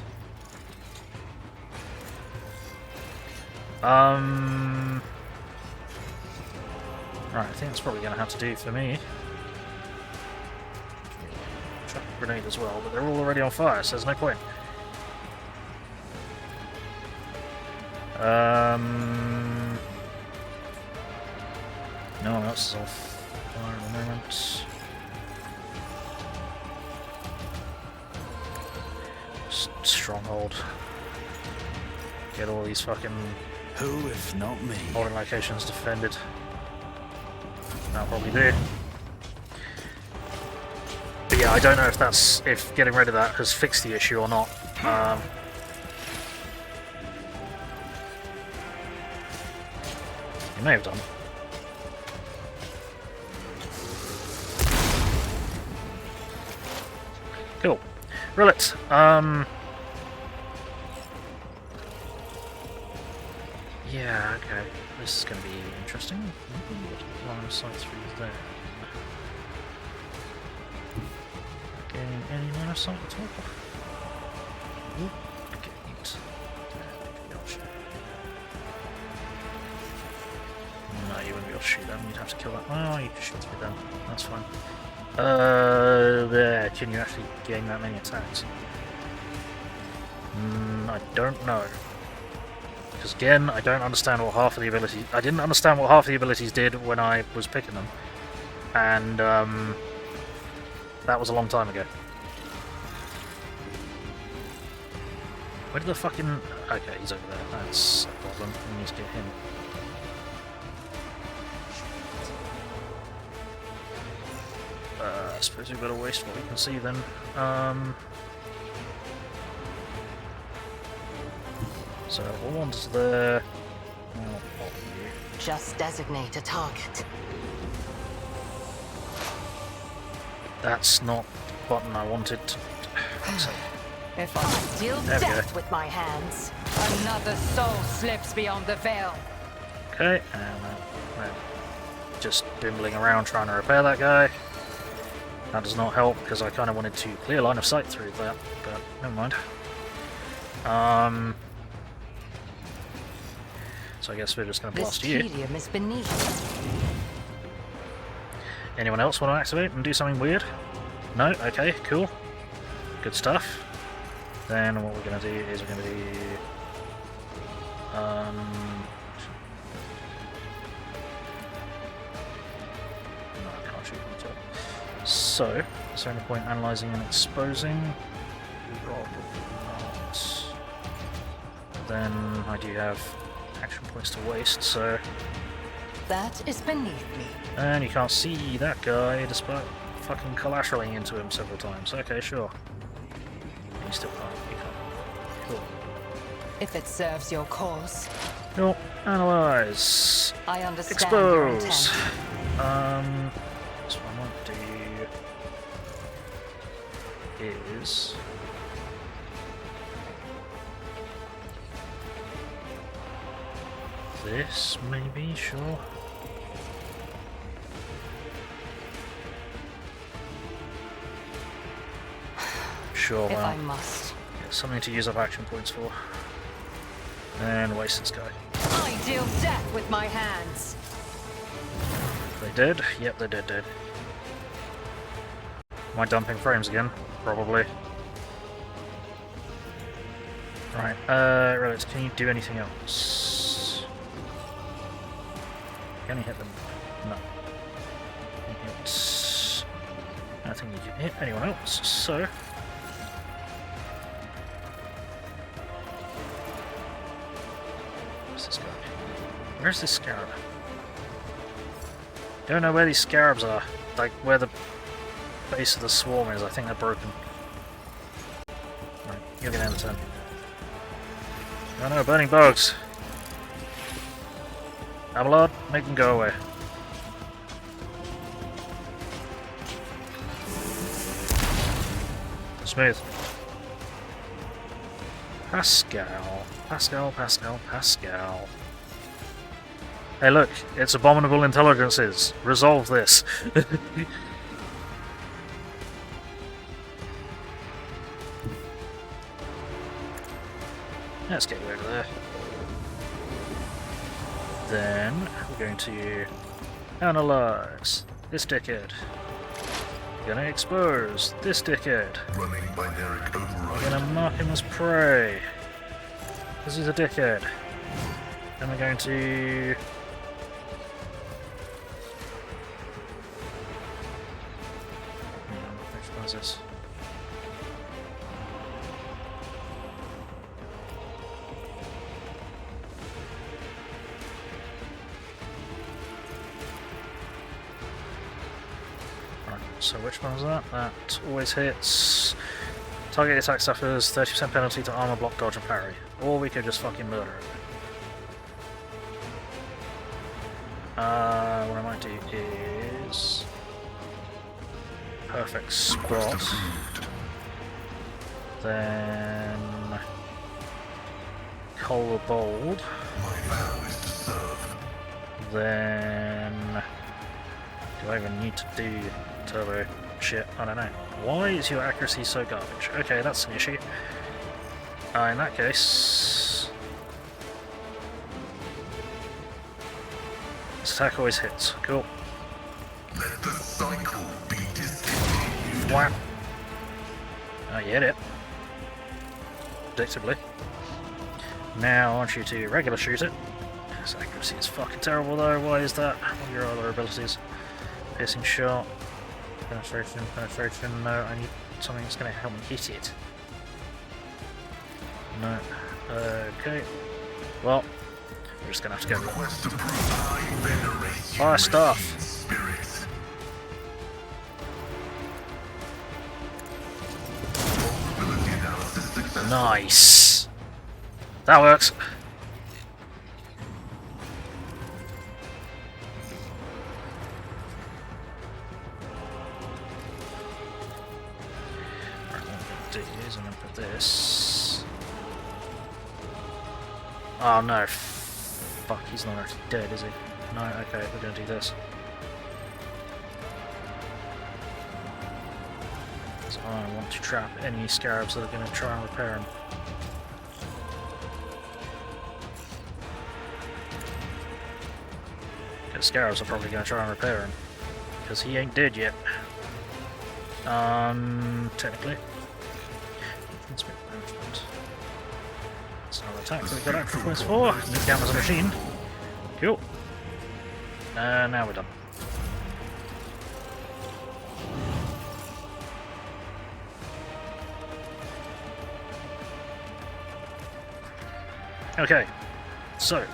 [SPEAKER 1] Right, I think that's probably going to have to do for me. Chuck a grenade as well, but they're all already on fire, so there's no point. No one else is on fire at the moment. Stronghold. Get all these fucking
[SPEAKER 4] Who, if not me?
[SPEAKER 1] holding locations defended. That'll probably do. But yeah, I don't know if getting rid of that has fixed the issue or not. It may have done. Cool. Relics. Yeah, okay. This is going to be interesting. Line of sight through there. Getting any line of sight at all? Oop, okay, neat. Gotcha. No, you wouldn't be able to shoot them. You'd have to kill that. Oh, you can shoot through them. That's fine. There. Can you actually gain that many attacks? I don't know. Because again, I don't understand what half of the abilities... I didn't understand what half of the abilities did when I was picking them. And, that was a long time ago. Where did the fucking... Okay, he's over there. That's a problem. We need to get him. I suppose we've got to waste what we can see then. So, one's there.
[SPEAKER 7] Just designate a target.
[SPEAKER 1] That's not the button I wanted to...
[SPEAKER 7] If I deal death with my hands, another soul slips beyond the veil.
[SPEAKER 1] Okay, and just bimbling around trying to repair that guy. That does not help because I kind of wanted to clear line of sight through that, but never mind. So I guess we're just going to
[SPEAKER 7] This
[SPEAKER 1] blast you.
[SPEAKER 7] tedium is beneath.
[SPEAKER 1] Anyone else want to activate and do something weird? No? Okay, cool. Good stuff. Then what we're going to do is we're going to do... no, I can't shoot them at all. So, is there any point analysing and exposing? Probably not. Then I do have action points to waste, so...
[SPEAKER 7] That is beneath me.
[SPEAKER 1] And you can't see that guy despite fucking collateraling into him several times. Okay, sure. You still can't. You can't. Cool.
[SPEAKER 7] If it serves your cause.
[SPEAKER 1] Cool. Analyze.
[SPEAKER 7] I understand your
[SPEAKER 1] Expose.
[SPEAKER 7] intent.
[SPEAKER 1] So what I might do is... this, maybe, sure. Sure,
[SPEAKER 7] If
[SPEAKER 1] well,
[SPEAKER 7] I must.
[SPEAKER 1] get something to use up action points for. And waste this guy.
[SPEAKER 7] I deal death with my hands.
[SPEAKER 1] They did? Yep, they did. Am I dumping frames again? Probably. Right, Relics, can you do anything else? Can you hit them? No. Can you hit... I don't think you can hit anyone else, so... Where's this guy? Where's this scarab? Don't know where these scarabs are. Like, where the base of the swarm is. I think they're broken. Right, you're gonna end the turn. Oh no, burning bugs! Abelard, make them go away. Smooth. Pascal. Pascal, Pascal, Pascal. Hey look, it's abominable intelligences. Resolve this. Let's get rid of there. Then we're going to analyze this dickhead. We're gonna expose this dickhead.
[SPEAKER 5] Running binaric override.
[SPEAKER 1] We're gonna mark him as prey. Because he's a dickhead. Then we're going to... which one is this? Right, so which one is that? That always hits. Target attack suffers 30% penalty to armor, block, dodge, and parry. Or we could just fucking murder it. What I might do is... perfect spot. Then... Color bold. Then... do I even need to do turbo shit? I don't know. Why is your accuracy so garbage? Okay, that's an issue. In that case... this attack always hits. Cool.
[SPEAKER 5] Let the cycle be discontinued.
[SPEAKER 1] Whap! Oh, you hit it. Predictably. Now I want you to regular shoot it. This accuracy is fucking terrible though. Why is that? What are your other abilities? Piercing shot. Penetration, penetration. No, I need something that's going to help me hit it. No. Okay. Well, we're just going to have to go. Fire stuff. Nice. That works. Right, what I'm going to do is I'm going to put this. Oh no. Fuck, he's not actually dead, is he? No, okay, we're going to do this. So I want to trap any scarabs that are going to try and repair him. The Scarabs are probably going to try and repair him. Because he ain't dead yet. Technically. That's another attack that we got extra points for. New count as a machine. Cool. Now we're done. Okay, so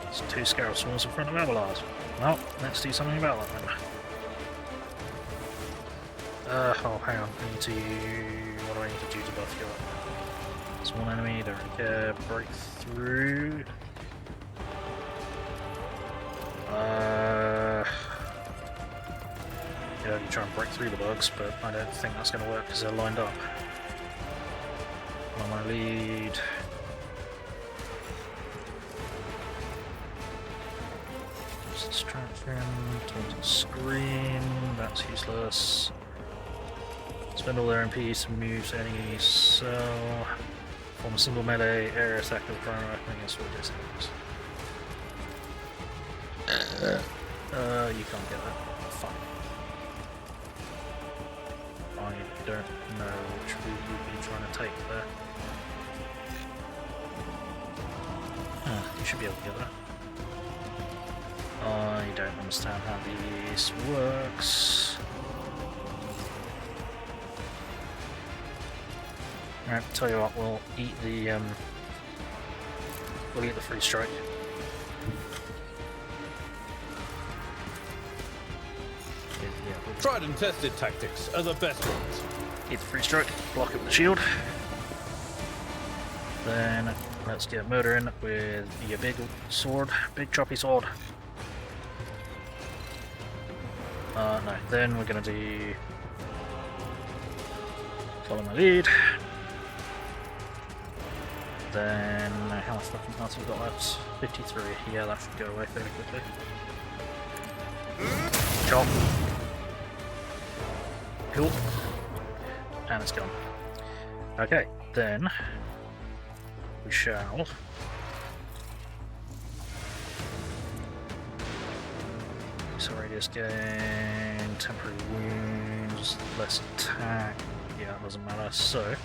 [SPEAKER 1] there's 2 Scarab Swarms in front of Abelard. Well, let's do something about that then. Oh, hang on, I need to... what do I need to do to buff you up? Small enemy, don't really care, break through... yeah, you try and break through the bugs, but I don't think that's going to work because they're lined up. On my lead. Just distract him, total screen, that's useless. Spend all their MPs to move to any cell. Form a single melee area attack with primary weapon against all distance. You can't get that. Fine. I don't know which route you'd be trying to take there. You should be able to get that. I don't understand how this works. Alright, tell you what, we'll eat the free strike.
[SPEAKER 6] Tried and tested tactics are the best ones.
[SPEAKER 1] Eat the free strike, block it with the shield. Then let's get murder in with your big sword, big choppy sword. No, then we're gonna do follow my lead. Then how much fucking health have we got left? 53. Yeah, that should go away fairly quickly. Chop. Cool. And it's gone. Okay, then we shall so radius gain, temporary wounds, less attack. Yeah, it doesn't matter. So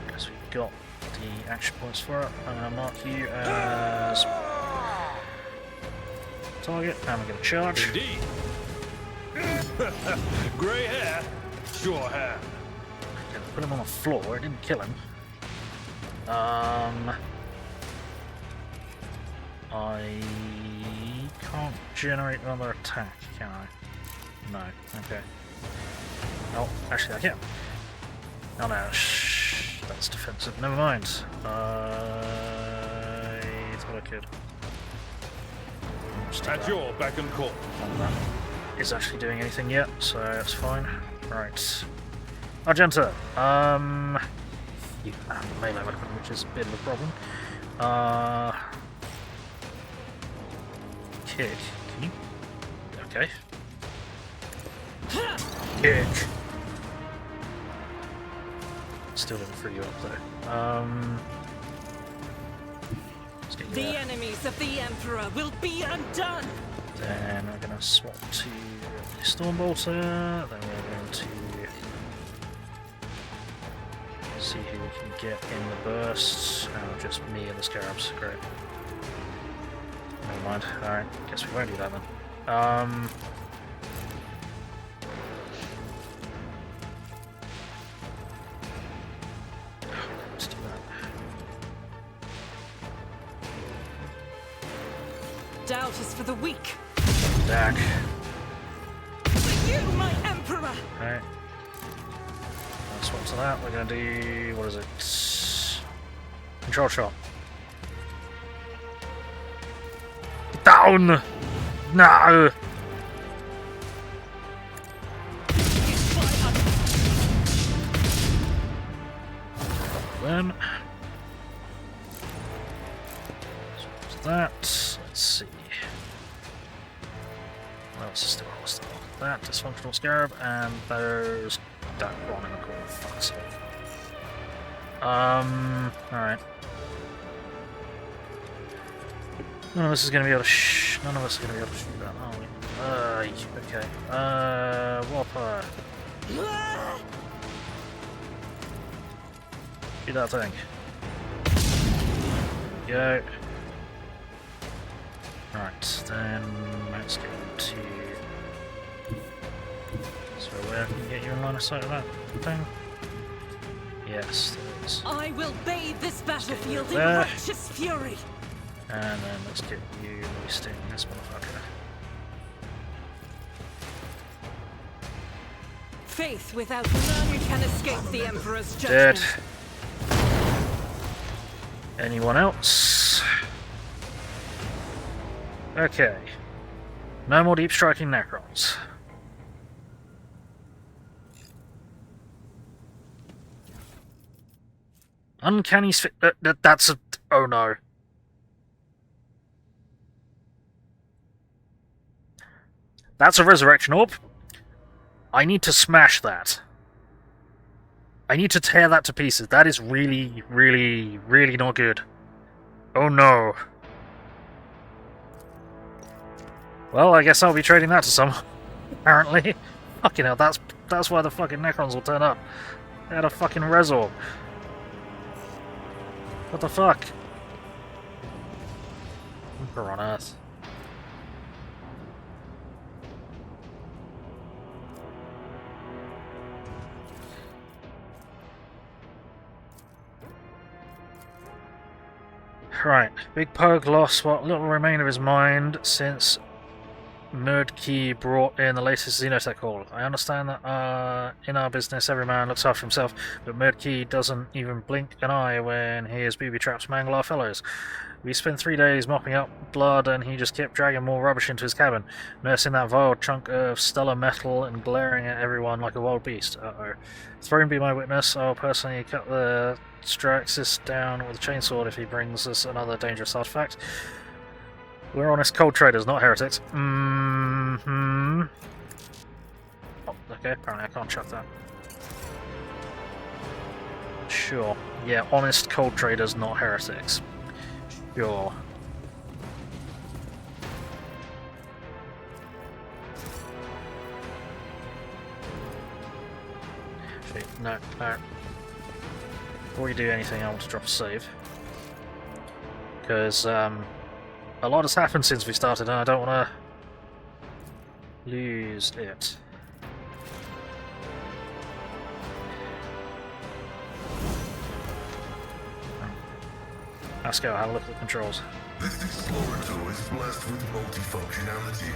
[SPEAKER 1] guess we got the action points for it. I'm gonna mark you as target, and we're gonna charge.
[SPEAKER 6] Indeed. Grey hair, sure hair.
[SPEAKER 1] Put him on the floor, it didn't kill him. I can't generate another attack, can I? No, okay. Oh, actually I can. Oh no, that's defensive, never mind. I thought I could.
[SPEAKER 6] At your beck and call.
[SPEAKER 1] That is actually doing anything yet, so that's fine. Right. Argenta, you have a melee weapon, which is a bit of a problem. Kick, can you? Okay. Kick! Still didn't free you up though. Let's get you
[SPEAKER 7] The
[SPEAKER 1] there.
[SPEAKER 7] enemies of the Emperor will be undone!
[SPEAKER 1] Then we're going to swap to the Stormbolter, then we're going to see who we can get in the burst. Oh, just me and the Scarabs, great. Never mind, alright, guess we won't do that then. Let's do that.
[SPEAKER 7] Doubt is for the weak.
[SPEAKER 1] Back.
[SPEAKER 7] For you, my Emperor!
[SPEAKER 1] Alright. Swap to that, we're gonna do, what is it? Control shot. Down! No! Then. Swap to that. Let's see. What else is still hostile? That dysfunctional scarab, and there's that one in the corner. Fuck's sake. Alright. None of us is going to be able to none of us are going to be able to shoot that, are we? Okay. Whopper. Shoot that thing. Go. Right, then let's go to... So where can we get you in line of sight of that thing? Yes, there is.
[SPEAKER 2] I will bathe this battlefield in
[SPEAKER 1] there.
[SPEAKER 2] righteous fury.
[SPEAKER 1] And then let's get you wasting this motherfucker.
[SPEAKER 2] Faith without none can escape the Emperor's
[SPEAKER 1] Dead.
[SPEAKER 2] judgment.
[SPEAKER 1] Anyone else? Okay. No more deep striking Necrons. Uncanny that's a... Oh no. That's a resurrection orb. I need to smash that. I need to tear that to pieces. That is really, really, really not good. Oh no. Well, I guess I'll be trading that to someone. Apparently. Fucking hell, that's why the fucking Necrons will turn up. They had a fucking res orb. What the fuck? Emperor on Earth. Right, Big Pogue lost what little remained of his mind since Murdkey brought in the latest Xenotech haul. I understand that in our business every man looks after himself, but Murdkey doesn't even blink an eye when he hears booby traps mangle our fellows. We spent 3 days mopping up blood and he just kept dragging more rubbish into his cabin, nursing that vile chunk of stellar metal and glaring at everyone like a wild beast. Uh-oh. Throne be my witness, I'll personally cut the Straxis down with a chainsaw if he brings us another dangerous artifact. We're honest cold traders, not heretics. Mm-hmm. Oh, okay, apparently I can't chuck that. Sure. Yeah, honest cold traders, not heretics. Sure. Shit, no, no. Before you do anything, I want to drop a save. Because, a lot has happened since we started and I don't want to lose it. Let's go, have a look at the controls.
[SPEAKER 8] This Explorer tool is blessed with multifunctionality.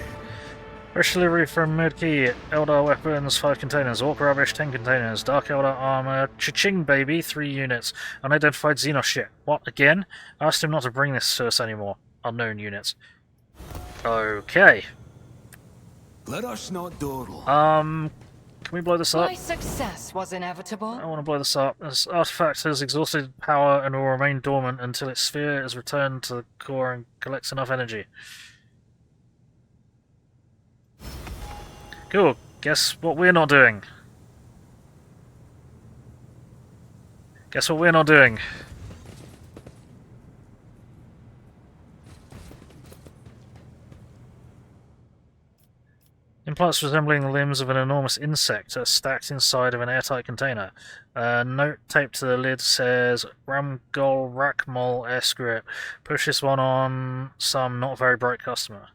[SPEAKER 1] Fresh delivery from Murdkey. Eldar weapons, 5 containers. Orc rubbish, 10 containers. Dark Eldar armor, cha-ching baby, 3 units. Unidentified Xenos shit. What, again? I asked him not to bring this to us anymore. Unknown units. Okay.
[SPEAKER 4] Let us not dawdle.
[SPEAKER 1] Can we blow this up?
[SPEAKER 7] My success was inevitable.
[SPEAKER 1] I want to blow this up. This artifact has exhausted power and will remain dormant until its sphere is returned to the core and collects enough energy. Cool. Guess what we're not doing? Guess what we're not doing? Implants resembling the limbs of an enormous insect are stacked inside of an airtight container. A note taped to the lid says, Ramgol Rakmol Escrit. Push this one on some not very bright customer.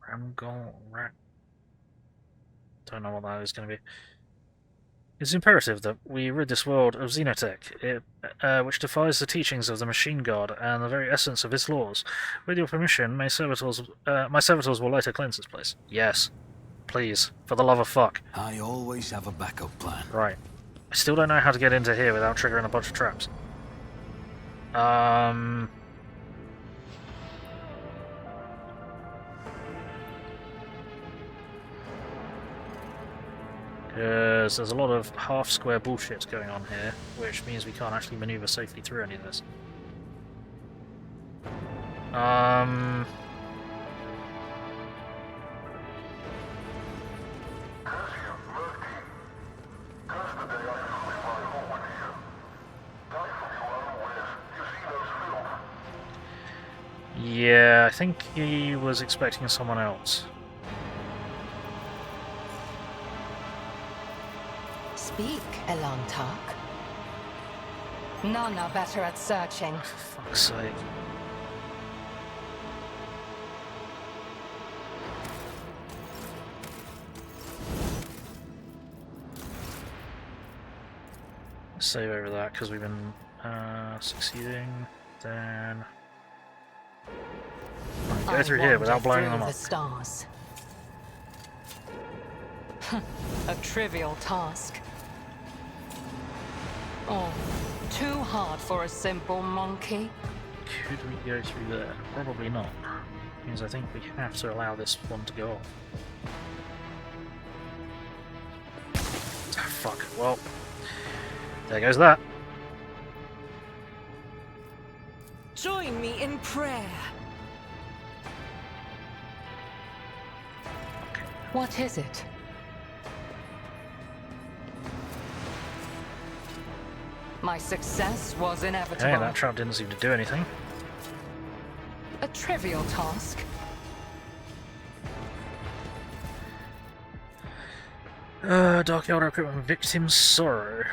[SPEAKER 1] Ramgol Rak... Don't know what that is going to be. It's imperative that we rid this world of Xenotech, which defies the teachings of the Machine God and the very essence of its laws. With your permission, my servitors will later cleanse this place. Yes. Please. For the love of fuck.
[SPEAKER 4] I always have a backup plan.
[SPEAKER 1] Right. I still don't know how to get into here without triggering a bunch of traps. Because there's a lot of half-square bullshit going on here, which means we can't actually maneuver safely through any of this. Yeah, I think he was expecting someone else.
[SPEAKER 7] Speak, Elantark. None are better at searching.
[SPEAKER 1] For fuck's sake. Save over that because we've been succeeding. Then go through here without blowing them up.
[SPEAKER 7] The stars. A trivial task. Oh, too hard for a simple monkey.
[SPEAKER 1] Could we go through there? Probably not. Means I think we have to allow this one to go off. Ah, fuck. Well, there goes that.
[SPEAKER 2] Join me in prayer.
[SPEAKER 7] What is it? My success was inevitable.
[SPEAKER 1] Okay, that trap didn't seem to do anything.
[SPEAKER 7] A trivial task.
[SPEAKER 1] Dark Eldar equipment victim sorrow.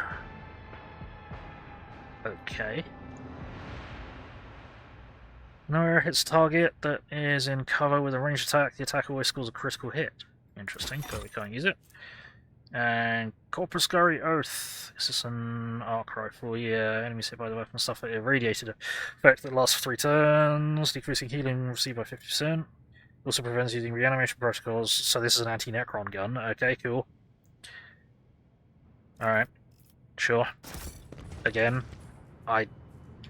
[SPEAKER 1] Okay. No, hits target that is in cover with a ranged attack. The attack always scores a critical hit. Interesting, but we can't use it. And Corpuscary Oath. This is an arc rifle. Yeah, enemies hit by the weapon stuff. Irradiated effect that lasts for 3 turns, decreasing healing received by 50%. Also prevents using reanimation protocols. So this is an anti-Necron gun. Okay, cool. Alright. Sure. Again, I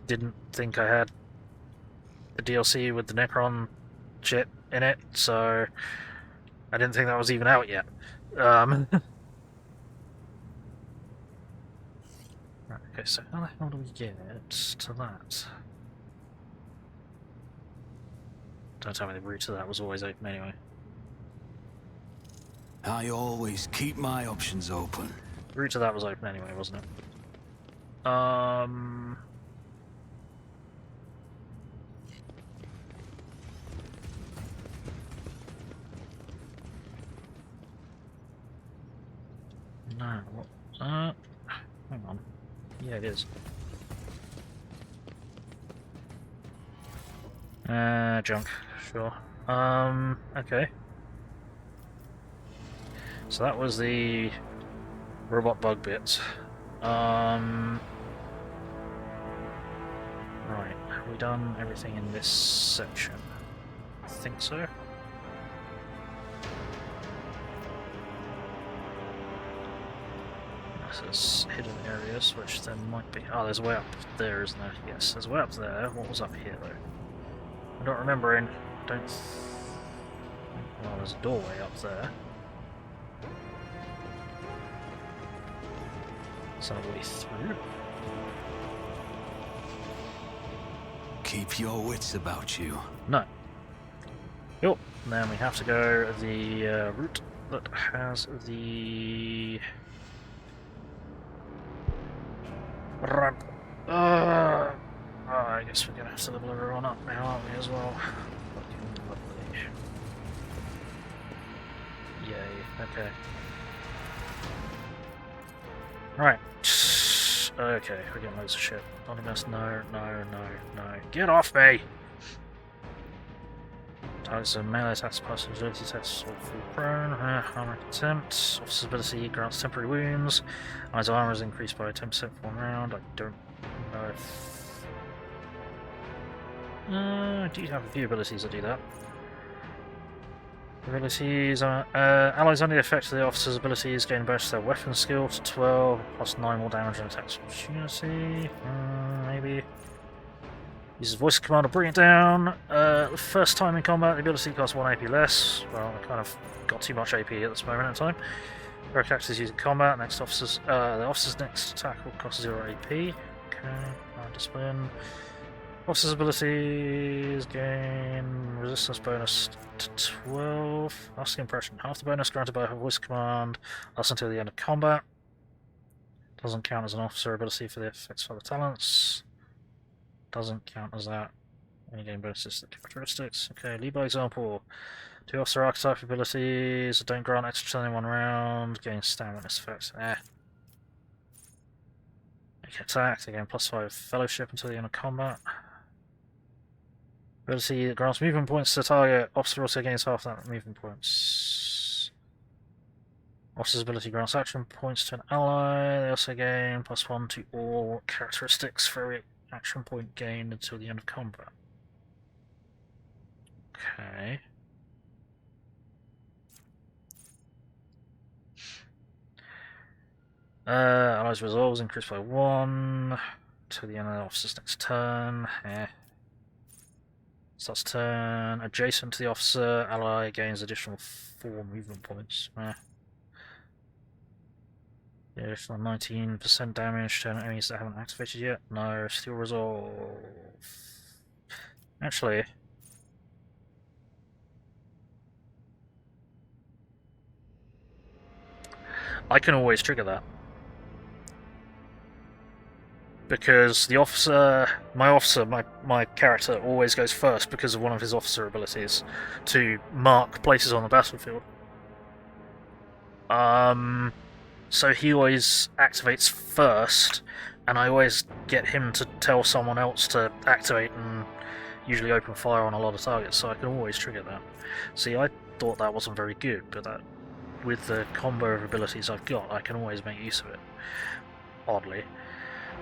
[SPEAKER 1] didn't think I had the DLC with the Necron shit in it, so I didn't think that was even out yet. Okay, so how the hell do we get to that? Don't tell me the route to that was always open anyway.
[SPEAKER 4] I always keep my options open.
[SPEAKER 1] The route to that was open anyway, wasn't it? No, what? Hang on. Yeah, it is. Junk. Sure. Okay. So that was the robot bug bit. Right. Have we done everything in this section? I think so. There's hidden areas, which there might be. Oh, there's a way up there, isn't there? Yes, there's a way up there. What was up here, though? I don't remember. Well, there's a doorway up there. Is that a way through?
[SPEAKER 4] Keep your wits about you.
[SPEAKER 1] No. Cool. Then we have to go the route that has the ramp. I guess we're gonna have to level everyone up now, aren't we, as well? Fucking lovely. Yay, okay. Right. Okay, we're getting loads of shit. Anonymous, no. Get off me! Targets of melee attacks, pass agility tests, or full prone, armor contempt, officer's ability grants temporary wounds, eyes armor is increased by 10% for 1 round. I don't know if... I do have a few abilities that do that. Abilities are... allies under the effect of the officer's abilities gain a bonus to their weapon skill to 12, plus 9 more damage and attacks opportunity. Maybe. Uses voice command to bring it down. First time in combat, the ability costs 1 AP less. Well, I kind of got too much AP at this moment in time. Heroic acts is used in combat. Next officer's, the officer's next attack will cost 0 AP. Okay, discipline. Officer's abilities gain resistance bonus to 12. Lasting impression. Half the bonus granted by her voice command lasts until the end of combat. Doesn't count as an officer ability for the effects for the talents. Doesn't count as that. Any game bonuses to characteristics. Okay, lead by example. 2 officer archetype abilities, don't grant extra turn in 1 round, gain stamina effects. Make attack, they gain +5 fellowship until the end of combat. Ability that grants movement points to the target, officer also gains half that movement points. Officer's ability grants action points to an ally, they also gain +1 to all characteristics for every action point gained until the end of combat. Okay. Allies resolves increased by 1 to the end of the officer's next turn. Starts turn. Adjacent to the officer, ally gains additional 4 movement points. Additional 19% damage to enemies that haven't activated yet. No, still resolve. Actually, I can always trigger that. Because the officer, my character always goes first because of one of his officer abilities to mark places on the battlefield. So he always activates first, and I always get him to tell someone else to activate and usually open fire on a lot of targets, so I can always trigger that. See, I thought that wasn't very good, but that, with the combo of abilities I've got, I can always make use of it. Oddly.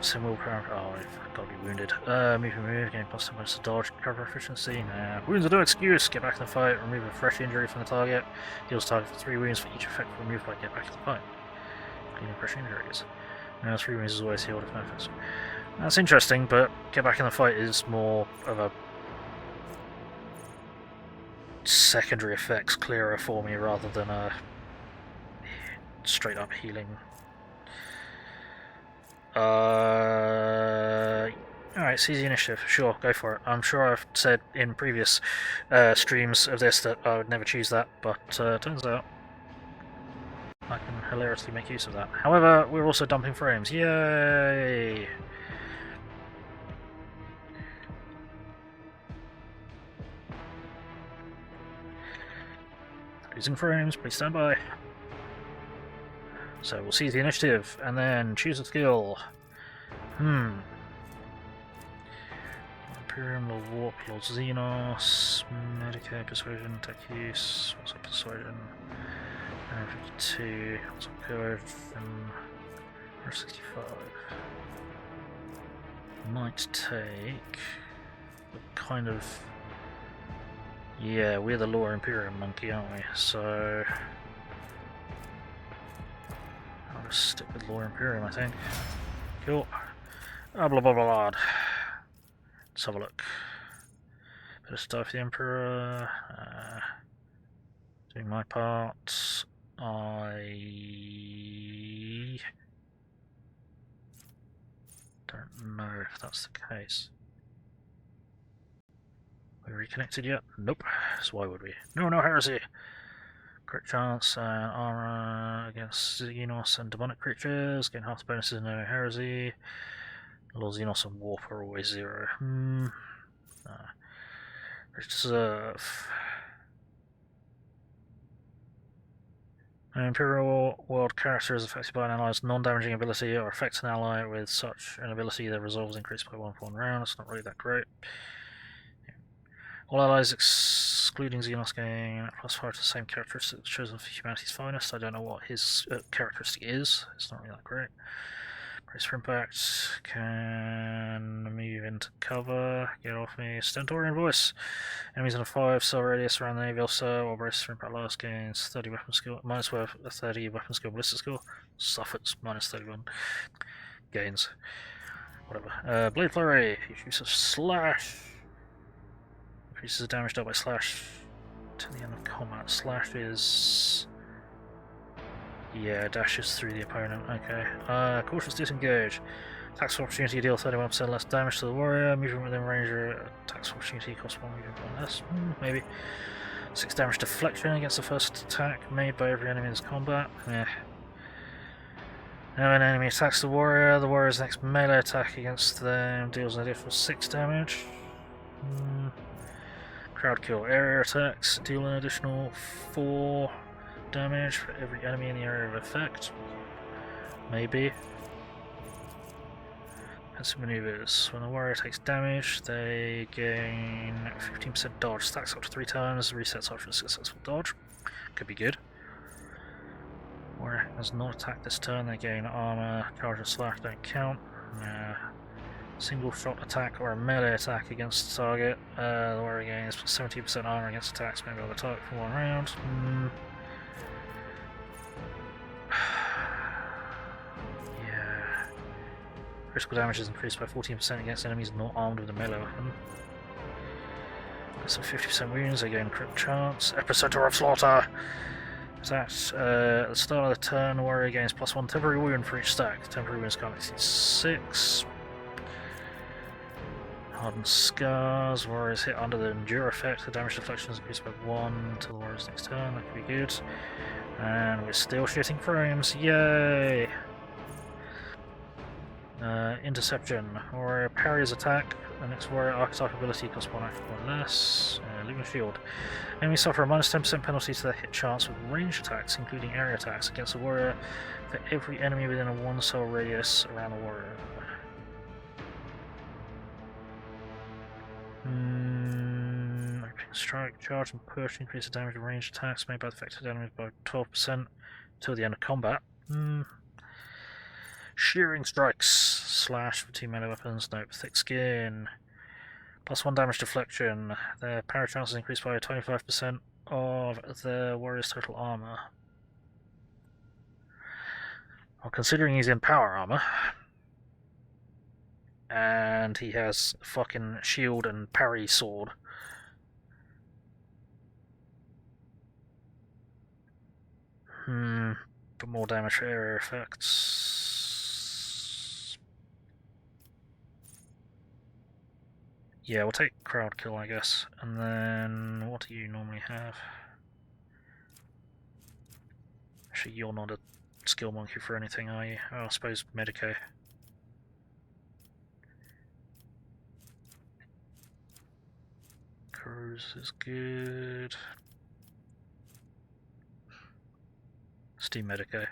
[SPEAKER 1] Symbol power. Oh, I've got to be wounded. Move, gain +10 bonus to dodge, cover efficiency. Nah. Wounds are no excuse. Get back in the fight, remove a fresh injury from the target. Heals target for 3 wounds for each effect removed by get back in the fight. Cleaning fresh injuries. Now 3 wounds is always healed if benefits. That's interesting, but get back in the fight is more of a secondary effects clearer for me rather than a straight up healing. Alright, seize the initiative. Sure, go for it. I'm sure I've said in previous streams of this that I would never choose that, but turns out I can hilariously make use of that. However, we're also dumping frames. Yay! Losing frames, please stand by. So we'll seize the initiative, and then choose a skill. Imperium, Lord Warp, Lord Xenos, Medicare, Persuasion, Tech Use, what's up Persuasion? 52, what's up Coercion? 65. Might take kind of. Yeah, we're the Lore Imperium monkey, aren't we? So I'll just stick with Lore Imperium, I think. Cool. Blah blah blah blah. Let's have a look. Bit of stuff for the Emperor. Doing my part. I don't know if that's the case. We reconnected yet? Nope. So why would we? No heresy! Crit chance and armor against Xenos and demonic creatures. Gain half the bonuses, no heresy. Lord Xenos and Warp are always 0. Reserve. An Imperial World character is affected by an ally's non-damaging ability or affects an ally with such an ability that resolves increased by 1 for 1 round. It's not really that great. All allies excluding Xenos gain +5 to the same characteristic chosen for humanity's finest. I don't know what his characteristic is. It's not really that great. Brace for impact. Can move into cover. Get off me. Stentorian voice. Enemies in a 5 cell radius around the Navy officer or brace for impact last gains 30 weapon skill. Minus 30 weapon skill ballistic skill. Suffers minus 31. Gains. Whatever. Blade flurry. Use of slash. Increases the damage dealt by slash to the end of combat. Slash is. Yeah, dashes through the opponent. Okay. Cautious disengage. Attacks of opportunity deal 31% less damage to the warrior. Movement within range. Attacks of opportunity cost 1 movement point less. Maybe. 6 damage deflection against the first attack made by every enemy in this combat. Yeah. Now an enemy attacks the warrior's next melee attack against them deals an additional 6 damage. Crowd kill area attacks, deal an additional 4 damage for every enemy in the area of effect. Maybe. Defensive maneuvers. When a warrior takes damage, they gain 15% dodge. Stacks up to 3 times, resets after a successful dodge. Could be good. Warrior has not attacked this turn, they gain armor, charge and slash don't count. Single shot attack or a melee attack against the target. The warrior gains 70% armor against attacks made by the target for 1 round. Yeah. Critical damage is increased by 14% against enemies not armed with a melee weapon. Got some 50% wounds, they gain crit chance. Epicenter of slaughter! Attacks. At the start of the turn, the warrior gains +1 temporary wound for each stack. Temporary wounds can't exceed 6. Hardened scars. Warriors hit under the endure effect. The damage deflection is increased by 1 until the warrior's next turn. That could be good. And we're still shitting frames. Yay! Interception. Warrior parries attack. The next warrior archetype ability costs 1 action or less. Living shield. Enemies suffer a -10% penalty to their hit chance with ranged attacks, including area attacks, against a warrior for every enemy within a 1 cell radius around the warrior. Strike, charge, and push increase the damage of ranged attacks made by the affected enemies by 12% until the end of combat. Shearing strikes. Slash for 2 melee weapons. Nope. Thick skin. +1 damage deflection. Their parry chance is increased by 25% of the warrior's total armor. Well, considering he's in power armor, and he has fucking shield and parry sword, but more damage for area effects. Yeah, we'll take crowd kill, I guess. And then, what do you normally have? Actually, you're not a skill monkey for anything, are you? Oh, I suppose Medicae. Cruise is good. Steam Medicae.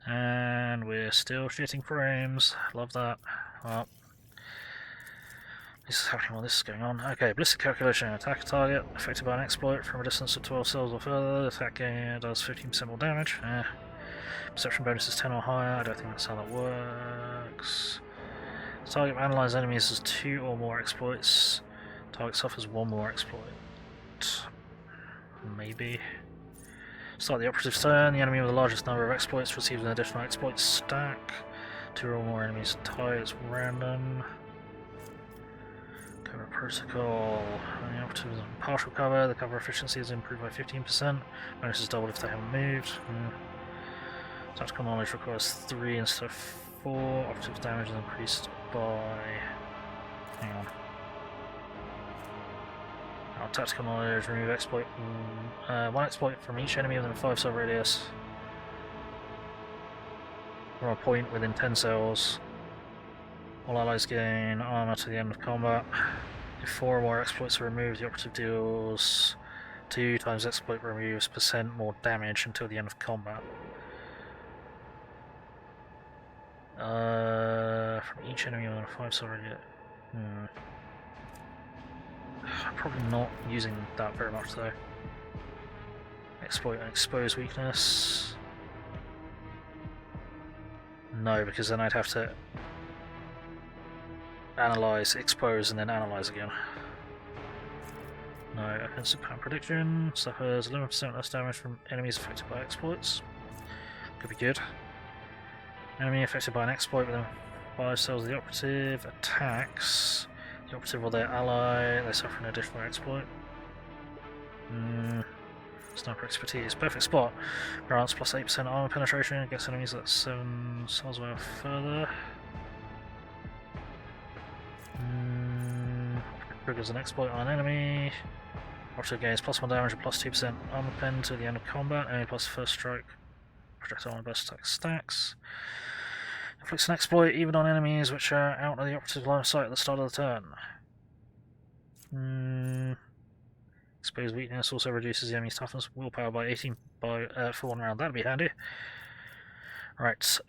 [SPEAKER 1] And we're still shitting frames. Love that. Well, this is happening while this is going on. Okay, ballistic calculation. Attack a target affected by an exploit from a distance of 12 cells or further. The attack does 15% more damage. Perception bonus is 10 or higher. I don't think that's how that works. The target of analyzed enemies has 2 or more exploits. Target suffers 1 more exploit. Maybe. Start the operative's turn. The enemy with the largest number of exploits receives an additional exploit stack. 2 or more enemies tie is random. Cover protocol. When the operative is on partial cover, the cover efficiency is improved by 15%. Bonus is doubled if they haven't moved. Tactical knowledge requires 3 instead of 4. Operative damage is increased by... Hang on. Tactical knowledge, remove exploit. 1 exploit from each enemy within a 5 cell radius. From a point within 10 cells. All allies gain armor to the end of combat. If 4 or more exploits are removed, the operative deals 2 times exploit removes % more damage until the end of combat. From each enemy within a 5 cell radius. Probably not using that very much though. Exploit and expose weakness. No, because then I'd have to analyze, expose, and then analyze again. No, offensive pattern prediction. Suffers 11% less damage from enemies affected by exploits. Could be good. Enemy affected by an exploit within 5 cells of the operative attacks. The operative or their ally, they suffer an additional exploit. Sniper expertise. Perfect spot. Grants plus 8% armor penetration against enemies that's 7 cells away or further. Triggers an exploit on an enemy. Operative gains +1 damage and +2% armor pen to the end of combat. Enemy plus first strike. Projectile and burst attack stacks. Inflicts an exploit even on enemies which are out of the operative line of sight at the start of the turn. Exposed weakness also reduces the enemy's toughness willpower by 18 for 1 round. That'd be handy. Right.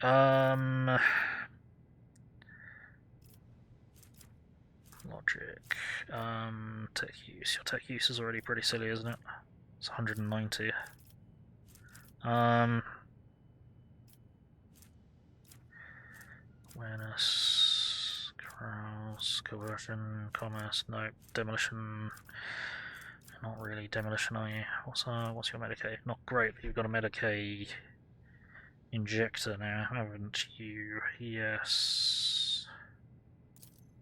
[SPEAKER 1] Logic. Tech use. Your tech use is already pretty silly, isn't it? It's 190. Awareness, carouse, coercion, commerce, no, demolition. Not really demolition, are you? What's your Medicaid? Not great, but you've got a Medicaid injector now, haven't you? Yes.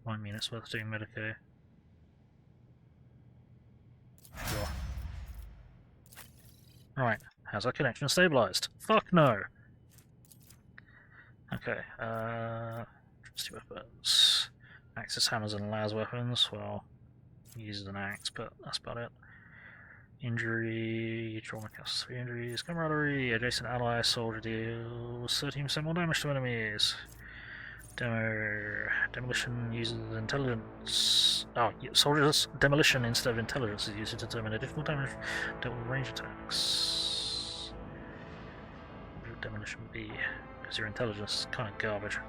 [SPEAKER 1] I mean, it's worth doing Medicaid. Sure. Right, how's our connection stabilized? Fuck no! Okay, trusty weapons. Axis hammers and las weapons. Well, he uses an axe, but that's about it. Injury, trauma costs 3 injuries. Camaraderie, adjacent ally soldier deals 13% more damage to enemies. Demolition uses intelligence. Oh, soldiers demolition instead of intelligence is used to determine additional damage dealt with range attacks. What would demolition be? Because your intelligence is kind of garbage.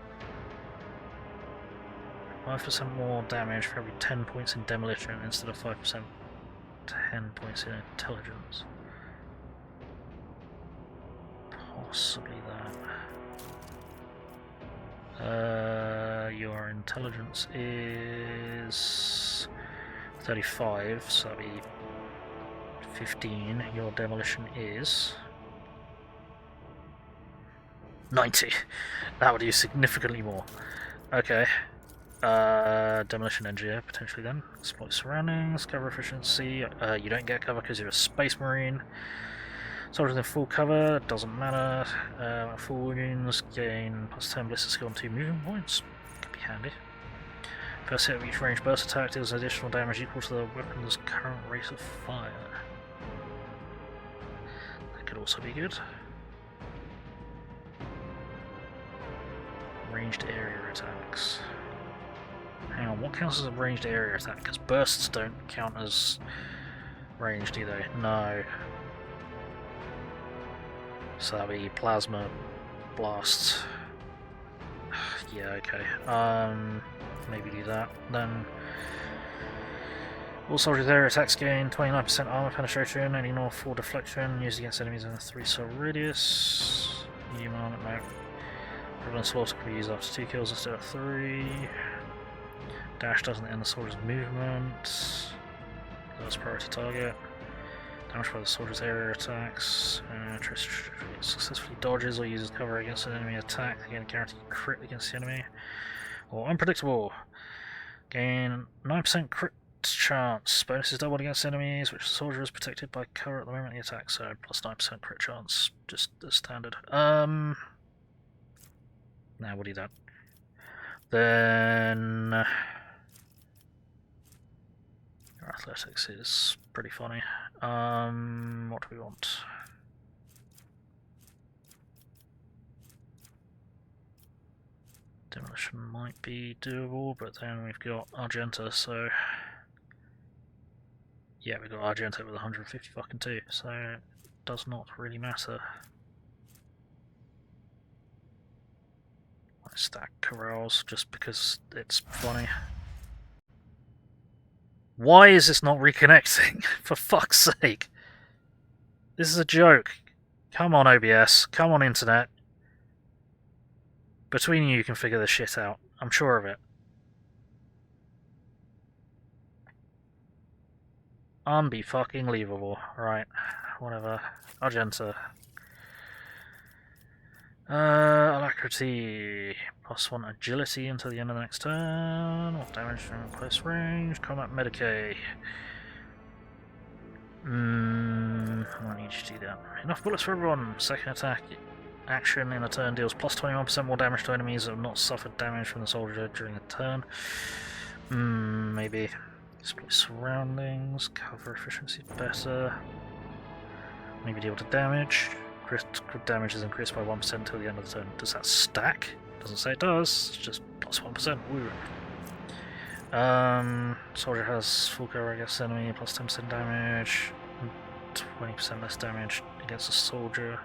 [SPEAKER 1] 5% more damage for every 10 points in demolition instead of 5%. 10 points in intelligence. Possibly that. Your intelligence is 35, so that'd be 15. Your demolition is 90. That would do significantly more. Okay. Demolition engineer, potentially then. Exploit surroundings, cover efficiency. You don't get cover because you're a space marine. Soldiers in full cover, doesn't matter. Full wounds, gain plus 10 ballistic skill and 2 movement points. Could be handy. First hit of each range burst attack deals additional damage equal to the weapon's current rate of fire. That could also be good. Ranged area attacks. Hang on, what counts as a ranged area attack? Because bursts don't count as ranged, do they? No. So that'd be plasma blasts. Yeah, okay. Maybe do that. Then all soldiers area attacks gain 29% armor penetration and ignore 4 deflection used against enemies in a 3-cell radius. Medium armor, no. Equivalent slaughter can be used after 2 kills instead of 3. Dash doesn't end the soldier's movement. Lowest priority target. Damage by the soldier's area attacks. Successfully dodges or uses cover against an enemy attack. Again, guaranteed crit against the enemy. Or unpredictable. Gain 9% crit chance. Bonus is doubled against enemies, which the soldier is protected by cover at the moment of the attack. So plus 9% crit chance. Just as standard. Now we'll do that. Then athletics is pretty funny. What do we want? Demolition might be doable, but then we've got Argenta, so yeah, we've got Argenta with 150 fucking 2, so it does not really matter. I stack corrals just because it's funny. Why is this not reconnecting? For fuck's sake. This is a joke. Come on, OBS. Come on, internet. Between you can figure this shit out. I'm sure of it. Unbe-fucking-lievable. Right. Whatever. Argenta. Alacrity. +1 agility until the end of the next turn. What damage from close range? Combat Medicaid. I don't need you to do that. Enough bullets for everyone. Second attack action in a turn deals plus 21% more damage to enemies that have not suffered damage from the soldier during a turn. Maybe. Split surroundings. Cover efficiency better. Maybe deal to damage. Crit damage is increased by 1% until the end of the turn. Does that stack? Doesn't say it does, it's just plus 1%. Woo. Soldier has full cover against enemy, plus 10% damage, 20% less damage against a soldier.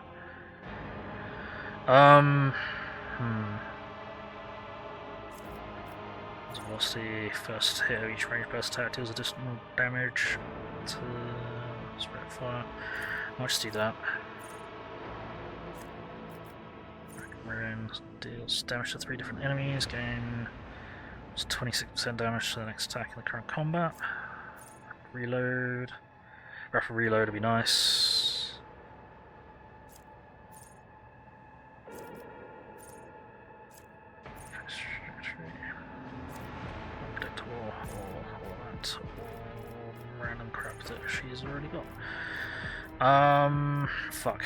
[SPEAKER 1] Velocity, first hit of each range burst attack deals additional damage to spread fire. I'll just do that. Maroon deals damage to 3 different enemies, gain 26% damage to the next attack in the current combat. Reload. Rapid reload would be nice. Unpredictable, or that, or random crap that she's already got. Fuck.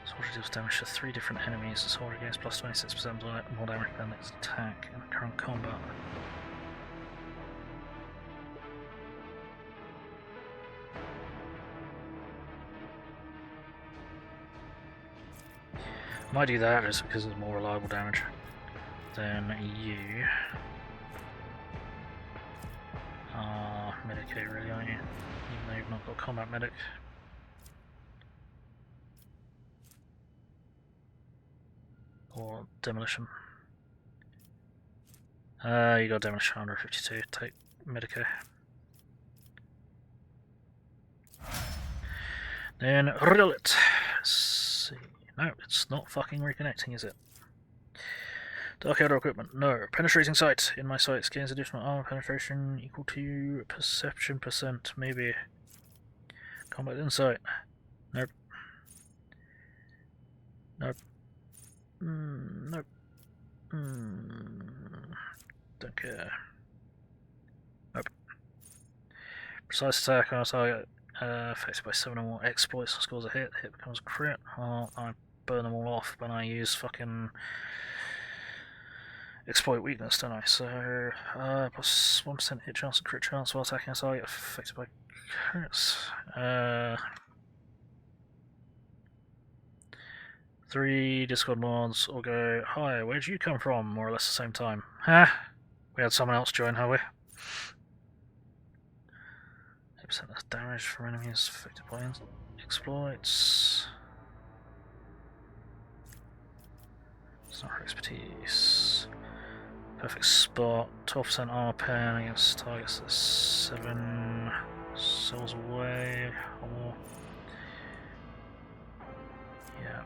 [SPEAKER 1] Soldier deals damage to 3 different enemies. The soldier gains plus 26% more damage than next attack in the current combat. I might do that just because it's more reliable damage than you. Medicaid really, aren't you? Even though you've not got combat medic. Or demolition. You got demolition 152, take Medicaid. Then riddle it. Let's see. No, it's not fucking reconnecting, is it? Dark Eldar equipment. No. Penetrating sight. In my sights gains additional armor penetration equal to perception percent. Maybe. Combat insight. Nope. Nope. Nope. Don't care. Nope. Precise attack on a target affected by 7 or more exploits and scores a hit. The hit becomes a crit. Well, I burn them all off when I use fucking exploit weakness, don't I? So, plus 1% hit chance and crit chance while attacking a target affected by crits. 3 Discord mods all go, hi, where'd you come from? More or less the same time. Huh? We had someone else join, have we? 8% less damage from enemies affected by exploits. It's not her expertise. Perfect spot. 12% armor pen against targets that's 7 souls away or more. Yeah.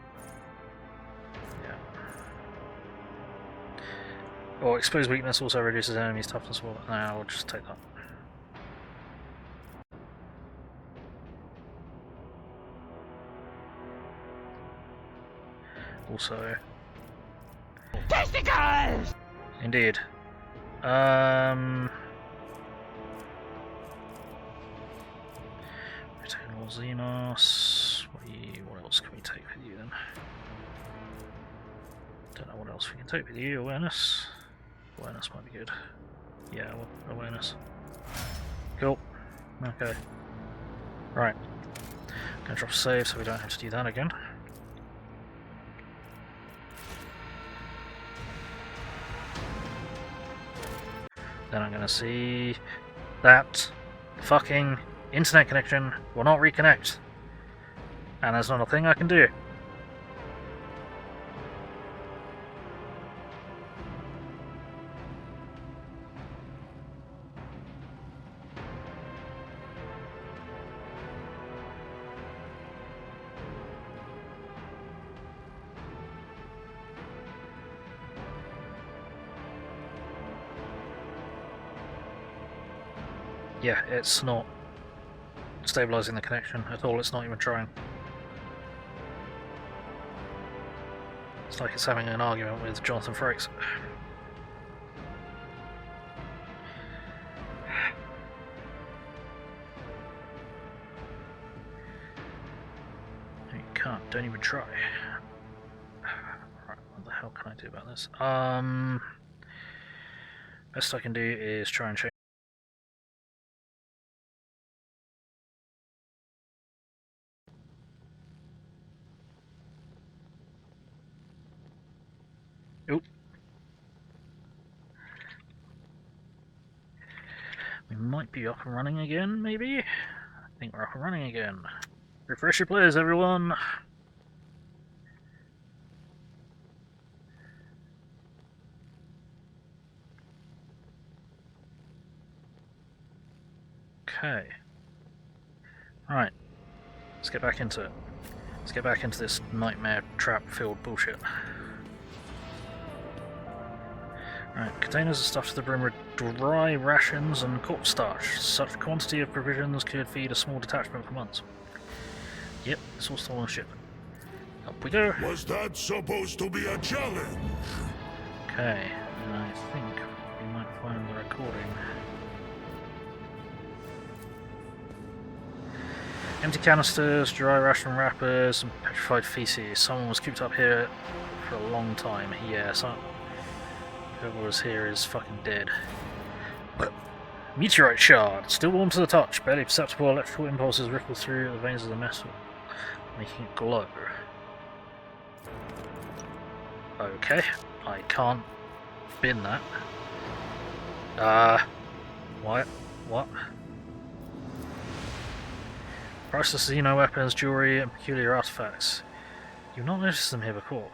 [SPEAKER 1] Or exposed weakness also reduces enemies' toughness. Well, no, I'll just take that. Also, testicles. Indeed. Retain all Xenos. What else can we take with you then? Don't know what else we can take with you. Awareness. Awareness might be good. Yeah, awareness. Cool. Okay. Right. Gonna drop a save so we don't have to do that again. Then I'm gonna see that fucking internet connection will not reconnect. And there's not a thing I can do. Yeah, it's not stabilizing the connection at all, it's not even trying. It's like it's having an argument with Jonathan Frakes. No, you can't, don't even try. Right, what the hell can I do about this? Best I can do is try and change. Oop. We might be up and running again, maybe? I think we're up and running again. Refresh your players, everyone! Okay. Right. Let's get back into it. Let's get back into this nightmare trap-filled bullshit. Right, containers are stuffed to the brim with dry rations and corpse starch. Such quantity of provisions could feed a small detachment for months. Yep, it's all stolen shit. Up we go.
[SPEAKER 5] Was that supposed to be a challenge?
[SPEAKER 1] Okay, and I think we might find the recording. Empty canisters, dry ration wrappers, and petrified feces. Someone was cooped up here for a long time. Yeah, whoever was here is fucking dead. Meteorite shard, still warm to the touch. Barely perceptible electrical impulses ripple through the veins of the metal, making it glow. Okay, I can't bin that. What? Priceless Xeno weapons, jewelry, and peculiar artifacts. You've not noticed them here before.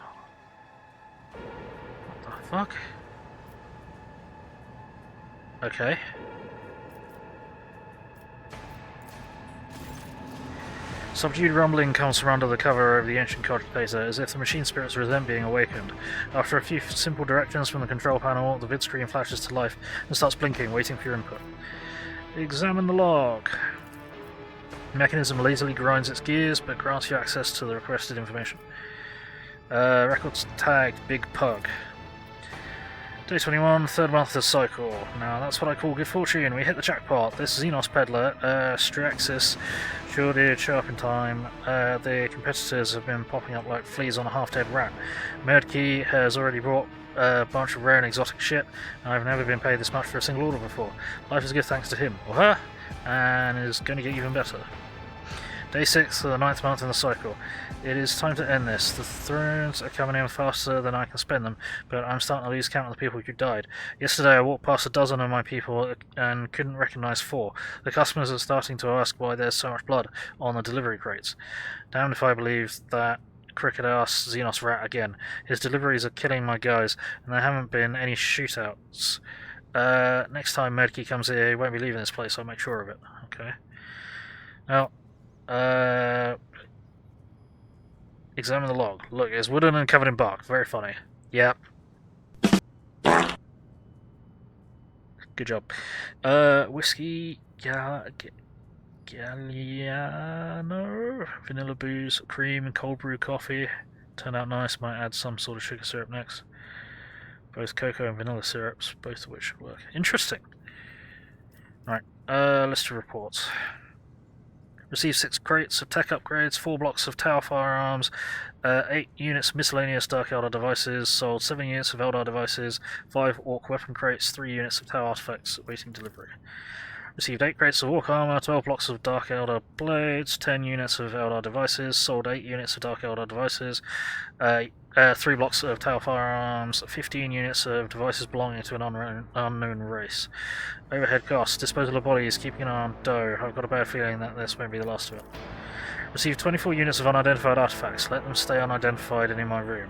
[SPEAKER 1] What the fuck? Okay. Subdued rumbling comes from under the cover of the ancient cogitator, as if the machine spirits resent being awakened. After a few simple directions from the control panel, the vid screen flashes to life and starts blinking, waiting for your input. Examine the log. The mechanism lazily grinds its gears, but grants you access to the requested information. Records tagged Big Pug. Day 21, third month of the cycle. Now that's what I call good fortune. We hit the jackpot. This Xenos peddler, Straxis, sure did show up in time. The competitors have been popping up like fleas on a half-dead rat. Merdkey has already brought a bunch of rare and exotic shit, and I've never been paid this much for a single order before. Life is good thanks to him, or her, and is going to get even better. Day 6 of the 9th month in the cycle. It is time to end this. The thrones are coming in faster than I can spend them, but I'm starting to lose count of the people who died. Yesterday I walked past a dozen of my people and couldn't recognise 4. The customers are starting to ask why there's so much blood on the delivery crates. Damned if I believe that crooked-ass Xenos rat again. His deliveries are killing my guys, and there haven't been any shootouts. Next time Merdkey comes here, he won't be leaving this place, I'll make sure of it. Okay. Now, examine the log. Look, it's wooden and covered in bark. Very funny. Yep. Good job. Whiskey, Galliano, vanilla booze, cream, and cold brew coffee. Turned out nice. Might add some sort of sugar syrup next. Both cocoa and vanilla syrups, both of which should work. Interesting. Right. List of reports. Received 6 crates of tech upgrades, 4 blocks of tower firearms, 8 units of miscellaneous Dark Eldar devices, sold 7 units of Eldar devices, 5 Orc weapon crates, 3 units of tower artifacts awaiting delivery. Received 8 crates of Orc armor, 12 blocks of Dark Eldar blades, 10 units of Eldar devices, sold 8 units of Dark Eldar devices, 3 blocks of tower firearms, 15 units of devices belonging to an unknown race. Overhead costs, disposal of bodies, keeping an eye on dough. I've got a bad feeling that this won't be the last of it. Received 24 units of unidentified artifacts. Let them stay unidentified and in my room.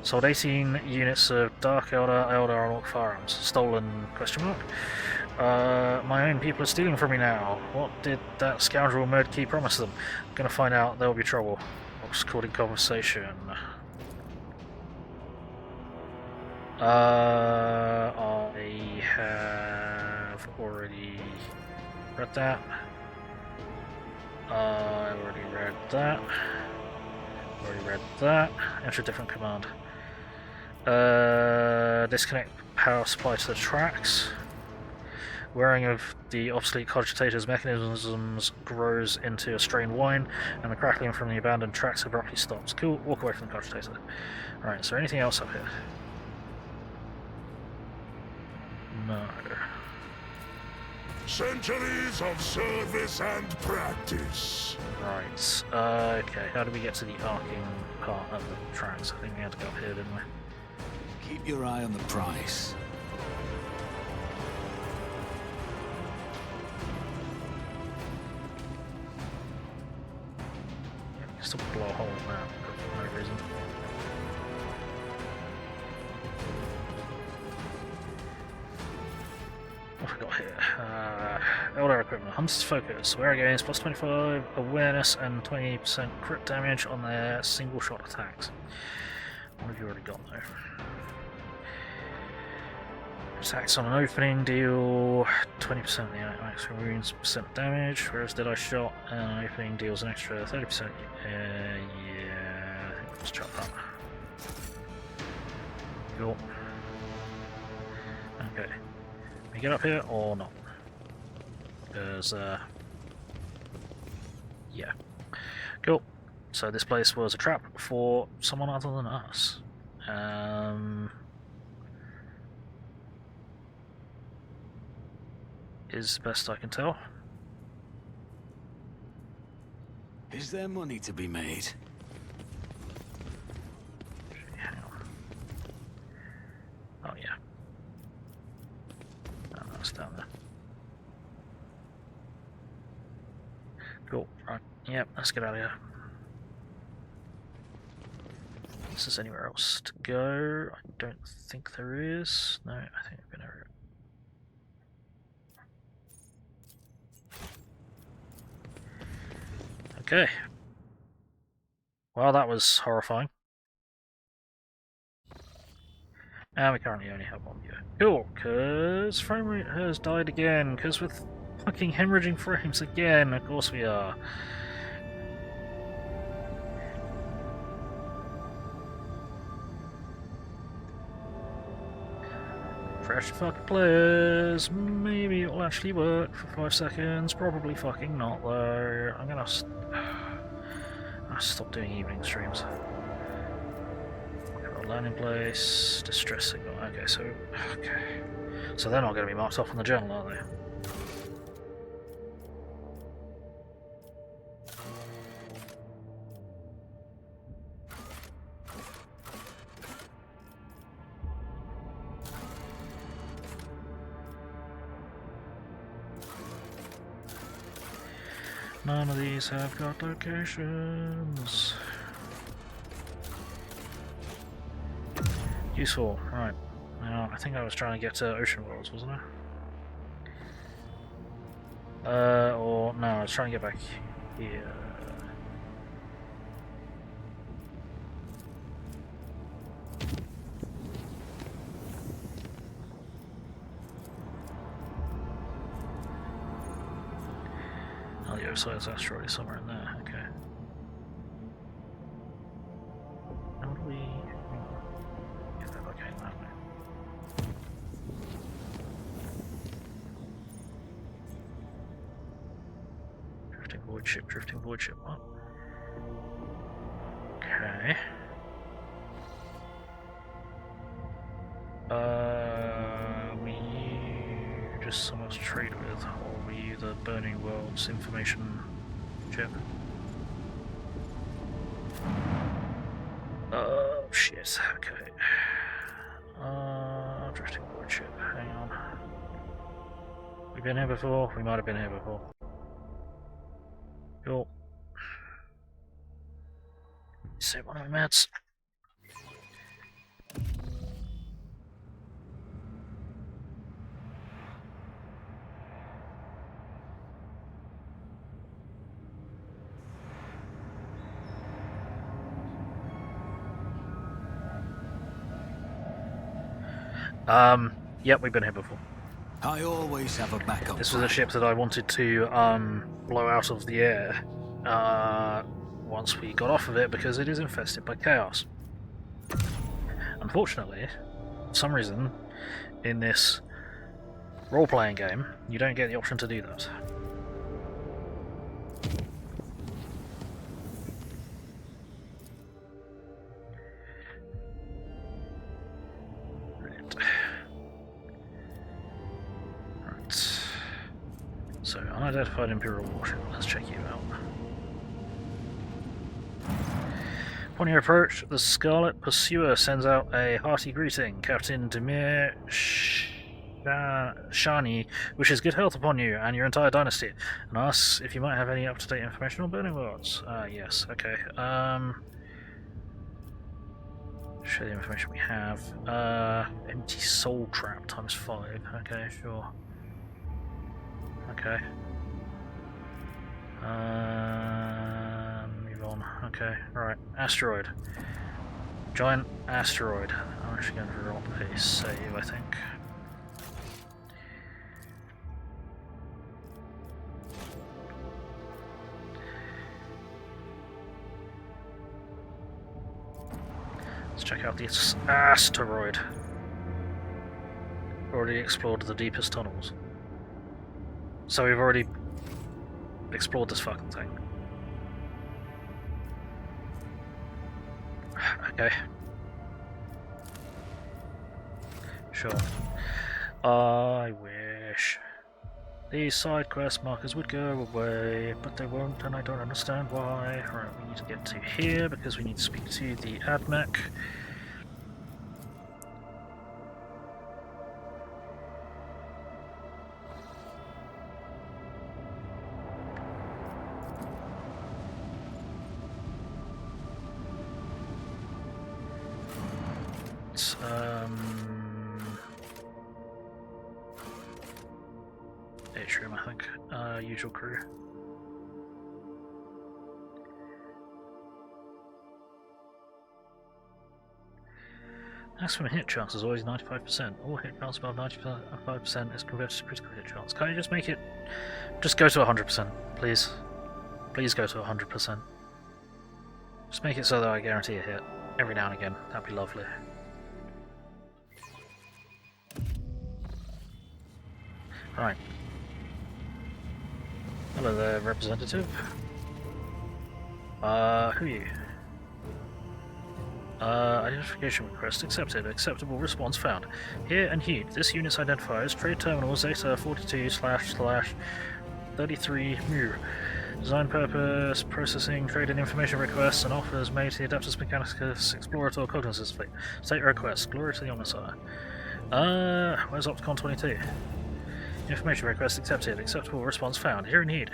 [SPEAKER 1] Sold 18 units of Dark Eldar, Eldar and Orc firearms. Stolen? Question mark. My own people are stealing from me now. What did that scoundrel Merdkey promise them? I'm gonna find out. There will be trouble. What's called in conversation. I have already read that. I already read that. Already read that. Enter a different command. Disconnect power supply to the tracks. Wearing of the obsolete cogitator's mechanisms grows into a strained whine, and the crackling from the abandoned tracks abruptly stops. Cool, walk away from the cogitator. Alright, is there anything else up here? No.
[SPEAKER 5] Centuries of service and practice.
[SPEAKER 1] Right. Okay, how do we get to the arcing part of the tracks? I think we had to go up here, didn't we?
[SPEAKER 4] Keep your eye on the prize.
[SPEAKER 1] Just to blow a hole in that for no reason. What have we got here? Eldar equipment. Hunter's focus. Wear gains plus 25 awareness and 20% crit damage on their single shot attacks. What have you already got though? Attacks on an opening deal 20% of the maximum wounds percent of damage, whereas Deadeye Shot and an opening deals an extra 30%. Yeah, I think let's chop that. Cool. Okay. We get up here or not? Because, yeah. Cool. So this place was a trap for someone other than us. Is best I can tell.
[SPEAKER 4] Is there money to be made?
[SPEAKER 1] Hang on. Oh yeah. Oh, that's down there. Cool. Right. Yep. Let's get out of here. Is there anywhere else to go? I don't think there is. No, I think I've been over it. Okay. Well, that was horrifying. And we currently only have one viewer. Cool, because frame rate has died again, because we're fucking hemorrhaging frames again. Of course we are. Fresh fucking players. Maybe it'll actually work for 5 seconds. Probably fucking not, though. I'm gonna stop doing evening streams. Got a landing place. Distress signal. Okay, so they're not going to be marked off on the journal, are they? None of these have got locations. Useful, right. Now, I think I was trying to get to Ocean Worlds, wasn't I? Or no, I was trying to get back here. Oh, the Osiris asteroid is somewhere in there, okay. How do we get that located that way? Drifting void ship, what? Okay. We just someone to trade with, or we the Burning World's information chip? Oh shit, okay. Drifting void ship, hang on. We've been here before? We might have been here before. Cool. Save one of my meds. Yep, we've been here before.
[SPEAKER 4] I always have a backup.
[SPEAKER 1] This was a ship that I wanted to blow out of the air once we got off of it because it is infested by chaos. Unfortunately, for some reason, in this role-playing game, you don't get the option to do that. Right. So, unidentified Imperial warship. Let's check you out. Upon your approach, the Scarlet Pursuer sends out a hearty greeting. Captain Demir Shani wishes good health upon you and your entire dynasty, and asks if you might have any up-to-date information on Burning Lords. Yes, okay. Show the information we have. Empty soul trap times 5. Okay, sure. Okay. Move on. Okay, right. Asteroid. Giant asteroid. I'm actually going to drop a save, I think. Let's check out this asteroid. Already explored the deepest tunnels. So we've already explored this fucking thing. Okay. Sure. I wish. These side quest markers would go away, but they won't, and I don't understand why. Right, we need to get to here because we need to speak to the admech. Atrium, I think. Usual crew. Maximum hit chance is always 95%. All hit chance above 95% is converted to critical hit chance. Can't you just make it... Just go to 100%, please. Please go to 100%. Just make it so that I guarantee a hit every now and again. That'd be lovely. Right. Hello there, representative. Who are you? Identification request accepted. Acceptable response found. Here and heed. This unit's identifiers trade terminal Zeta 42//33 mu. Design purpose, processing, trading information requests, and offers made to the Adeptus Mechanicus Explorator Cognizance Fleet. State request. Glory to the Omnissiah. Where's Opticon 22? Information request accepted. Acceptable response found. Here in heed.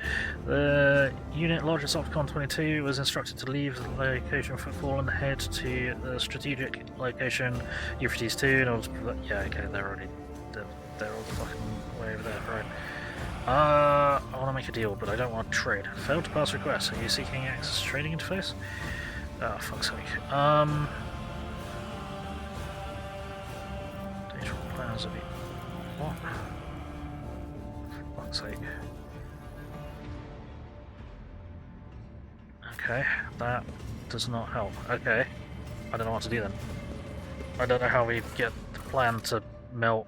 [SPEAKER 1] The unit largest Opticon 22 was instructed to leave the location footfall and head to the strategic location Euphrates 2 in order to prevent... Yeah, okay, they're all the fucking way over there, right. I want to make a deal, but I don't want to trade. Failed to pass request. Are you seeking access to trading interface? Oh, fuck's sake. Digital plans of it. What? Sake. Okay, that does not help. Okay, I don't know what to do then. I don't know how we get the plan to melt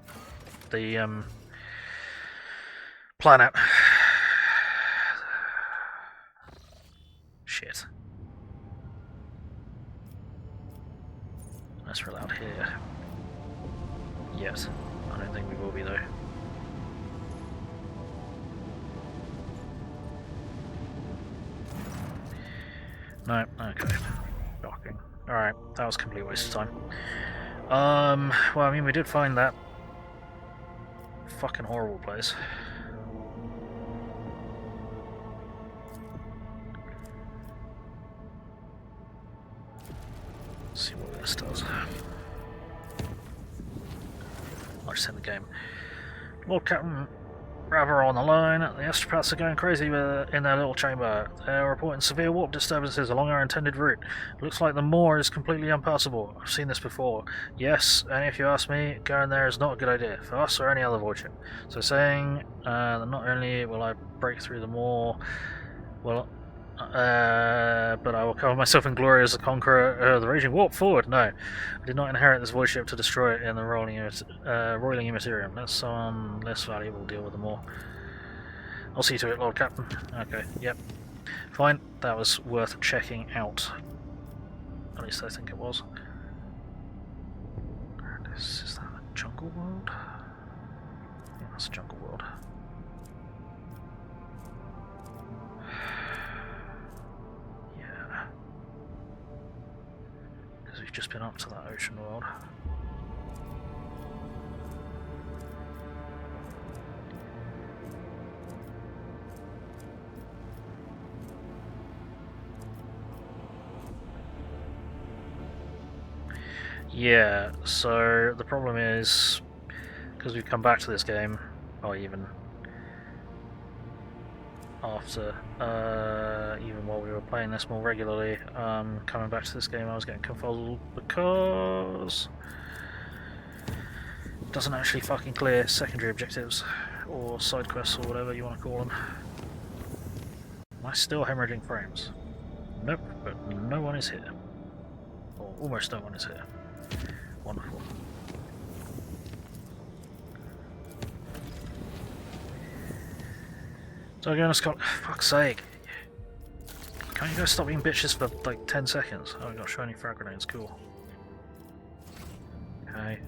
[SPEAKER 1] the planet. Shit. Unless we're allowed here. Yes, I don't think we will be though. No, okay. Shocking. Alright, that was a complete waste of time. Well, I mean, we did find that fucking horrible place. Let's see what this does. I'll just end the game. Lord Captain Rather on the line, the astropaths are going crazy in their little chamber. They're reporting severe warp disturbances along our intended route. Looks like the moor is completely impassable. I've seen this before. Yes, and if you ask me, going there is not a good idea, for us or any other voyage ship. So saying that not only will I break through the moor, well, but I will cover myself in glory as a conqueror of the raging warp forward. No, I did not inherit this void ship to destroy it in the roiling immaterium. Let someone less valuable deal with them all. I'll see to it, Lord Captain. Okay, yep. Fine, that was worth checking out. At least I think it was. Is that a jungle world? Yeah, that's a jungle world. Yeah. Because we've just been up to that ocean world. Yeah, so the problem is, because we've come back to this game, or even after, even while we were playing this more regularly, coming back to this game I was getting confuzzled because it doesn't actually fucking clear secondary objectives, or side quests, or whatever you want to call them. Am I still hemorrhaging frames? Nope, but no one is here. Or almost no one is here. Wonderful. So again, Scott, fuck's sake. Can't you guys stop being bitches for like 10 seconds? Oh, we got shiny frag grenades, cool. Okay.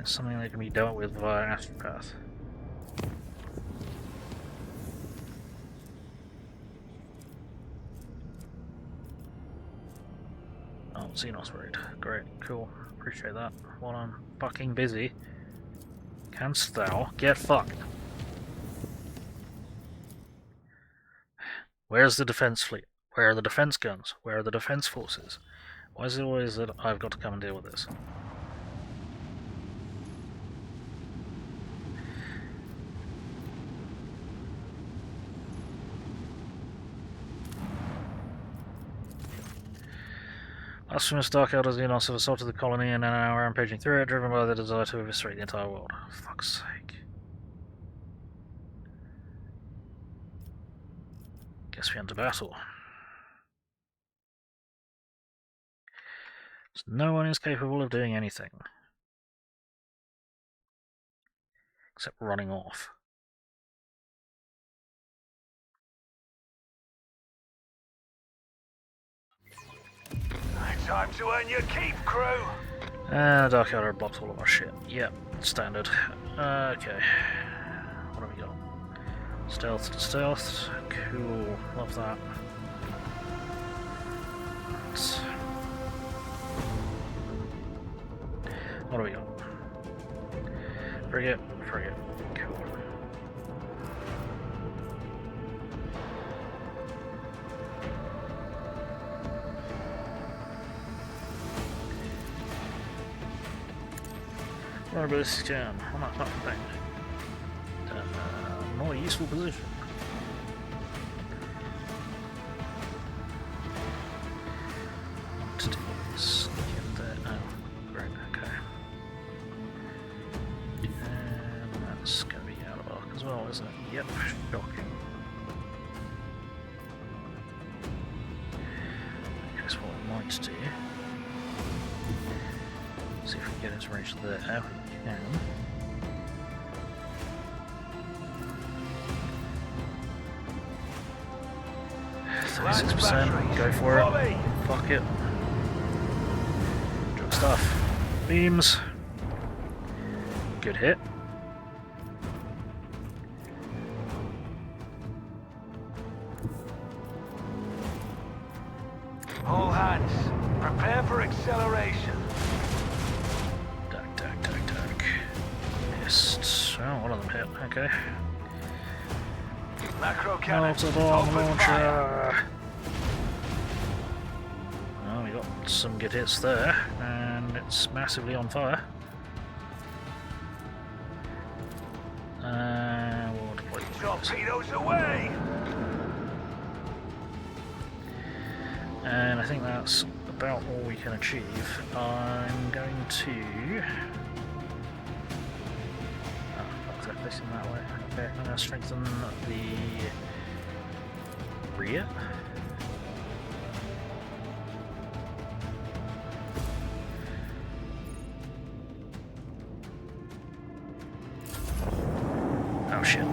[SPEAKER 1] It's something that can be dealt with via Astropath. Oh, Xenos raid. Great, cool. Appreciate that. While I'm fucking busy, canst thou get fucked? Where's the defense fleet? Where are the defense guns? Where are the defense forces? Why is it always that I've got to come and deal with this? Blasphemous Dark Eldar Xenos have assaulted the colony and are now rampaging through it, driven by the desire to eviscerate the entire world. For fuck's sake. Guess we enter battle. So no one is capable of doing anything. Except running off.
[SPEAKER 3] Time to earn your keep, crew.
[SPEAKER 1] Dark Eldar blocked all of our shit. Yep, standard. Okay. What have we got? Stealth to stealth. Cool. Love that. What do we got? Frigate. Frigate. Cool. Starburst jam on that fucking thing. More useful position. To do is get there. Oh, great, okay. And that's going to be out of arc as well, isn't it? Yep, shocking. Here's what we might do. See if we can get into range there. We can. 36%, go for it. Fuck it. Drug stuff. Beams. Good hit.
[SPEAKER 3] All hands, prepare for acceleration.
[SPEAKER 1] Duck. Missed. Oh, one of them hit. Okay.
[SPEAKER 3] Macro cannon.
[SPEAKER 1] Melted bomb
[SPEAKER 3] Open fire.
[SPEAKER 1] launcher. Oh, we got some good hits there, and it's massively on fire. We'll deploy these guys.
[SPEAKER 3] Torpedoes away.
[SPEAKER 1] And I think that's about all we can achieve. I'm going to... Oh, fuck, they're facing that way. Okay, I'm going to strengthen the rear. Oh shit.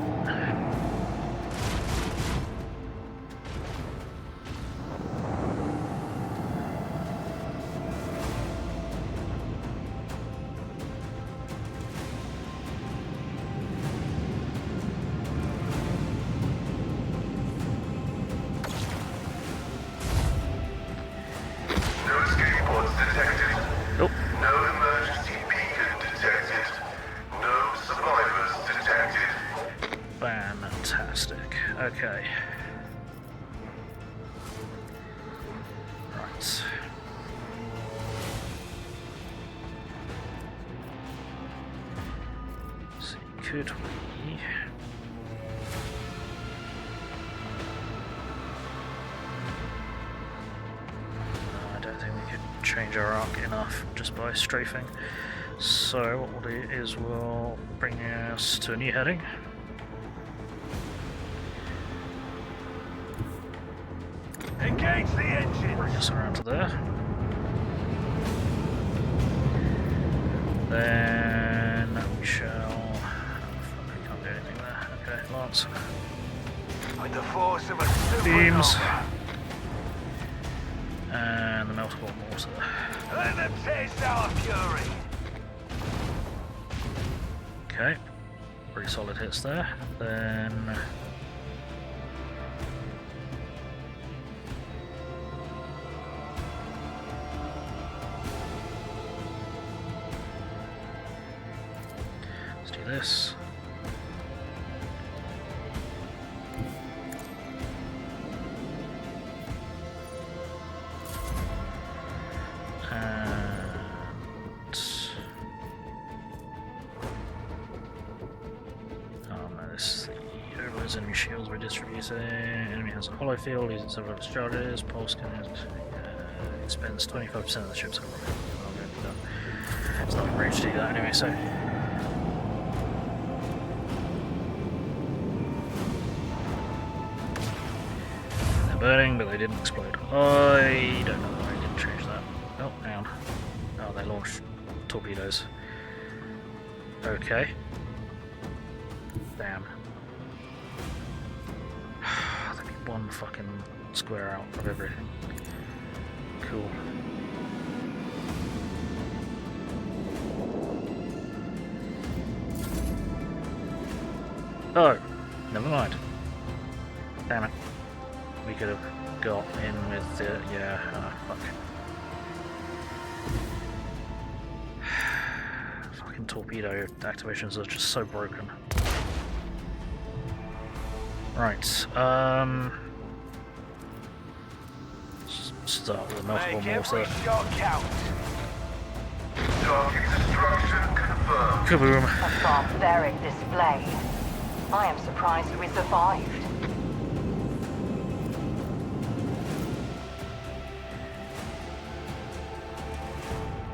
[SPEAKER 1] could we? I don't think we could change our arc enough just by strafing. So what we'll do is we'll bring us to a new heading.
[SPEAKER 3] Engage the engine.
[SPEAKER 1] Bring us around to there. Then we shall... we can't do anything there. Okay, Lance.
[SPEAKER 3] With the force of a supernova.
[SPEAKER 1] Beams. And the meltable mortar.
[SPEAKER 3] Let them taste our fury.
[SPEAKER 1] Okay. Pretty solid hits there. Then... let's do this. Enemy shields redistributed. Enemy has a hollow field, uses several of its charges. Pulse can it spends 25% of the ship's overall. It's not in range to do that anyway, so. They're burning, but they didn't explode. I don't know why I didn't change that. Oh, down. Oh, they launched torpedoes. Okay. Damn. One fucking square out of everything. Cool. Oh, never mind. Damn it. We could have got in with the... yeah, fuck. Fucking torpedo activations are just so broken. Right, start with a multiple mortar.
[SPEAKER 8] Target destruction confirmed.
[SPEAKER 1] Kaboom.
[SPEAKER 7] A barbaric display. I am surprised we survived.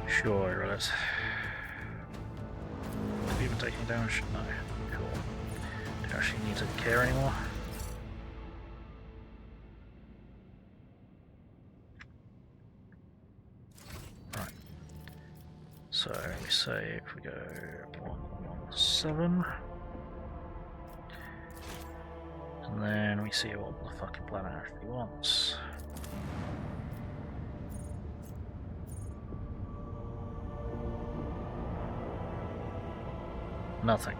[SPEAKER 1] Sure, right. Have you been taking damage? No. Cool. Do you actually need to care anymore? Right. So we say if we go 117, and then we see what the fucking planet actually wants. Nothing.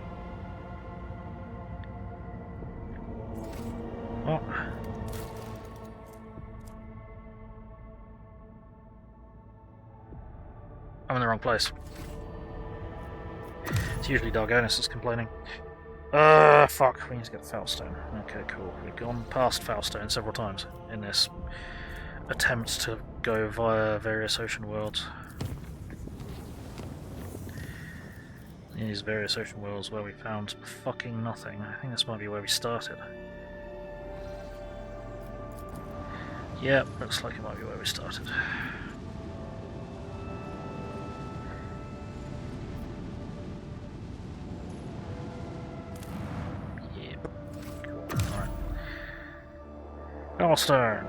[SPEAKER 1] Oh. I'm in the wrong place. It's usually Dargonus that's complaining. Fuck, we need to get Foulstone. Okay, cool. We've gone past Foulstone several times in this attempt to go via various ocean worlds. These various ocean worlds where we found fucking nothing. I think this might be where we started. Yep, looks like it might be where we started. Yep. Cool. Alright. Foulstone!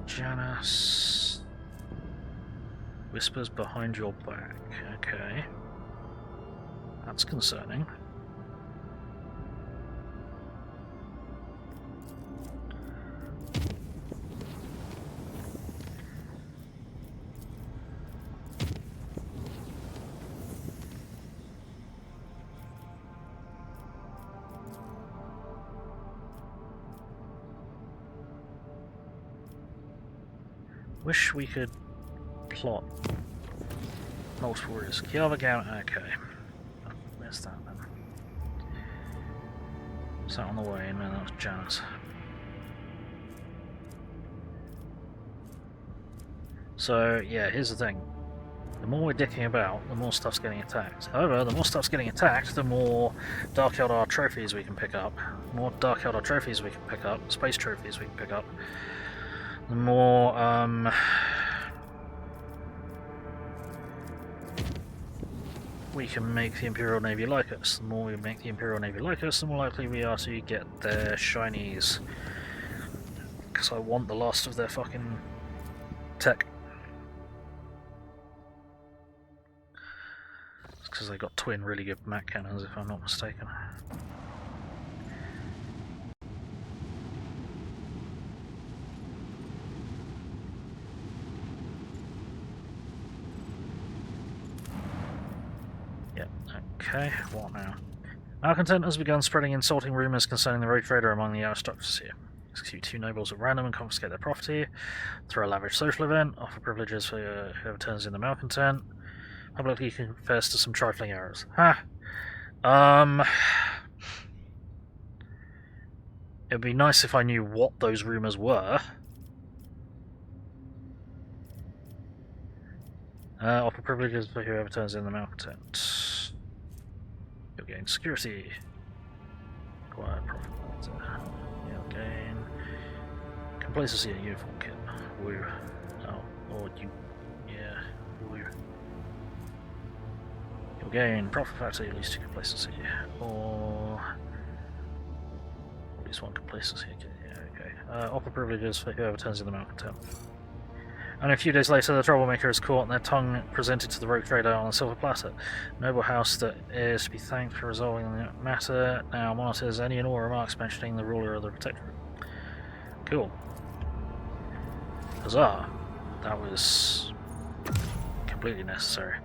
[SPEAKER 1] Janus. Whispers behind your back. Okay. That's concerning. Wish we could plot multiple routes. Kiava Gamma, okay. I missed that then. Is that on the way? No, that was Janus. So, yeah, here's the thing. The more we're dicking about, the more stuff's getting attacked. However, the more stuff's getting attacked, the more Dark Eldar trophies we can pick up. The more Dark Eldar trophies we can pick up, space trophies we can pick up, the more, we can make the Imperial Navy like us. The more we make the Imperial Navy like us, the more likely we are to get their shinies. Because I want the last of their fucking tech. Because they got twin really good Mac cannons, if I'm not mistaken. Yep, okay, what now? Malcontent has begun spreading insulting rumours concerning the Rogue Trader among the aristocracy. Execute 2 nobles at random and confiscate their property, throw a lavish social event, offer privileges for whoever turns in the malcontent, publicly confess to some trifling errors. Ha! It'd be nice if I knew what those rumours were. Offer privileges for whoever turns in the malcontent. You'll gain security. Acquire profit. You'll gain complacency at uniform kit. Woo. Oh, or you. Yeah. Woo. You'll gain profit factor at least 2 complacency, or at least 1 complacency. Yeah, okay. Offer privileges for whoever turns in the malcontent. And a few days later, the troublemaker is caught and their tongue presented to the Rogue Trader on a silver platter. Noble house that is to be thanked for resolving the matter now monitors any and all remarks mentioning the ruler of the protectorate. Cool. Huzzah. That was completely necessary.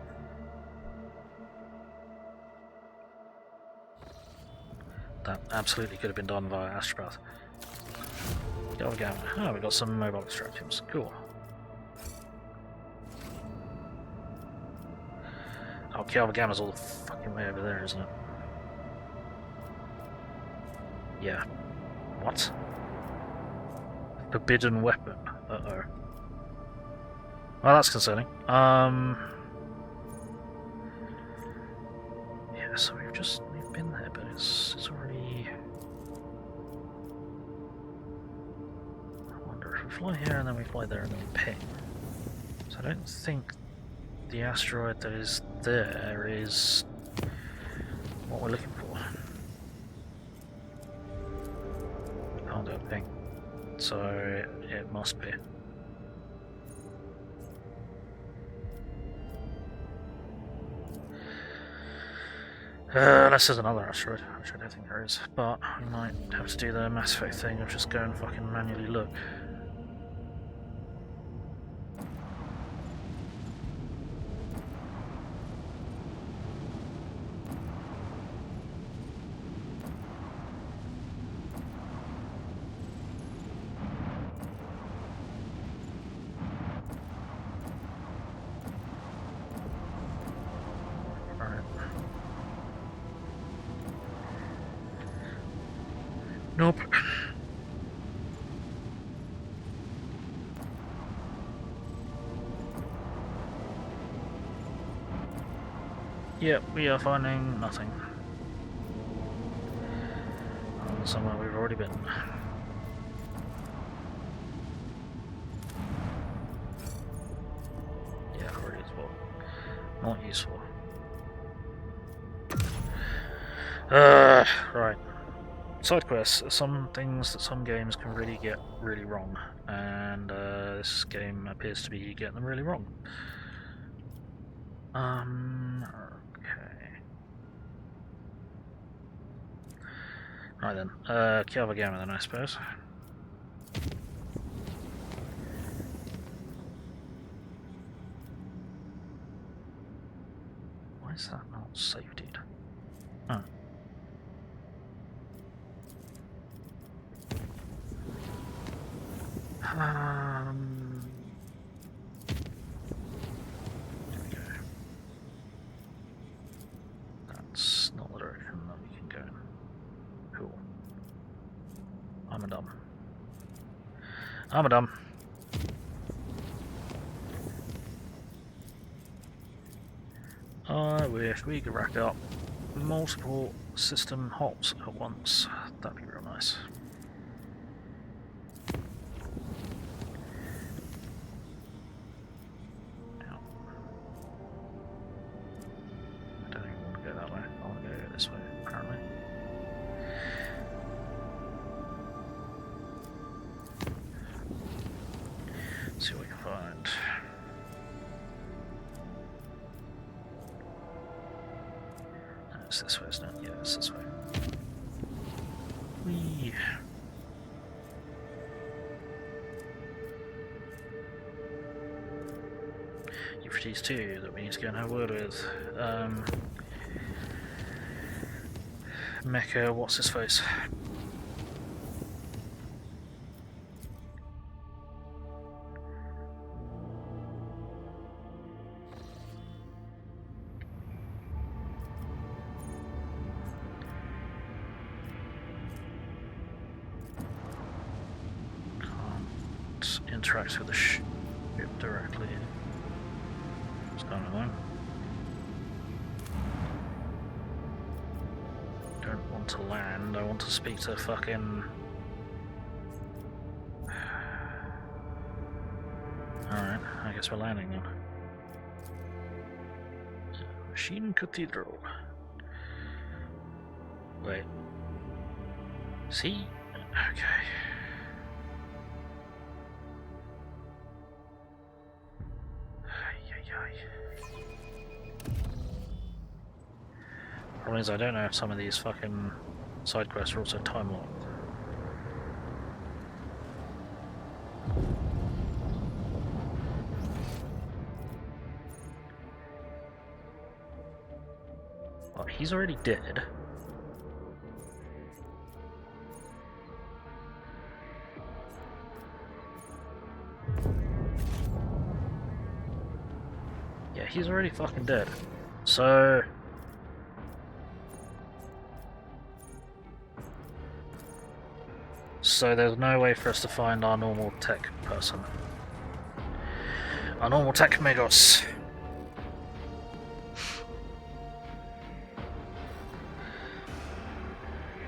[SPEAKER 1] That absolutely could have been done via astropath. Kiava Gamma. Oh, we got some mobile extractions. Cool. Oh, Kiava Gamma's all the fucking way over there, isn't it? Yeah. What? Forbidden weapon. Uh-oh. Well, that's concerning. Yeah, so we've been there, but it's already... I wonder if we fly here and then we fly there and then we ping. So I don't think the asteroid that is there is what we're looking for. Can't do a ping. So it must be. Unless there's another asteroid, which I don't think there is, but we might have to do the Mass Effect thing of just go and fucking manually look. Nope. Yep, we are finding nothing. Somewhere we've already been. Yeah, already as well. Not useful. Right. Side quests are some things that some games can really get really wrong, and this game appears to be getting them really wrong. Okay. Right then, Kiava Gamma then, I suppose. Why is that not saved? Oh. I'm done. I wish we could rack up multiple system hops at once. That'd be real nice. Ow. I don't even want to go that way. I want to go this way, apparently. Let's see what we can find. It's this way, isn't it? Yeah, it's this way. Whee! Euphrates 2 that we need to go and have a word with. Mecha, what's his face? Interacts with the ship directly. What's going on? Don't want to land, I want to speak to fucking... Alright, I guess we're landing then. Machine Cathedral. Wait. See? Okay. Problem is, I don't know if some of these fucking side quests are also time locked. Well, he's already dead. Yeah, he's already fucking dead. So... So there's no way for us to find our normal tech person. Our normal tech Megos.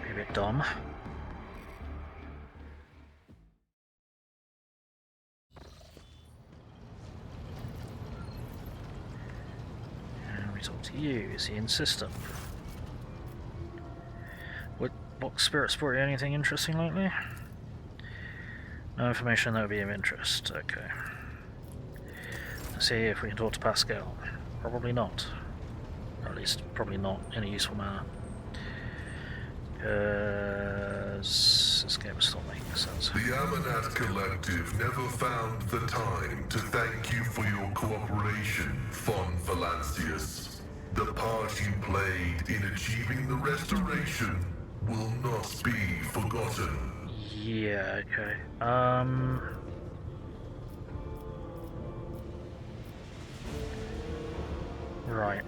[SPEAKER 1] Be a bit dumb. And we talk to you. Is he in system? What spirit sport? Anything interesting lately? No information that would be of interest. Okay. Let's see if we can talk to Pascal. Probably not. Or at least, probably not in a useful manner. Because this game is still making sense.
[SPEAKER 8] The Amanat Collective never found the time to thank you for your cooperation, Von Valancius. The part you played in achieving the restoration will not be forgotten.
[SPEAKER 1] Yeah, okay. Right.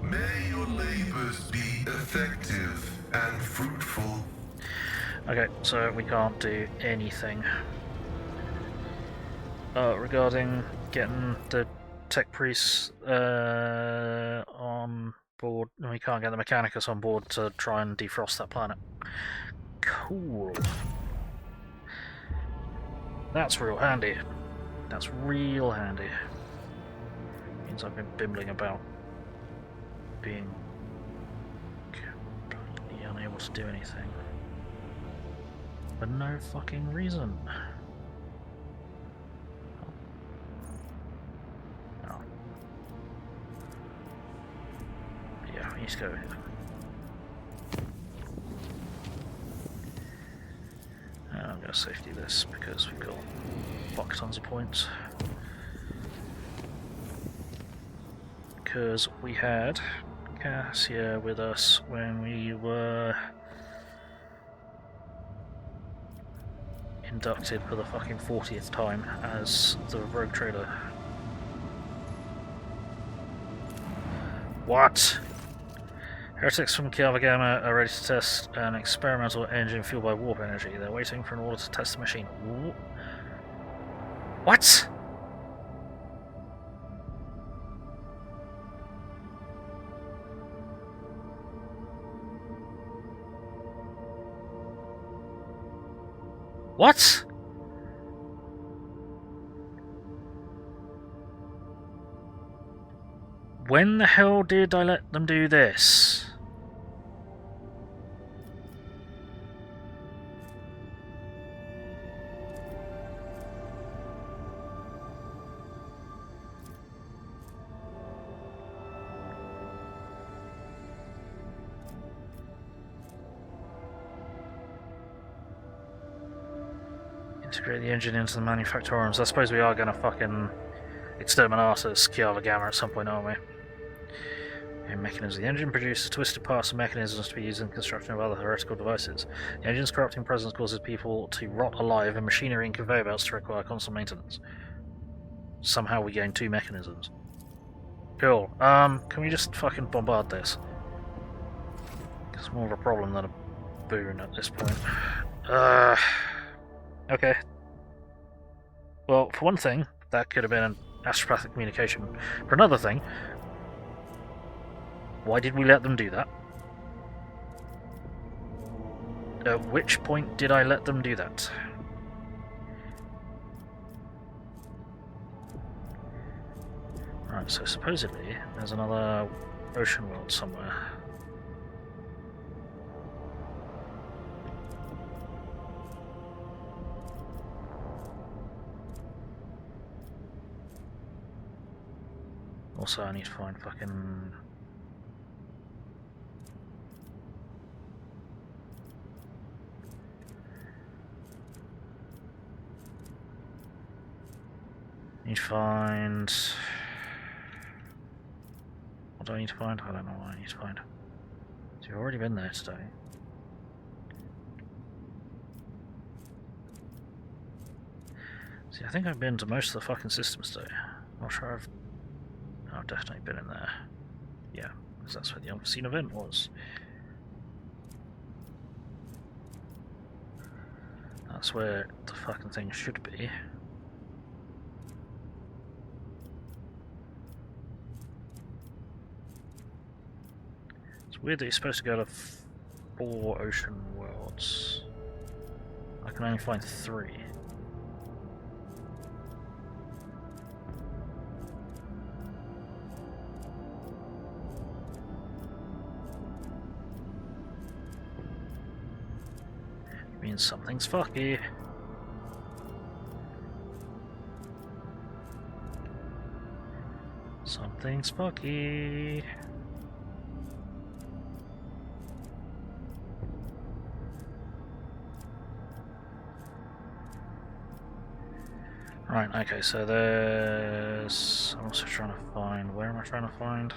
[SPEAKER 8] May your labors be effective and fruitful.
[SPEAKER 1] Okay, so we can't do anything. Regarding getting the tech priests on board, we can't get the Mechanicus on board to try and defrost that planet. Cool. That's real handy. That's real handy. Means I've been bimbling about being completely unable to do anything. For no fucking reason. Oh. Yeah, we need to go here. I'm going to safety this because we've got fuck tons of points. Because we had Cassia with us when we were inducted for the fucking 40th time as the rogue trader. What? Heretics from Kiava Gamma are ready to test an experimental engine fueled by warp energy. They're waiting for an order to test the machine. What? What? When the hell did I let them do this? Integrate the engine into the manufactorums. I suppose we are going to fucking exterminate as Kiava Gamma at some point, aren't we? The mechanism. The engine produces twisted parts and mechanisms to be used in the construction of other heretical devices. The engine's corrupting presence causes people to rot alive, and machinery and conveyor belts to require constant maintenance. Somehow we gain 2 mechanisms. Cool. Can we just fucking bombard this? It's more of a problem than a boon at this point. Okay. Well, for one thing, that could have been an astropathic communication. For another thing, why did we let them do that? At which point did I let them do that? Right, so supposedly there's another ocean world somewhere. Also, I need to find fucking... Need to find... What do I need to find? I don't know what I need to find. So you've already been there today. See, I think I've been to most of the fucking systems today. I'm not sure I've definitely been in there. Yeah, because that's where the unforeseen event was. That's where the fucking thing should be. It's weird that you're supposed to go to 4 ocean worlds. I can only find 3. Means something's fucky. Something's fucky. Right, okay, so there's... I'm also trying to find... Where am I trying to find?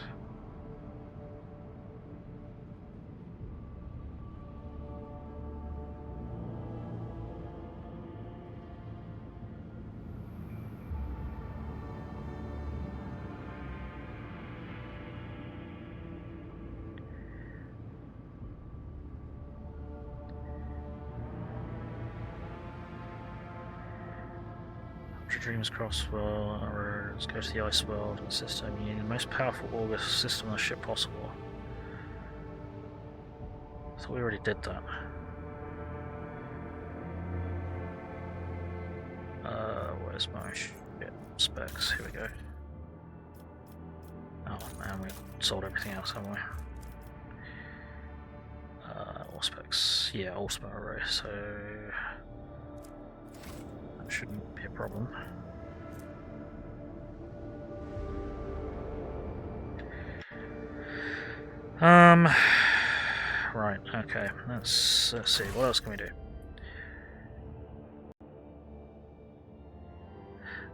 [SPEAKER 1] Dreams cross worlds, go to the ice world and system. You need the most powerful auger system on the ship possible. I thought we already did that. Where's my ship specs? Here we go. Oh man, we've sold everything else, haven't we? All specs. Yeah, all spec array, so that shouldn't be a problem. Right, okay, let's see, what else can we do?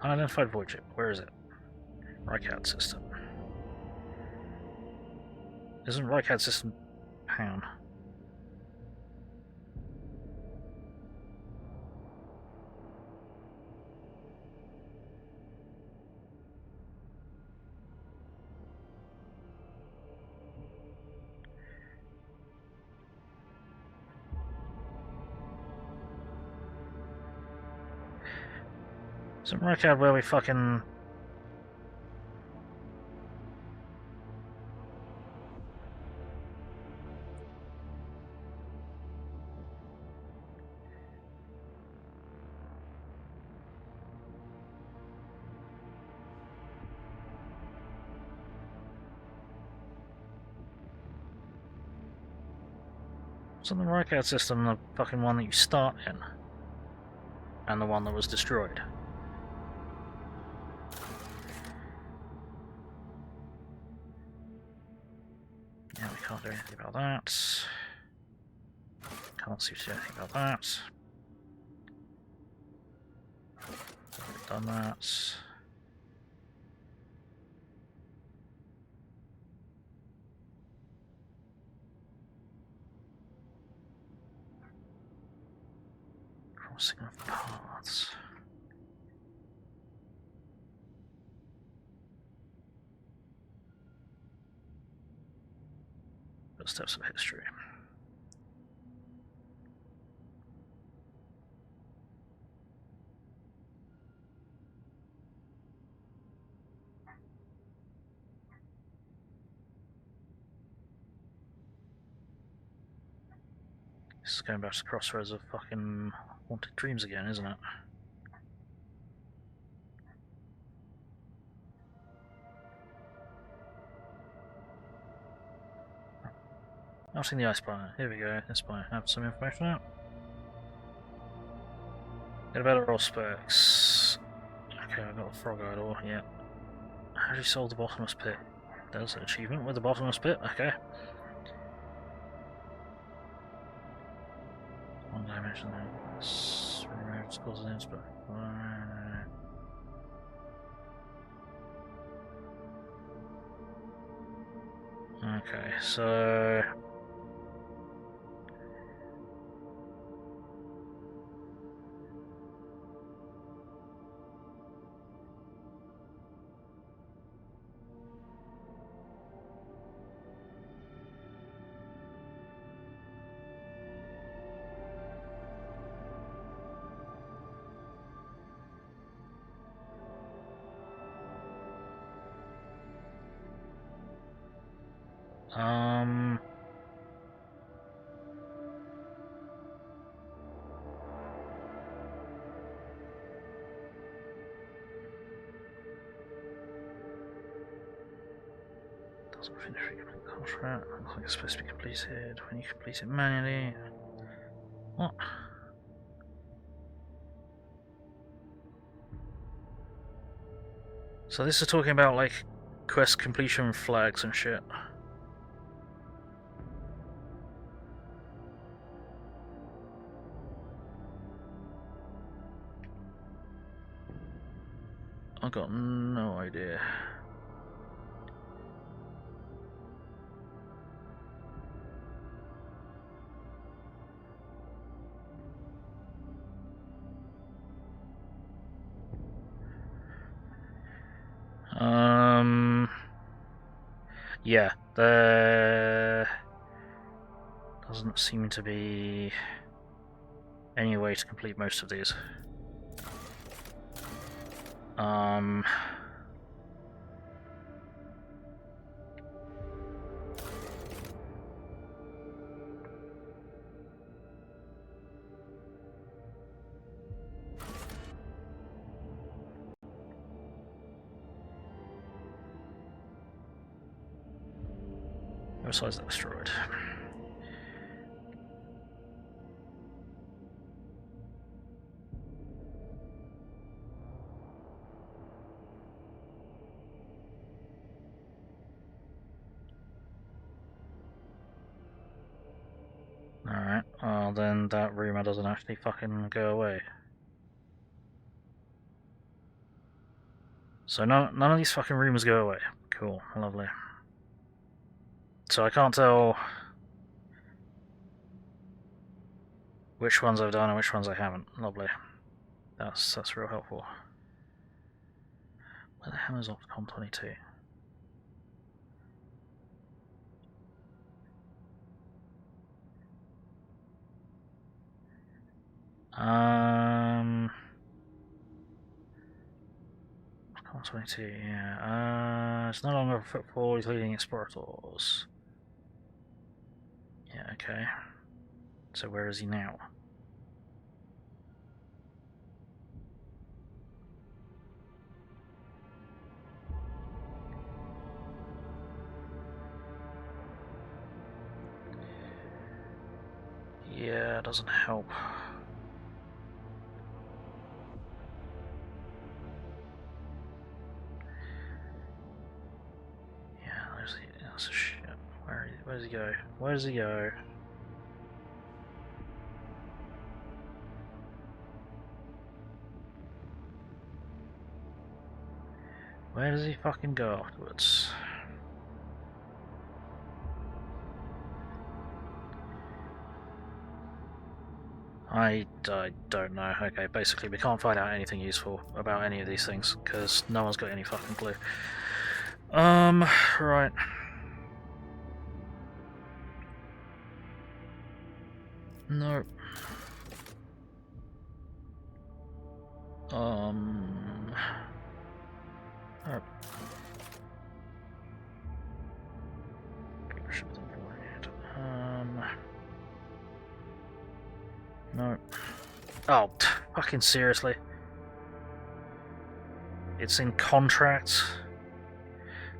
[SPEAKER 1] Unidentified void ship, where is it? Rycad system. Isn't Rycad system... hang on. Doesn't work out where we fucking... Isn't the workout system the fucking one that you start in? And the one that was destroyed? Yeah, we can't do anything about that. Can't see anything about that. Already done that. Crossing of paths. Steps of history. This is going back to the crossroads of fucking haunted dreams again, isn't it? I've seen the ice planet. Here we go. This might have some information out. Get a better roll specs. Okay, I've got a frog idol. Yeah. How do you solve the bottomless pit? There's an achievement with the bottomless pit. Okay. One dimension there. Removed causes an inspect. Okay, so doesn't finish the contract. Looks like it's supposed to be completed when you complete it manually. What? So this is talking about like quest completion flags and shit. I've got no idea. Yeah, there doesn't seem to be any way to complete most of these. Besides that destroyed. Alright, well then that rumor doesn't actually fucking go away. So none of these fucking rumors go away. Cool, lovely. So I can't tell which ones I've done and which ones I haven't. Lovely. That's real helpful. Where the hell is Opticon 22? 122, yeah. It's no longer a football, he's leading explorators. Yeah, okay. So where is he now? Yeah, it doesn't help. Yeah, there's the, that's a shit. Where does he go? Where does he go? Where does he fucking go afterwards? I don't know. Okay, basically we can't find out anything useful about any of these things, because no one's got any fucking clue. Right. No. Oh. No. Oh, fucking seriously. It's in contracts.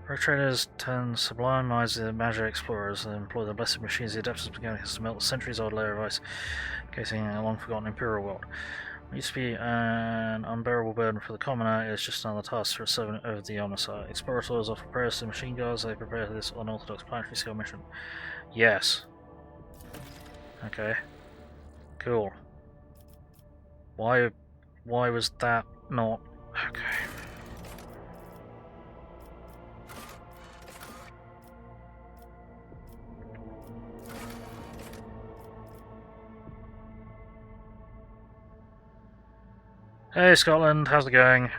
[SPEAKER 1] Rogue traders turn sublime eyes the magic explorers and employ the blessed machines the adeptus mechanicus to melt the centuries-old layer of ice, casing a long-forgotten imperial world. What used to be an unbearable burden for the commoner is just another task for a servant of the Omnissiah. Explorators offer prayers to machine guards they prepare for this unorthodox planetary scale mission. Yes. Okay. Cool. Why was that not... Okay. Hey Scotland, how's it going?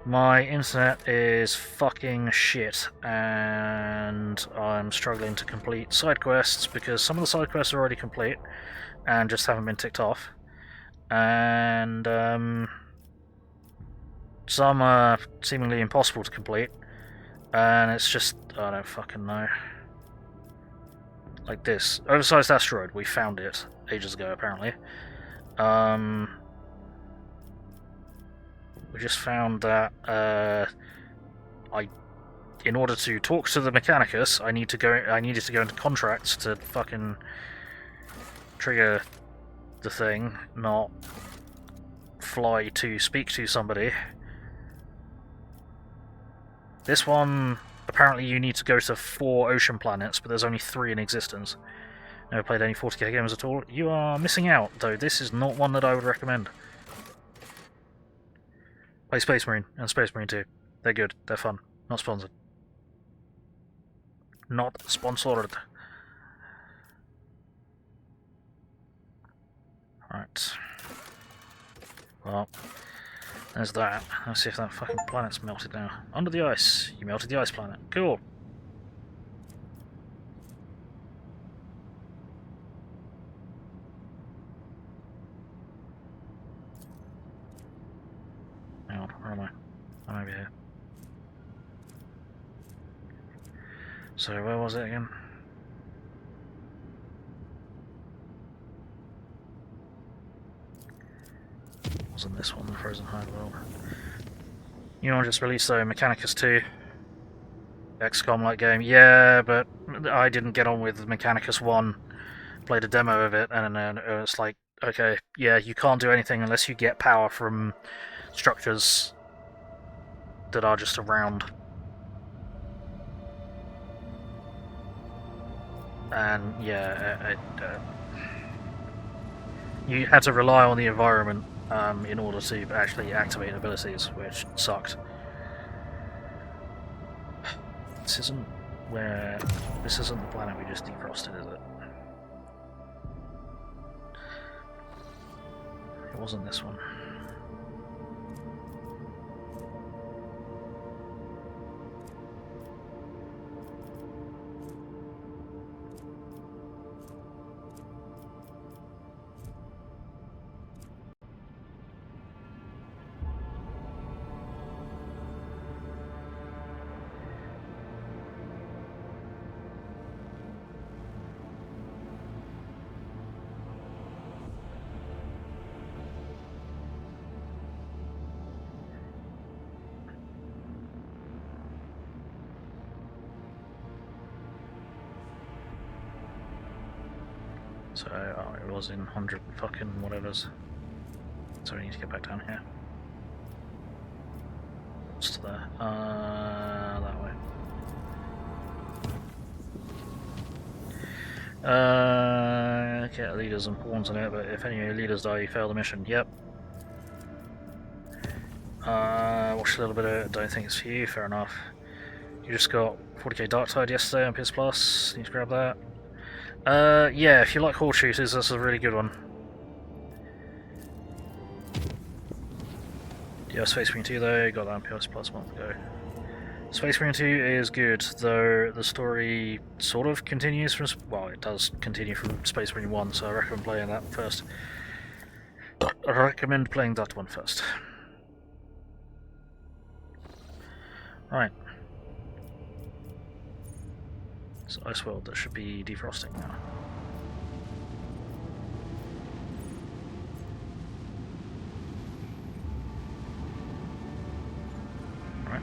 [SPEAKER 1] My internet is fucking shit, and I'm struggling to complete side quests because some of the side quests are already complete and just haven't been ticked off, and some are seemingly impossible to complete, and it's just, I don't fucking know. Like this oversized asteroid, we found it ages ago apparently. We just found that in order to talk to the Mechanicus, I needed to go into contracts to fucking trigger the thing, not fly to speak to somebody. This one, apparently you need to go to 4 ocean planets, but there's only 3 in existence. Never played any 40k games at all. You are missing out, though. This is not one that I would recommend. Play Space Marine and Space Marine 2. They're good. They're fun. Not sponsored. Not sponsored. Right. Well, there's that. Let's see if that fucking planet's melted now. Under the ice. You melted the ice planet. Cool. Hang on, where am I? I'm over here. So, where was it again? Wasn't this one, the Frozen High World? You know, just released though, Mechanicus 2. XCOM-like game. Yeah, but I didn't get on with Mechanicus 1. Played a demo of it, and then it's like, okay, yeah, you can't do anything unless you get power from structures that are just around. And yeah, you had to rely on the environment in order to actually activate abilities, which sucked. This isn't the planet we just defrosted, is it? It wasn't this one. So it was in 100 fucking whatevers. So we need to get back down here. What's to there? That way. Get leaders and pawns in it, but if any of your leaders die, you fail the mission. Yep. Watched a little bit of it, don't think it's for you, fair enough. You just got 40k Dark Tide yesterday on PS Plus, need to grab that. Yeah, if you like horde shooters, that's a really good one. Yeah, Space Marine 2 though, got that on PS Plus a month ago. Space Marine 2 is good, though the story sort of continues from... well, it does continue from Space Marine 1, so I recommend playing that first. I recommend playing that one first. Right. It's Ice World that should be defrosting now. Right.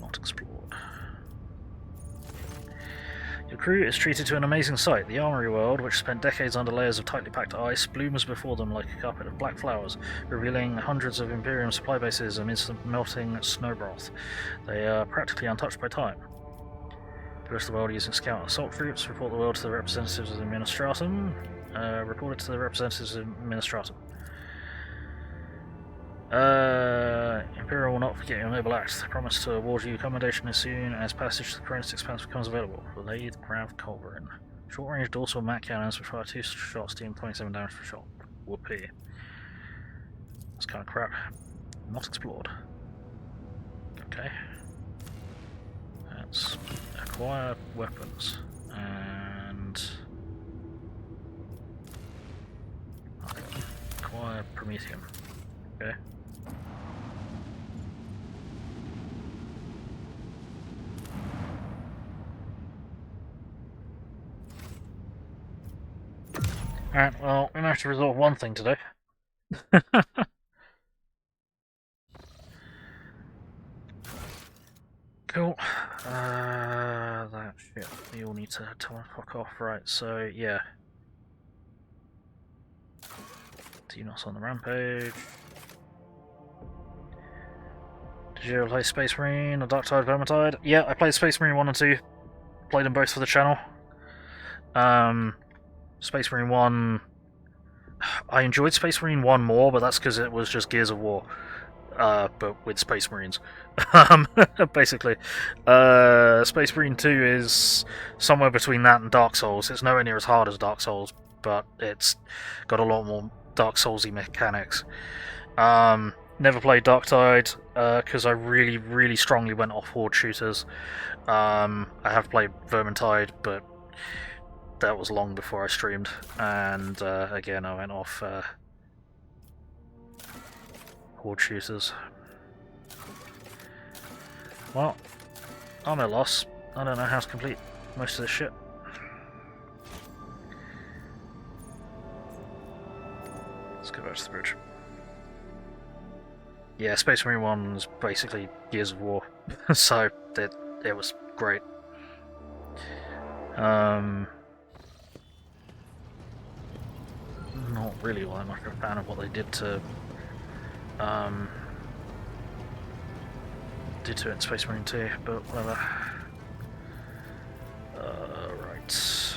[SPEAKER 1] Not explored. Your crew is treated to an amazing sight. The armory world, which spent decades under layers of tightly packed ice, blooms before them like a carpet of black flowers, revealing hundreds of Imperium supply bases amidst the melting snow broth. They are practically untouched by time. The rest of the world using scout and assault troops report the world to the representatives of the Administratum. Reported to the representatives of Administratum. Imperial will not forget your noble act. They promise to award you commendation as soon as passage to the Koronus Expanse becomes available. Lathe Grav Culverin. Short-range dorsal mat cannons which fire 2 shots, dealing 27 damage per shot. Whoopee. That's kind of crap. Not explored. Okay. Let's acquire weapons. And... acquire Promethium. Okay. Alright, well, we managed to resolve one thing today. Cool. That shit. We all need to tell him to fuck off. Right, so, yeah. Xenos on the rampage. Did you ever play Space Marine or Dark Tide Vermintide? Yeah, I played Space Marine 1 and 2. Played them both for the channel. Space Marine 1... I enjoyed Space Marine 1 more, but that's because it was just Gears of War. But with Space Marines. Basically. Space Marine 2 is somewhere between that and Dark Souls. It's nowhere near as hard as Dark Souls, but it's got a lot more Dark Souls-y mechanics. Never played Dark Tide, because I really, really strongly went off horde shooters. I have played Vermintide, but that was long before I streamed, and again I went off horde shooters. Well, I'm at a loss. I don't know how to complete most of this shit. Let's go back to the bridge. Yeah, Space Marine 1 was basically Gears of War, so it was great. Not really all that much of a fan of what they did to it in Space Marine 2, but whatever. Right.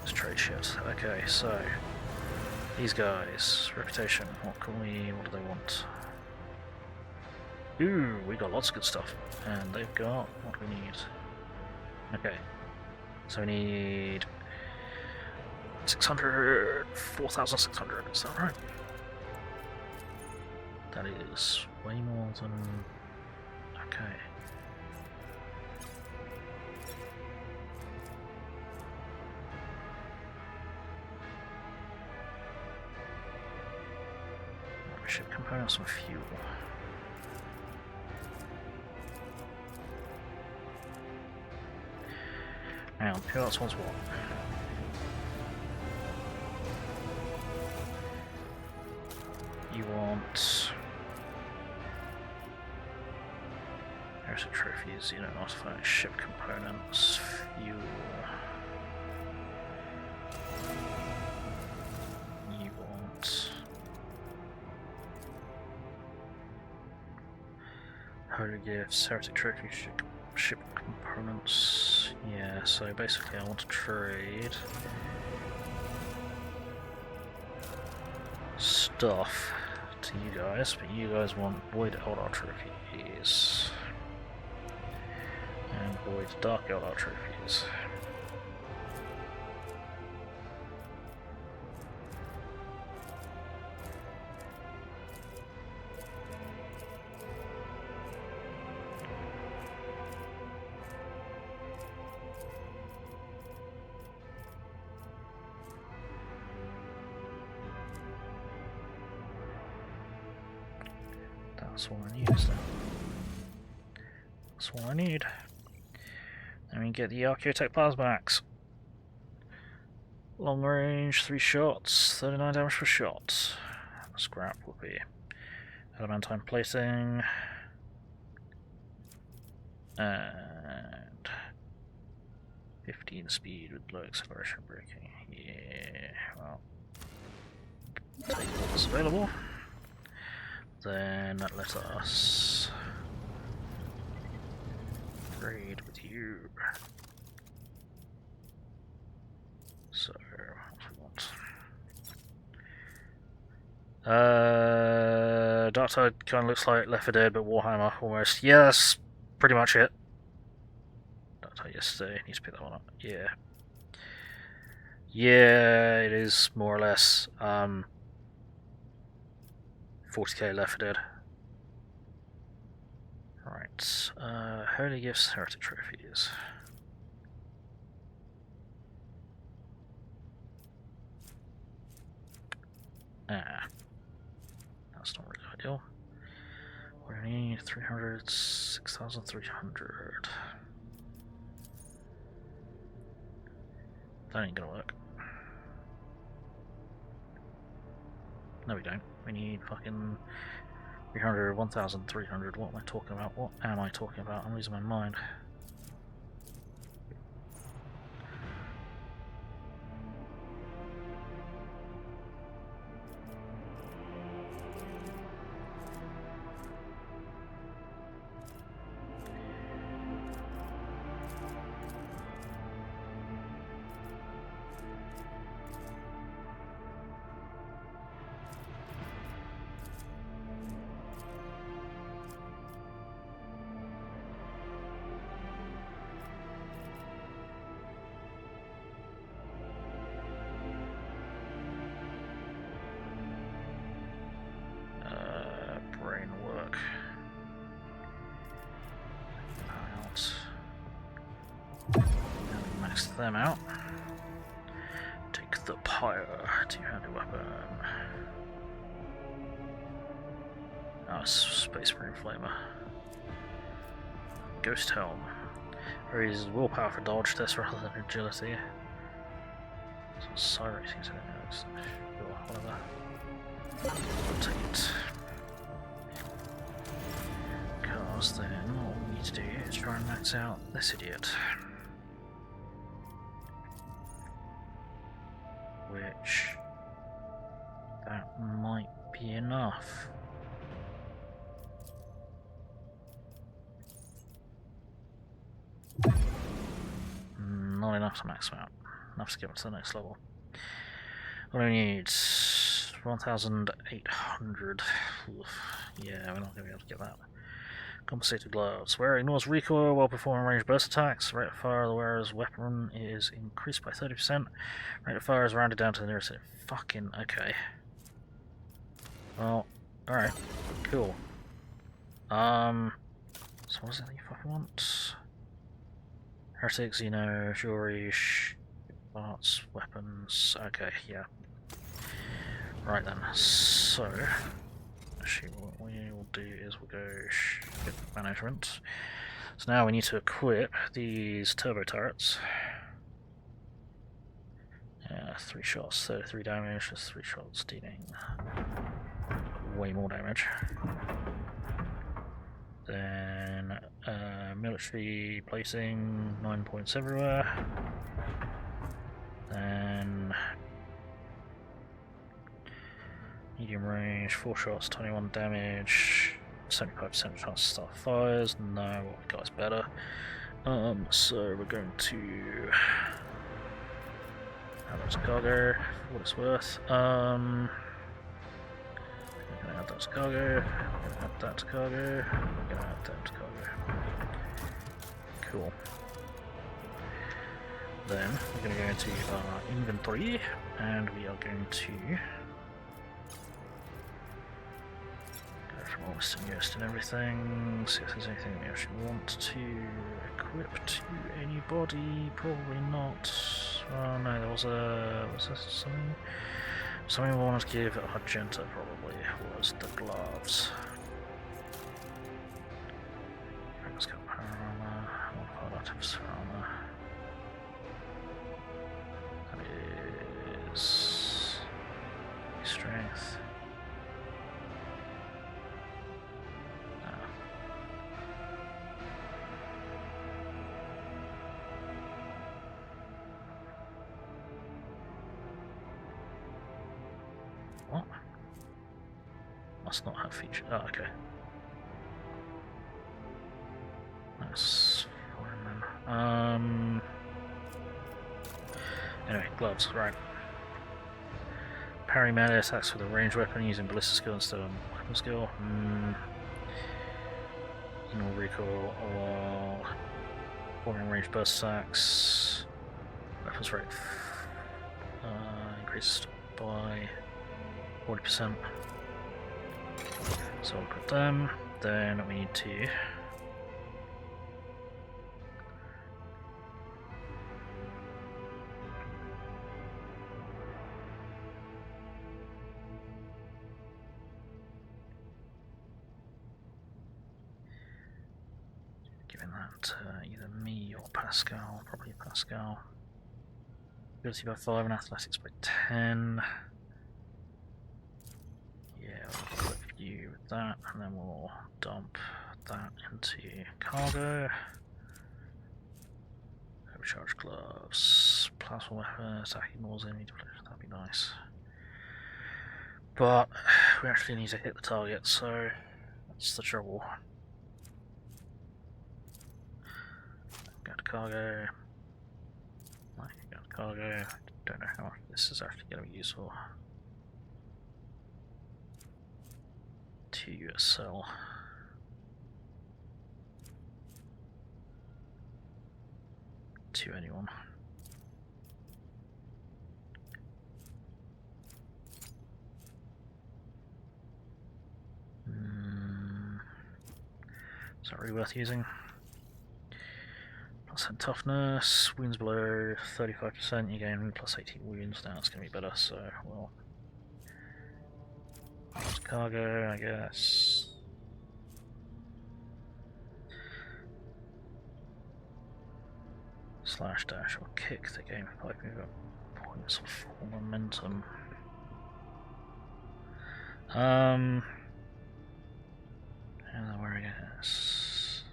[SPEAKER 1] Let's trade shit. Okay, so these guys, reputation. What do they want? Ooh, we got lots of good stuff, and they've got what we need. Okay. So we need 600, 4,600, is that right? That is way more than... okay. Ship components and fuel. Now, who else wants what? You want... heretic trophies, unit artifacts, ship components, fuel. You want holy gifts, heretic trophies, ship components. Yeah, so basically I want to trade stuff to you guys, but you guys want Void Eldar trophies and Void Dark Eldar trophies. That's all I need, is that? That's all I need. Then we get the Archaeotech plasmax. Long range, 3 shots, 39 damage per shot. Scrap will be adamantine plating. And 15 speed with low acceleration braking. Yeah, well, take what's available. Then let us trade with you. So, what do we want? Dark Tide kind of looks like Left 4 Dead, but Warhammer almost. Yeah, that's pretty much it. Dark Tide yesterday. Need to pick that one up. Yeah. Yeah, it is more or less. 40k Left 4 Dead. Right. Holy Gifts, Heretic Trophies. That's not really ideal. We need 300, 6,300. That ain't gonna work. No, we don't. We need fucking 300, 1,300. What am I talking about? What am I talking about? I'm losing my mind. Them out. Take the pyre, two-handed weapon. Oh, Space Marine Flamer. Ghost Helm. Raises willpower for dodge test rather than agility. So racing to whatever. Rotate. Because then all we need to do is try and max out this idiot. Which that might be enough. Not enough to max them out. Enough to get them to the next level. What do we need? 1,800. Yeah, we're not going to be able to get that. Compensated gloves. Wearer ignores recoil while performing ranged burst attacks. Rate of fire of the wearer's weapon is increased by 30%. Rate of fire is rounded down to the nearest. Fucking okay. Well, alright. Cool. So what is it that you fucking want? Heretic, Xeno, Fury, arts, weapons. Okay, yeah. Right then. So actually, what we will do is we'll go ship management. So now we need to equip these turbo turrets. 3 shots, 33 damage, just 3 shots, dealing way more damage. Then Military placing, 9 points everywhere. Then medium range, 4 shots, 21 damage, 75% chance to start fires. No, what we've got is better. So we're going to add that to cargo for what it's worth. We're going to add that to cargo. We're going to add that to cargo. We're going to add that to cargo. Cool. Then we're going to go into our inventory and we are going to go from all this and and everything, see if there's anything we actually want to equip to anybody. Probably not. Oh no, there was there something we wanted to give Argenta, probably was the gloves. Let's go power armor, modified armor. That is strength. What? Must not have feature. Oh, okay. That's fine then. Anyway, gloves, right. Parry melee attacks with a ranged weapon using ballistic skill instead of weapon skill. No recoil or forming range burst attacks. Weapons rate increased by 40%. So we'll put them. Then we need to giving that to either me or Pascal, probably Pascal. Ability by 5 and athletics by 10. Yeah, we'll equip you with that, and then we'll dump that into cargo. Overcharge gloves, plasma weapon, attacking walls, enemy deflection, that'd be nice. But we actually need to hit the target, so that's the trouble. Go to cargo. I can go to cargo. Don't know how much this is actually going to be useful. To sell. To anyone. Is that really worth using? Plus 10 toughness, wounds below 35%, you gain plus 18 wounds. Now it's going to be better, so we'll. Cargo, I guess. Slash dash or kick the game 5 movement points for momentum. And where I guess.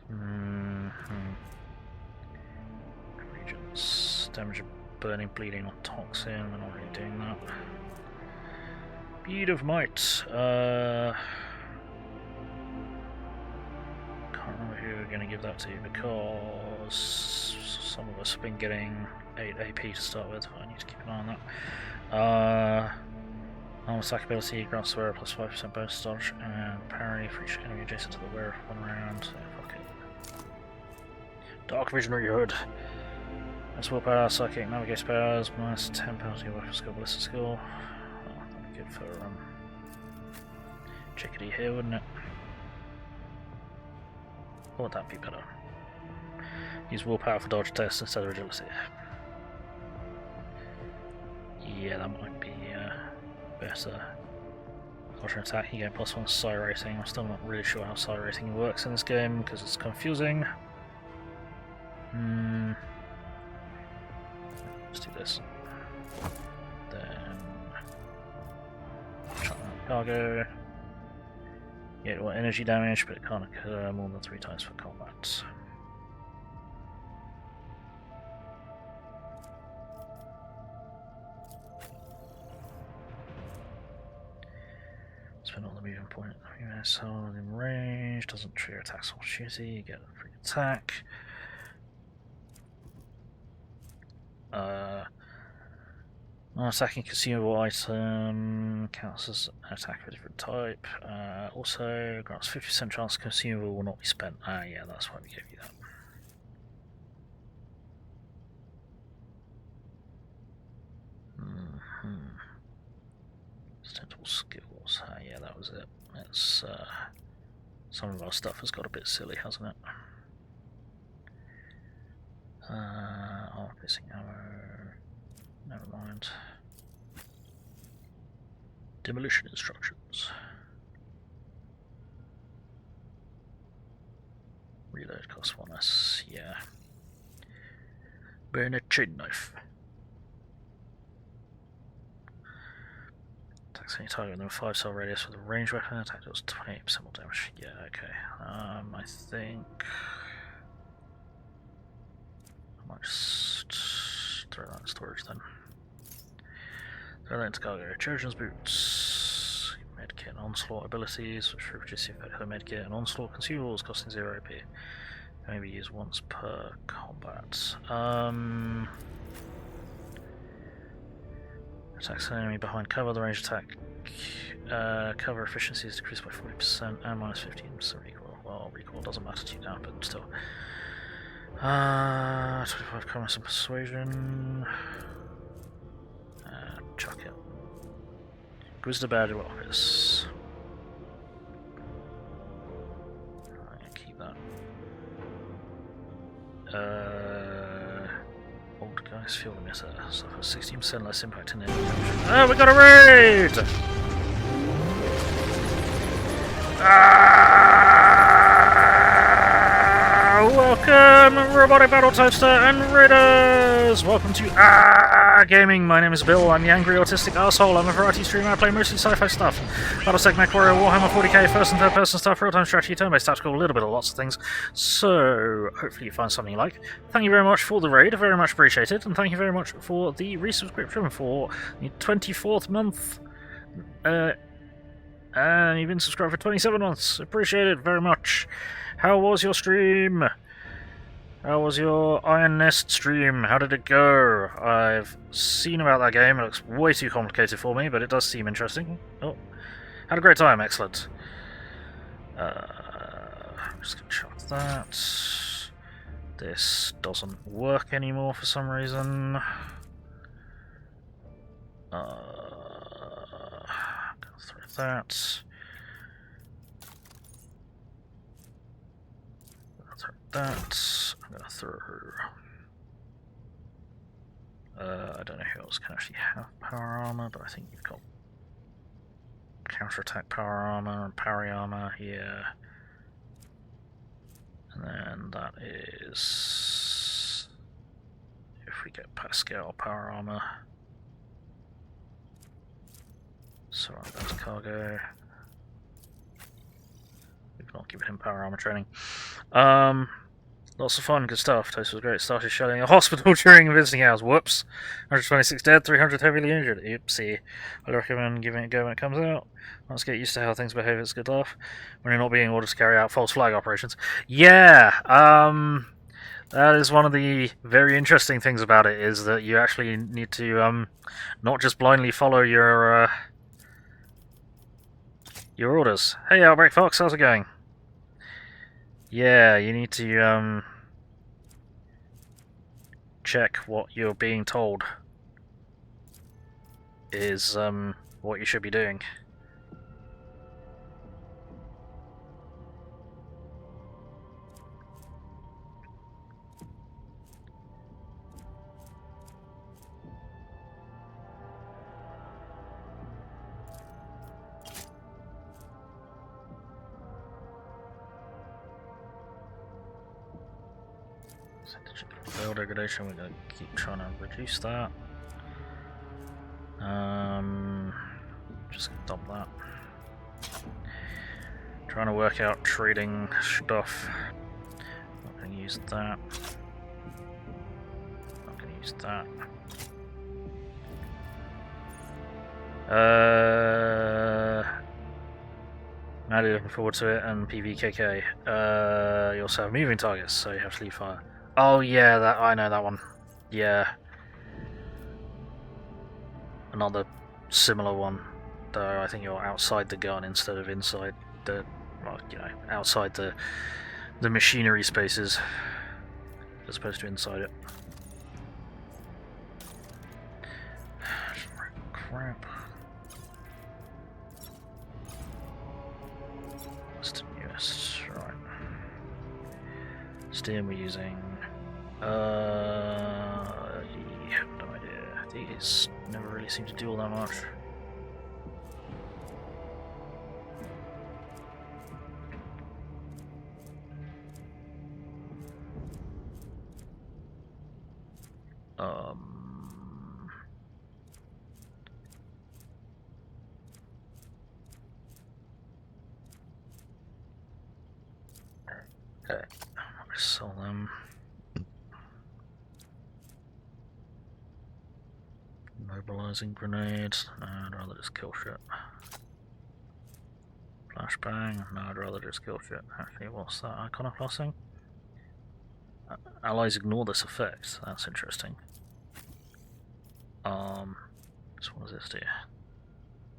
[SPEAKER 1] Regents. Damage of burning, bleeding, or toxin. We're not really doing that. Bead of Might. Can't remember who we're going to give that to because some of us have been getting 8 AP to start with. I need to keep an eye on that. Armor attack ability grants the wearer plus 5% bonus dodge and parry for each enemy adjacent to the wearer for 1 round. So fuck it. Dark Visionary Hood. That's willpower, psychic, navigator powers, minus 10 penalty, weapon skill, ballistic skill. That'd be good for Chickadee here, wouldn't it? Or would that be better? Use willpower for dodge test instead of agility. Yeah, that might be better. Dodge attack, you get +1 Psi rating. I'm still not really sure how Psi rating works in this game because it's confusing. Let's do this. Then cargo. Yeah, well, energy damage, but it can't occur more than 3 times for combat. Spin on the moving point. Missile in range, doesn't trigger attacks or opportunity, you get a free attack. Non-attacking consumable item counts as an attack of a different type. Also grants 50% chance consumable will not be spent. Yeah, that's why we gave you that. Ostensible skills. Yeah, that was it. It's some of our stuff has got a bit silly, hasn't it? Piercing ammo. Never mind. Demolition instructions. Reload costs 1 less. Yeah. Bayonet chain knife. Attacks any target within a 5-cell radius with a ranged weapon. Attack does 28% more damage. Yeah, okay. I think I might just throw that in storage then. Throw that into cargo. Trojan's boots. Medkit and onslaught abilities, which reduce the effect of medkit and onslaught consumables costing 0 AP. Maybe use once per combat. Attacks an enemy behind cover. The range attack cover efficiency is decreased by 40% and minus 15% recoil. Well, recoil doesn't matter to you now, but still. 25 commerce and persuasion. Chuck it. Wisdom badge of office. I'm gonna keep that. Old guys field emitter suffers 16% less impact in enemy damage. Oh, we got a raid! Welcome, robotic battle typester and raiders! Welcome to Gaming. My name is Bill. I'm the angry autistic arsehole. I'm a variety streamer. I play mostly sci-fi stuff. Battlesec, Mech Warrior, Warhammer 40k, first and third person stuff, real-time strategy, turn-based tactical, a little bit of lots of things. So, hopefully you find something you like. Thank you very much for the raid, very much appreciated, and thank you very much for the resubscription for the 24th month. And you've been subscribed for 27 months. Appreciate it very much. How was your stream? How was your Iron Nest stream? How did it go? I've seen about that game. It looks way too complicated for me, but it does seem interesting. Oh, had a great time. Excellent. I'm just going to chuck that. This doesn't work anymore for some reason. I'm going to throw that. I'm gonna throw I don't know who else can actually have power armor, but I think you've got counterattack power armor and parry armor here. And then that is if we get Pascal power armor. So that's cargo. We've not given him power armor training. Lots of fun, good stuff. Toast was great. Started shelling a hospital during a visiting hours. Whoops. 126 dead, 300 heavily injured. Oopsie. I'd recommend giving it a go when it comes out. Let's get used to how things behave. It's a good laugh. When you're not being ordered to carry out false flag operations. Yeah, that is one of the very interesting things about it, is that you actually need to not just blindly follow your orders. Hey, Outbreak Fox, how's it going? Yeah, you need to check what you're being told is what you should be doing. Fail degradation, we're going to keep trying to reduce that. Just going to dump that. Trying to work out trading stuff. Not going to use that. Not going to use that. Really looking forward to it, and PVKK. You also have moving targets, so you have to leave fire. Oh yeah, that I know that one. Yeah. Another similar one, though I think you're outside the gun instead of inside the, well, you know, outside the machinery spaces as opposed to inside it. Crap. Yes, right. Steam we're using. Yeah, no idea. These never really seem to do all that much. Okay, I'm gonna sell them. Mobilizing grenades. No, I'd rather just kill shit. Flashbang. No, I'd rather just kill shit. Actually, what's that iconoclasting? Allies ignore this effect. That's interesting. So what does this do?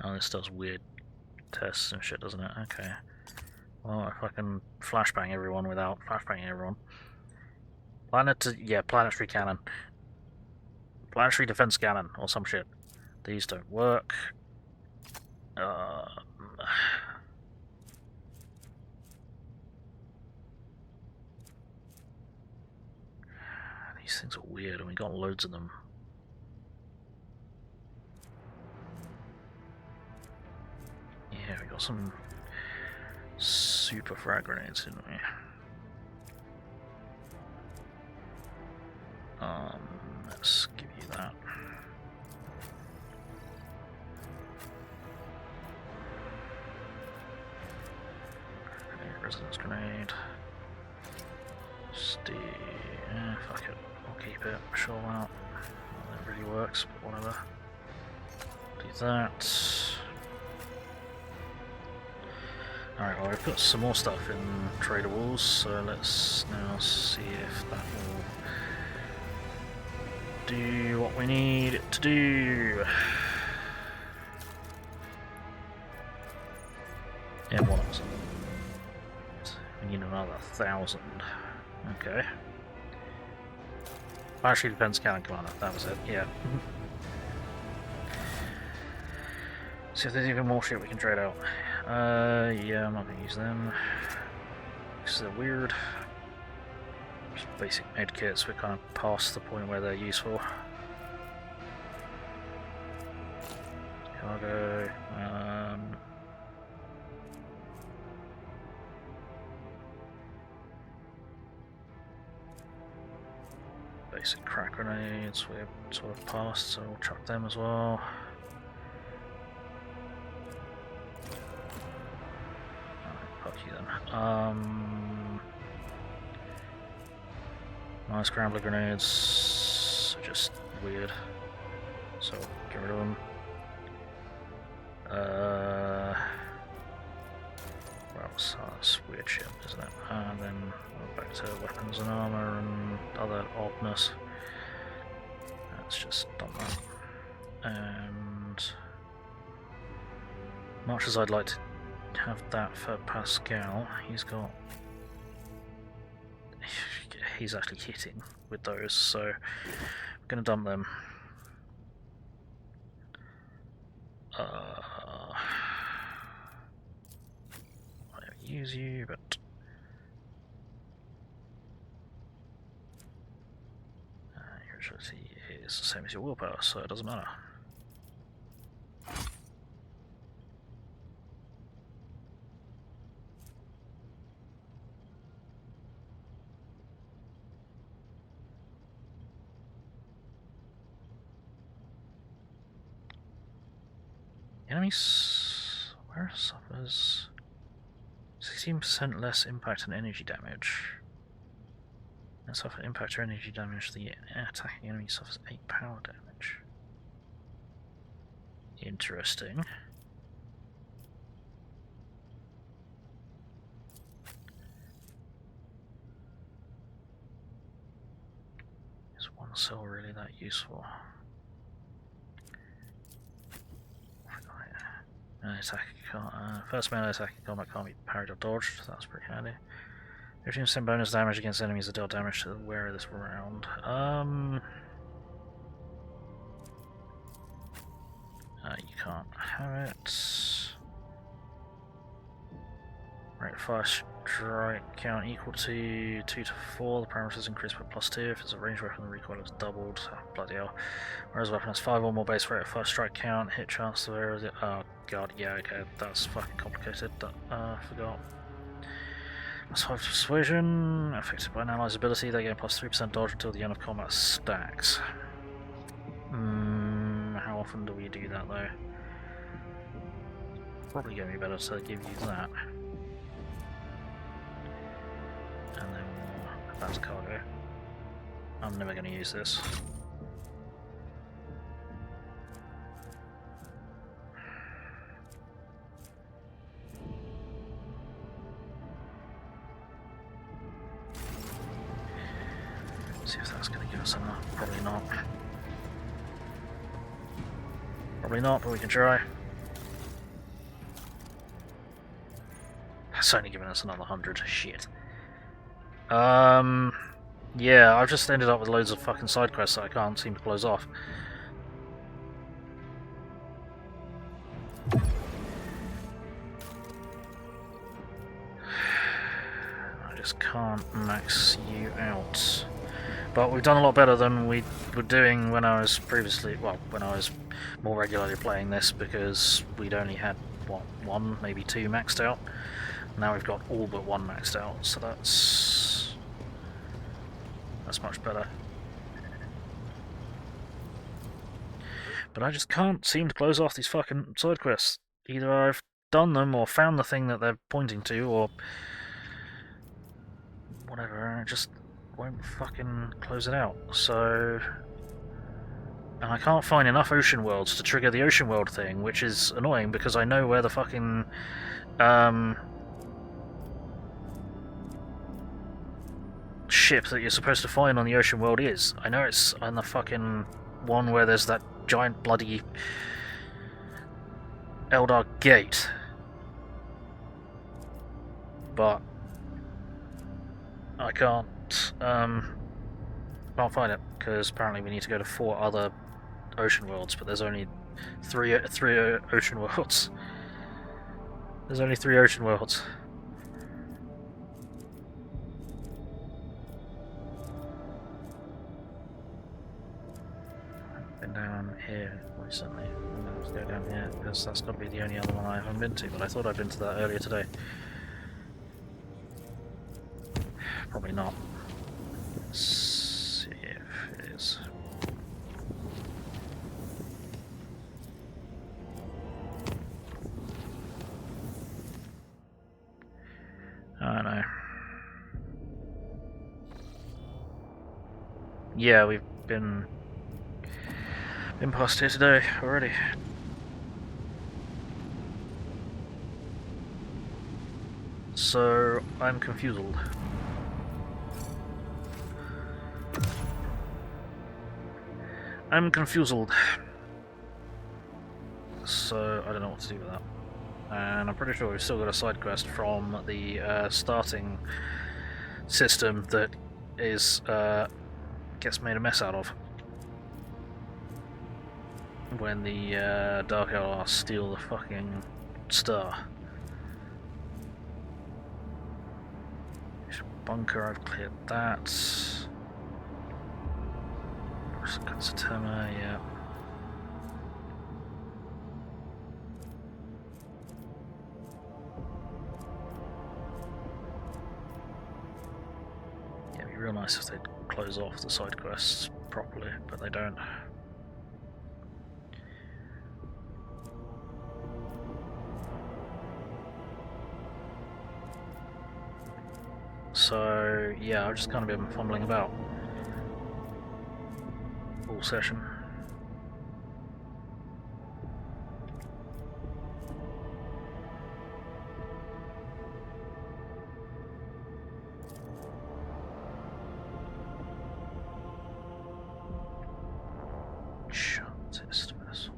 [SPEAKER 1] Oh, this does weird tests and shit, doesn't it? Okay. Well, if I can flashbang everyone without flashbanging everyone. Planetary cannon. Planetary defense cannon, or some shit. These don't work. These things are weird, and we got loads of them. Yeah, we got some super frag grenades, didn't we? Let's give you that. Resonance grenade. Fuck it. I'll keep it. Sure out. Well, that really works, but whatever. Do that. Alright, well, I put some more stuff in TradAAAH, so let's now see if that will do what we need it to do. Yeah, what else? We need another 1,000. Okay. Actually, defense cannon commander. That was it. Yeah. See if there's even more shit we can trade out. Yeah, I'm not gonna use them because they're weird. Just basic medkits. We're kind of past the point where they're useful. Cargo. Basic crack grenades. We're sort of past, so we'll chuck them as well. My scrambler grenades are just weird, so get rid of them. Well, that's weird shit, isn't it? And then we're back to weapons and armor and other oddness. Let's just dump that. And much as I'd like to have that for Pascal, he's actually hitting with those, so I'm gonna dump them. I don't use you, but your agility is the same as your willpower, so it doesn't matter. Enemies, where suffers 16% less impact and energy damage. And suffer impact or energy damage, the attacking enemy suffers 8 power damage. Interesting. Is one cell really that useful? First melee attack in combat can't be parried or dodged, so that's pretty handy. 15% bonus damage against enemies that deal damage to the wearer this round. You can't have it. Rate of fire strike count equal to 2 to 4. The parameters increase by +2. If it's a ranged weapon, the recoil is doubled. Oh, bloody hell. Whereas a weapon has 5 or more base rate of fire strike count, hit chance, the wearer is it. Oh god, yeah, okay, that's fucking complicated. I forgot. Plus 5 persuasion. Affected by an ally's ability, they gain +3% dodge until the end of combat stacks. How often do we do that though? Probably going to be better to give you that. And then more advanced cargo. I'm never going to use this. See if that's going to give us enough. Probably not. Probably not, but we can try. That's only giving us another 100. Shit. Yeah, I've just ended up with loads of fucking side quests that I can't seem to close off. I just can't max you out. But we've done a lot better than we were doing when I was previously, well, when I was more regularly playing this, because we'd only had, what, 1, maybe 2 maxed out. Now we've got all but 1 maxed out, so that's much better. But I just can't seem to close off these fucking side quests. Either I've done them or found the thing that they're pointing to, or whatever, and it just won't fucking close it out. So, and I can't find enough ocean worlds to trigger the ocean world thing, which is annoying because I know where the fucking ship that you're supposed to find on the ocean world is. I know it's on the fucking one where there's that giant bloody Eldar gate, but I can't find it because apparently we need to go to 4 other ocean worlds, but there's only three ocean worlds. There's only 3 ocean worlds. I've been down here recently. I'm going to have to go down here because that's got to be the only other one I haven't been to, but I thought I'd been to that earlier today. Probably not. Let's see if it is. I know. Yeah, we've been past here today already. So I'm confused. I'm confused. So I don't know what to do with that. And I'm pretty sure we've still got a side quest from the starting system that is gets made a mess out of when the Dark Eldar steal the fucking star. Bunker, I've cleared that. Satema, yeah. Yeah, it'd be real nice if they'd close off the side quests properly, but they don't. so yeah, I've just kind of been fumbling about all session. Test vessel.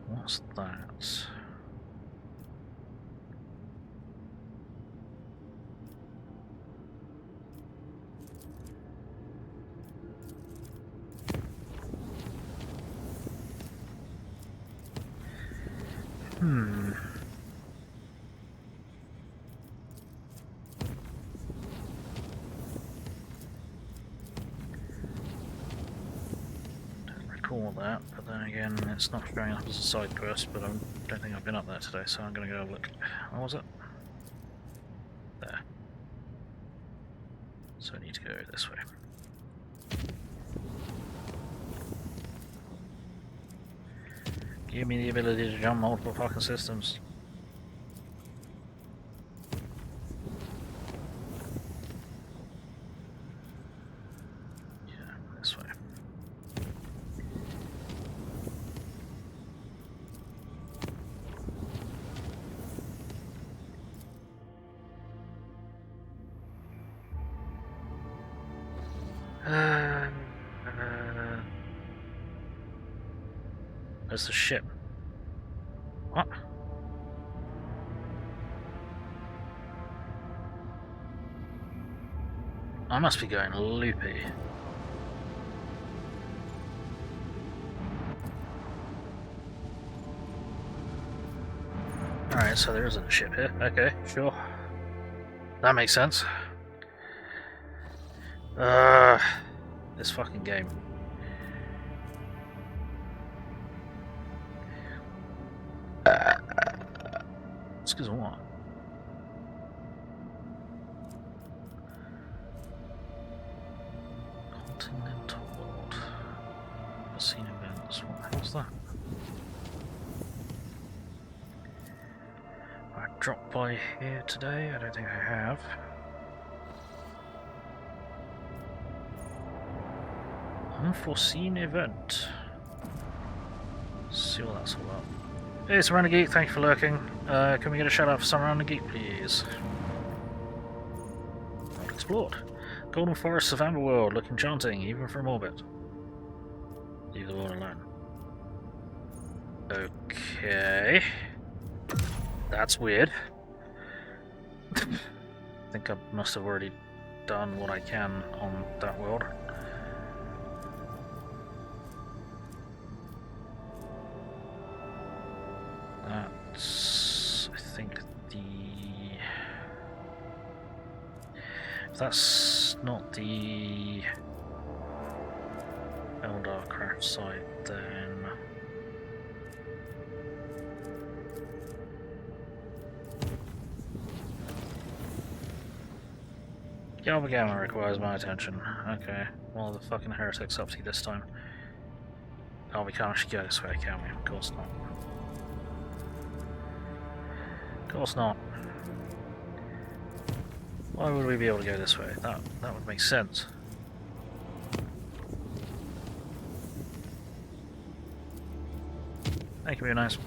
[SPEAKER 1] What's that? Recall that, but then again, it's not showing up as a side quest, but I don't think I've been up there today, so I'm going to go look. Where was it? There. So I need to go this way. Give me the ability to jump multiple fucking systems. Yeah, this way. There's the ship. What? I must be going loopy. Alright, so there isn't a ship here. Okay, sure. That makes sense. This fucking game. Excuse me, what? Continental world. I've seen events. What the hell's that? I dropped by here today. I don't think I have. Unforeseen event. Let's see what that's all about. Hey, it's Random Geek, thank you for lurking. Can we get a shout out for some Random Geek, please? Not explored. Golden Forests of Amberworld look enchanting, even from orbit. Leave the world alone. Okay. That's weird. I think I must have already done what I can on that world. That's, I think, if that's not the Eldar craft site, then Kiava Gamma requires my attention. Okay, well, the fucking heretic's up to you this time. Oh, we can't actually go this way, can we? Of course not. Of course not. Why would we be able to go this way? That would make sense. Thank you, very nice.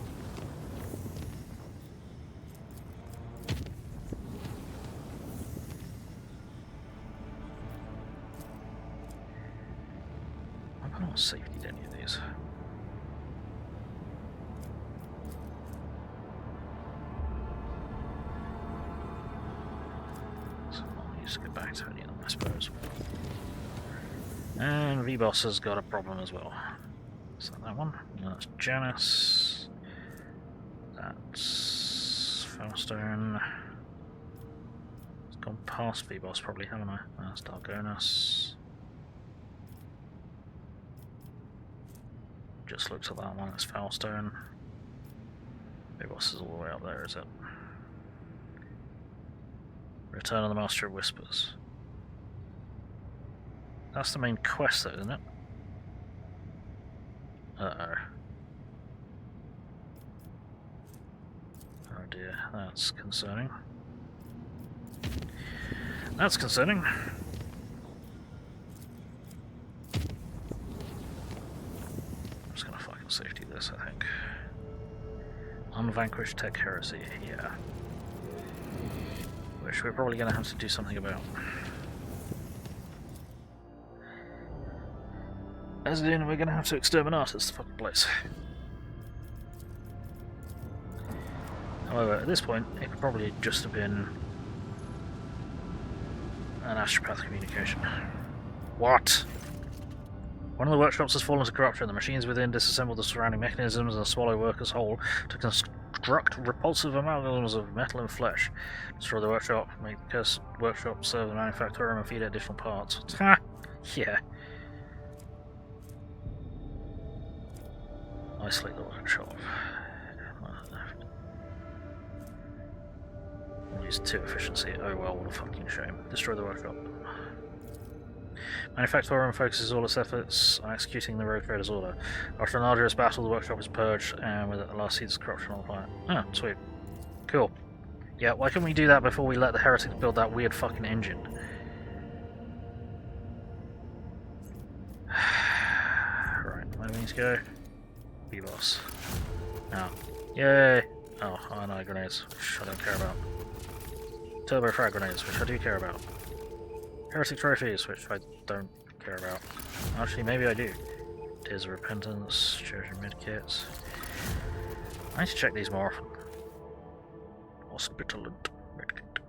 [SPEAKER 1] I'm not safety to any of these. So I'll just get back to any of them, I suppose. And V-Boss has got a problem as well. Is that one? No, that's Janus. That's Faustone. It's gone past V-Boss probably, haven't I? That's Koronus. Just looked at that one, it's Faustone. V-Boss is all the way up there, is it? Return of the Master of Whispers. That's the main quest though, isn't it? Uh-oh. Oh dear, that's concerning. That's concerning. I'm just gonna fucking safety this, I think. Unvanquished tech heresy, yeah. Which we're probably gonna have to do something about. As in, we're gonna have to exterminate this fucking place. However, at this point, it could probably just have been an astropath communication. What? One of the workshops has fallen to corruption. The machines within disassemble the surrounding mechanisms and swallow workers whole to construct repulsive amalgams of metal and flesh. Destroy the workshop, make the cursed workshop serve the manufacturer and feed additional parts. Ha! Yeah. Isolate the workshop. Use 2 efficiency. Oh well, what a fucking shame. Destroy the workshop. Manufacturer focuses all its efforts on executing the road trader's order. After an arduous battle, the workshop is purged, and with it, the last seeds of corruption on the planet. Ah, sweet. Cool. Yeah, why can't we do that before we let the heretics build that weird fucking engine? Right, where do we need to go? B-boss. Oh. Yay! Oh, no grenades, which I don't care about. Turbo frag grenades, which I do care about. Heretic trophies, which I don't care about. Actually, maybe I do. Tears of Repentance, Chosen Medkits. I need to check these more often. Hospitalant Medkit.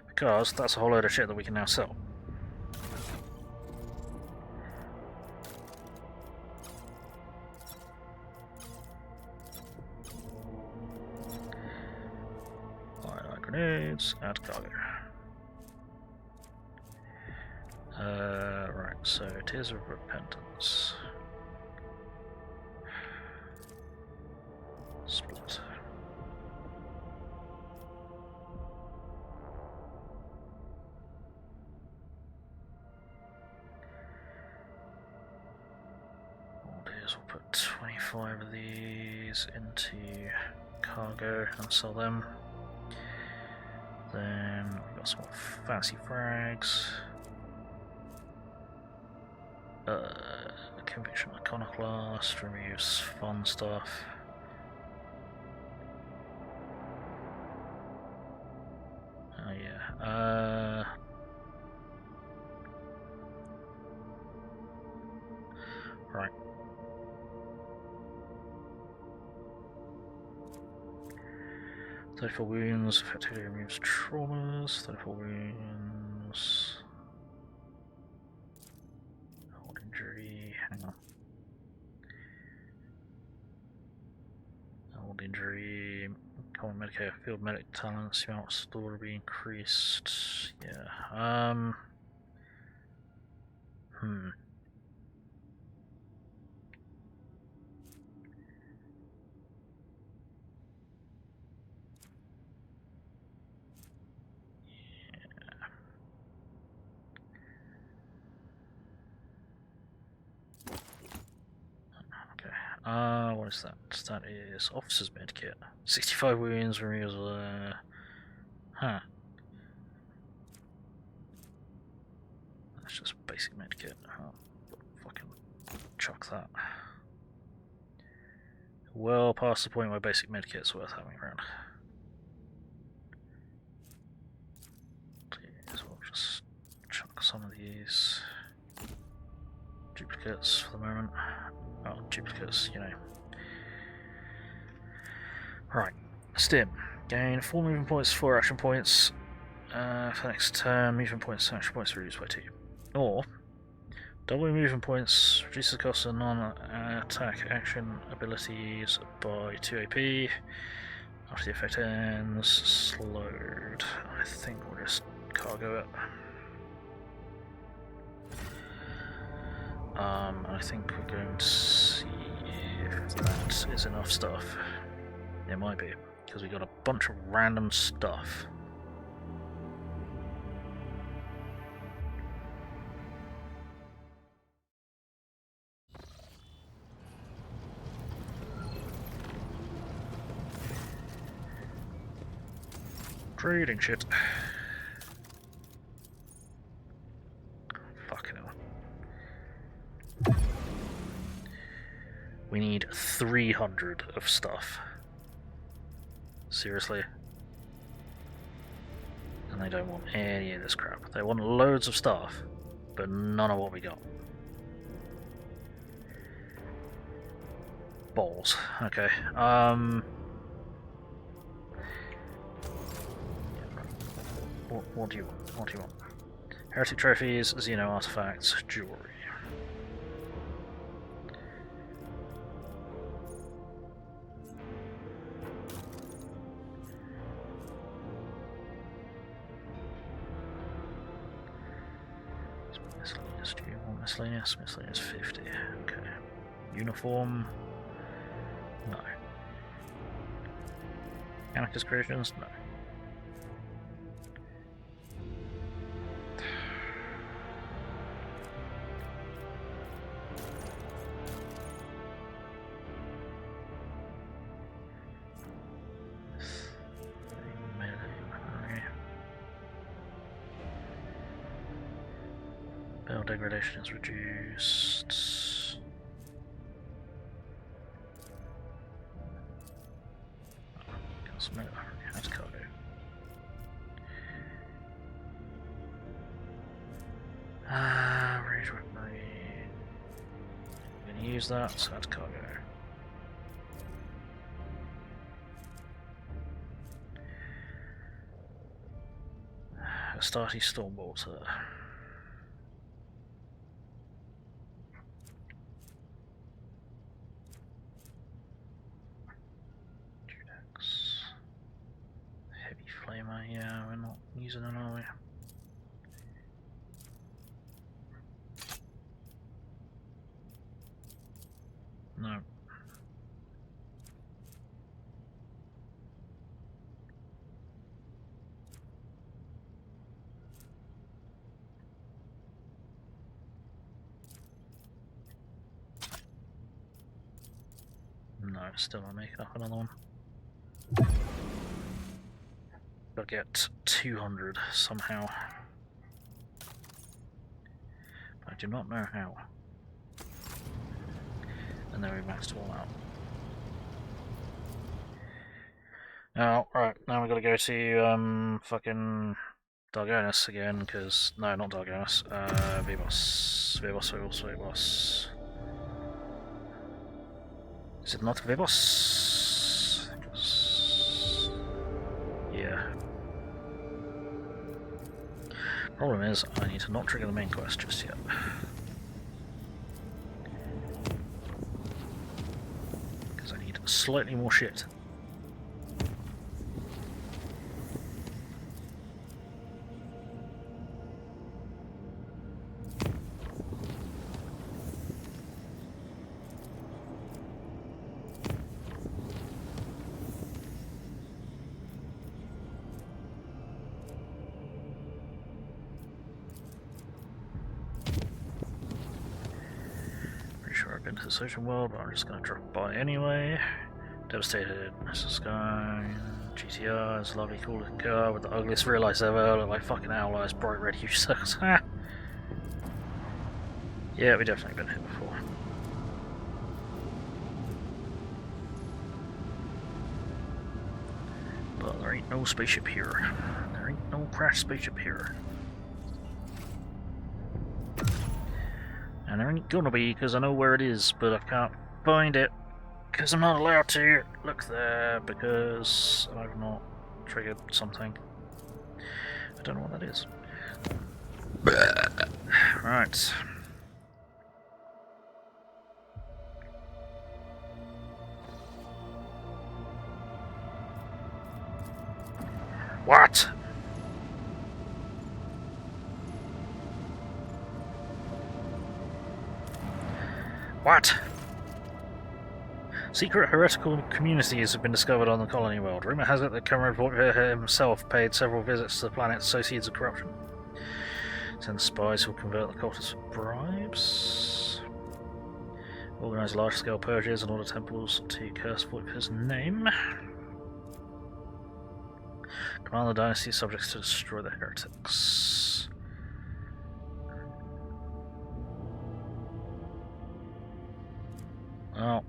[SPEAKER 1] Because that's a whole load of shit that we can now sell. Grenades, add cargo. Right, so Tears of Repentance. Split. What is, we'll put 25 of these into cargo and sell them. Then we've got some more fancy frags. Conviction Iconoclast removes fun stuff. Oh yeah. Right. "34 wounds, effectively removes traumas, 34 wounds, hold injury, hang on. Hold injury, common medicator, field medic talents, the amount stored will be increased, yeah, what is that? That is Officer's Medkit. 65 wounds, removes, huh. That's just basic medkit. Oh, fucking chuck that. Well past the point where basic medkit's worth having around. So we'll just chuck some of these duplicates for the moment. Oh, duplicates, you know. Right, Stim. Gain 4 movement points, 4 action points. For the next turn, movement points, action points reduced by 2. Or, double movement points, reduces the cost of non-attack action abilities by 2 AP. After the effect ends, slowed. I think we'll just cargo it. I think we're going to see if that is enough stuff. It might be, because we got a bunch of random stuff. Trading shit. We need 300 of stuff. Seriously? And they don't want any of this crap. They want loads of stuff, but none of what we got. Balls. Okay. What do you want? What do you want? Heretic trophies, Xeno artifacts, jewelry. Miscellaneous, do you want miscellaneous? Miscellaneous 50. Okay. Uniform. No. Anarchist creations? No. Bell degradation is reduced. Submit as cargo. Rage weaponry. I'm gonna use that, so that's cargo. Astarte Stormbolter. Flamer, yeah, we're not using it, are we? No. No, still not making up another one. Gotta get 200 somehow. I do not know how. And then we maxed it all out. Now, right, now we gotta go to fucking Dargonus again, because no, not Dargonus. Vivos. Is it not Vivos? Yeah. Problem is, I need to not trigger the main quest just yet. Because I need slightly more shit. Into the social world, but I'm just going to drop by anyway. Devastated, Sky, GTR, it's a lovely cool looking car with the ugliest rear lights ever, look like fucking outliers, bright red huge circles. Yeah, we've definitely been here before. But there ain't no spaceship here. There ain't no crashed spaceship here. And there ain't gonna be, because I know where it is, but I can't find it, because I'm not allowed to look there, because I've not triggered something. I don't know what that is. Right. What? What? Secret heretical communities have been discovered on the colony world. Rumor has it that Cameron himself paid several visits to the planet to sow seeds of corruption. Send spies who will convert the cultists for bribes. Organize large-scale purges and order temples to curse with his name. Command the dynasty subjects to destroy the heretics. Well,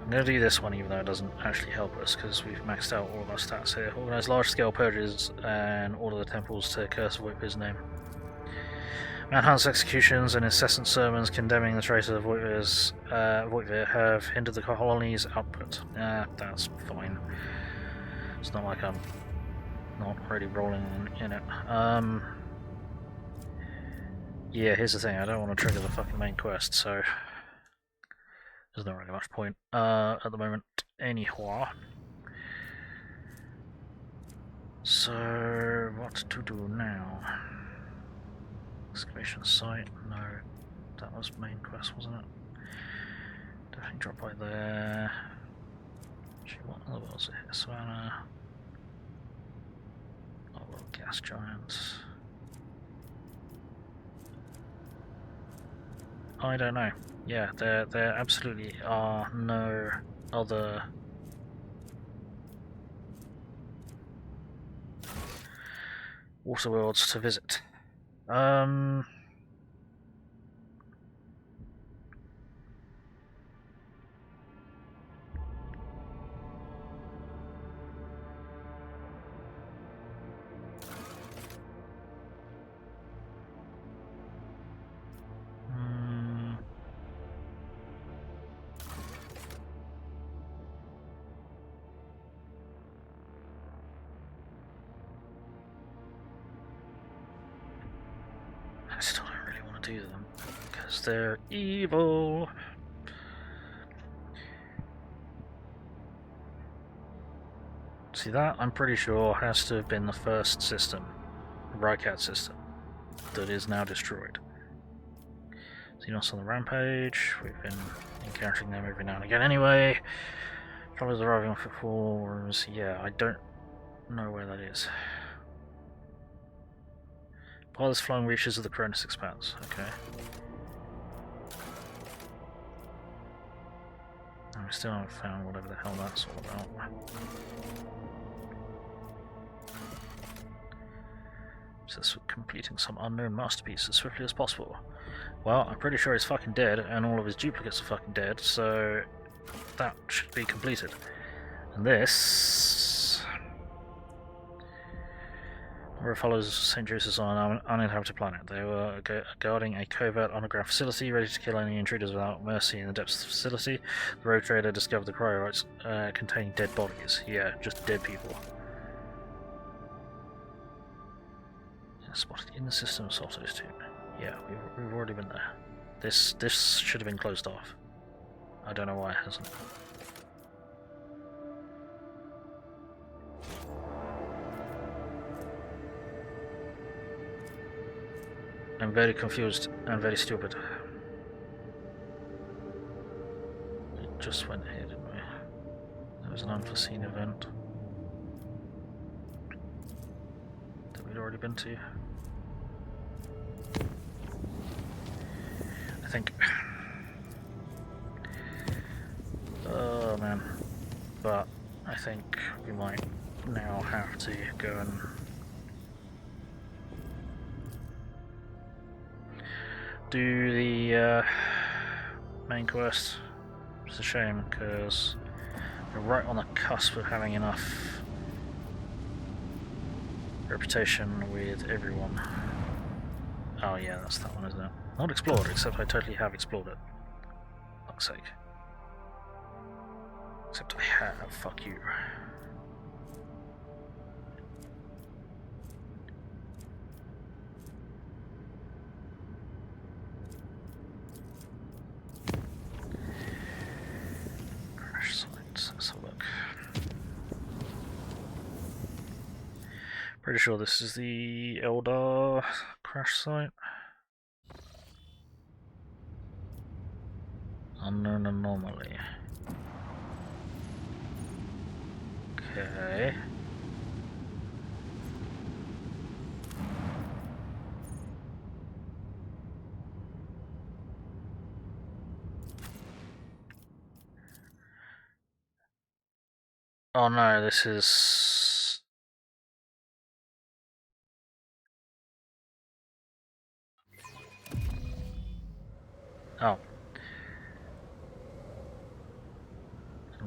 [SPEAKER 1] I'm going to do this one even though it doesn't actually help us because we've maxed out all of our stats here. Organise large-scale purges and order the temples to curse Voidbeard's name. Manhunt's executions and incessant sermons condemning the traitors of Voidbeard have hindered the colony's output. That's fine. It's not like I'm not really rolling in it. Yeah, here's the thing, I don't want to trigger the fucking main quest, so there's not really much point at the moment anyhow. So, what to do now? Excavation site? No, that was main quest, wasn't it? Definitely drop by there. Actually, what other was it? Savannah. Oh, well, gas giants. I don't know. Yeah, there absolutely are no other water worlds to visit. I still don't really want to do them because they're evil. See that? I'm pretty sure has to have been the first system, Rycat system, that is now destroyed. Xenos on the rampage. We've been encountering them every now and again anyway. Travelers arriving on footfalls. Yeah, I don't know where that is. Pilots flying reaches of the Koronus Expanse. Okay. And we still haven't found whatever the hell that's all about. Says completing some unknown masterpiece as swiftly as possible. Well, I'm pretty sure he's fucking dead, and all of his duplicates are fucking dead, so that should be completed. And this... Where follows St. Joseph's on an uninhabited planet. They were guarding a covert underground facility, ready to kill any intruders without mercy in the depths of the facility. The rogue trader discovered the cryorites containing dead bodies. Yeah, just dead people. Spotted in the system of Salto's tomb. Yeah, we've already been there. This should have been closed off. I don't know why it hasn't. I'm very confused and very stupid. It just went here, didn't we? There was an unforeseen event that we'd already been to. I think. Oh man. But I think we might now have to go and do the main quest. It's a shame because we're right on the cusp of having enough reputation with everyone. Oh yeah, that's that one, isn't it? Not explored, except I totally have explored it. Fuck's sake. Except I have, fuck you. Crash sites, let's have a look. Pretty sure this is the Eldar crash site. Unknown anomaly. Okay. Oh no, this is... Oh.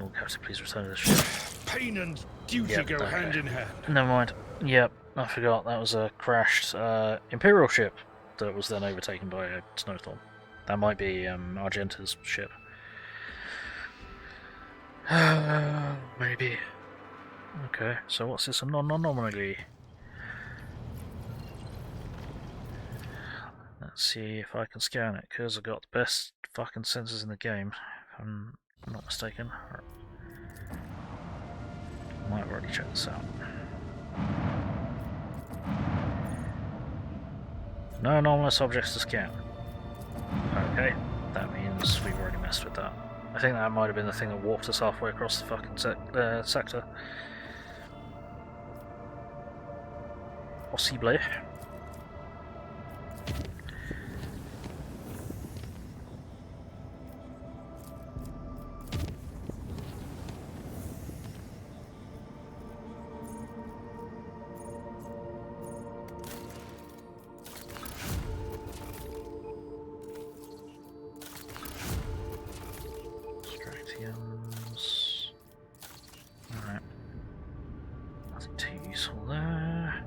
[SPEAKER 1] Oh, Captain, please return to the ship.
[SPEAKER 9] Pain and duty
[SPEAKER 1] Yep,
[SPEAKER 9] go
[SPEAKER 1] okay.
[SPEAKER 9] hand in hand.
[SPEAKER 1] Never mind. Yep, I forgot. That was a crashed Imperial ship that was then overtaken by a snowstorm. That might be Argenta's ship. Maybe. Okay, so what's this anomaly? Let's see if I can scan it, because I've got the best fucking sensors in the game, if I'm not mistaken. Might have already checked this out. No anomalous objects to scan. Okay, that means we've already messed with that. I think that might have been the thing that warped us halfway across the fucking sector. Possibly. Alright. Nothing too useful there.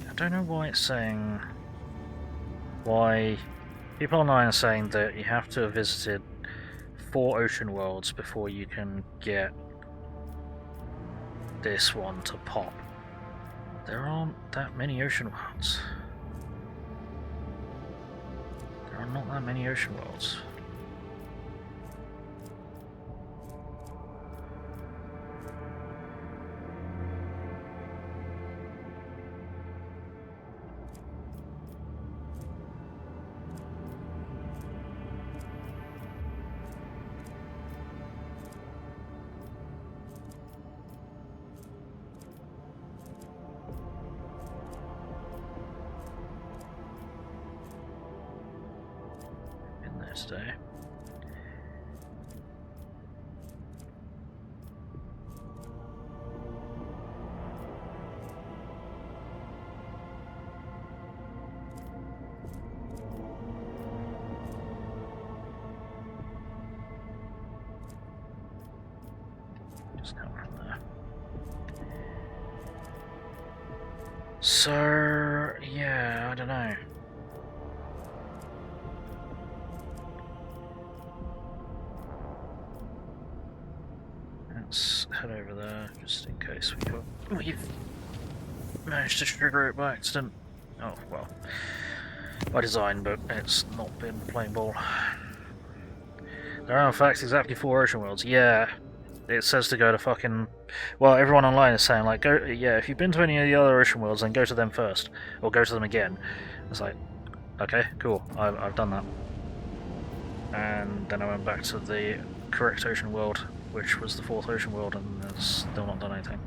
[SPEAKER 1] I don't know why it's saying... Why... People online are saying that you have to have visited 4 ocean worlds before you can get this one to pop. There aren't that many ocean worlds. There are not that many ocean worlds. Today. Just come from there. So, yeah, I don't know. Let's head over there, just in case we've managed to trigger it by accident. Oh, well, by design, but it's not been playing ball. There are in fact exactly 4 ocean worlds. Yeah, it says to go to fucking... Well, everyone online is saying, like, go. Yeah, if you've been to any of the other ocean worlds, then go to them first. Or go to them again. It's like, okay, cool, I've done that. And then I went back to the correct ocean world, which was the 4th ocean world, and has still not done anything.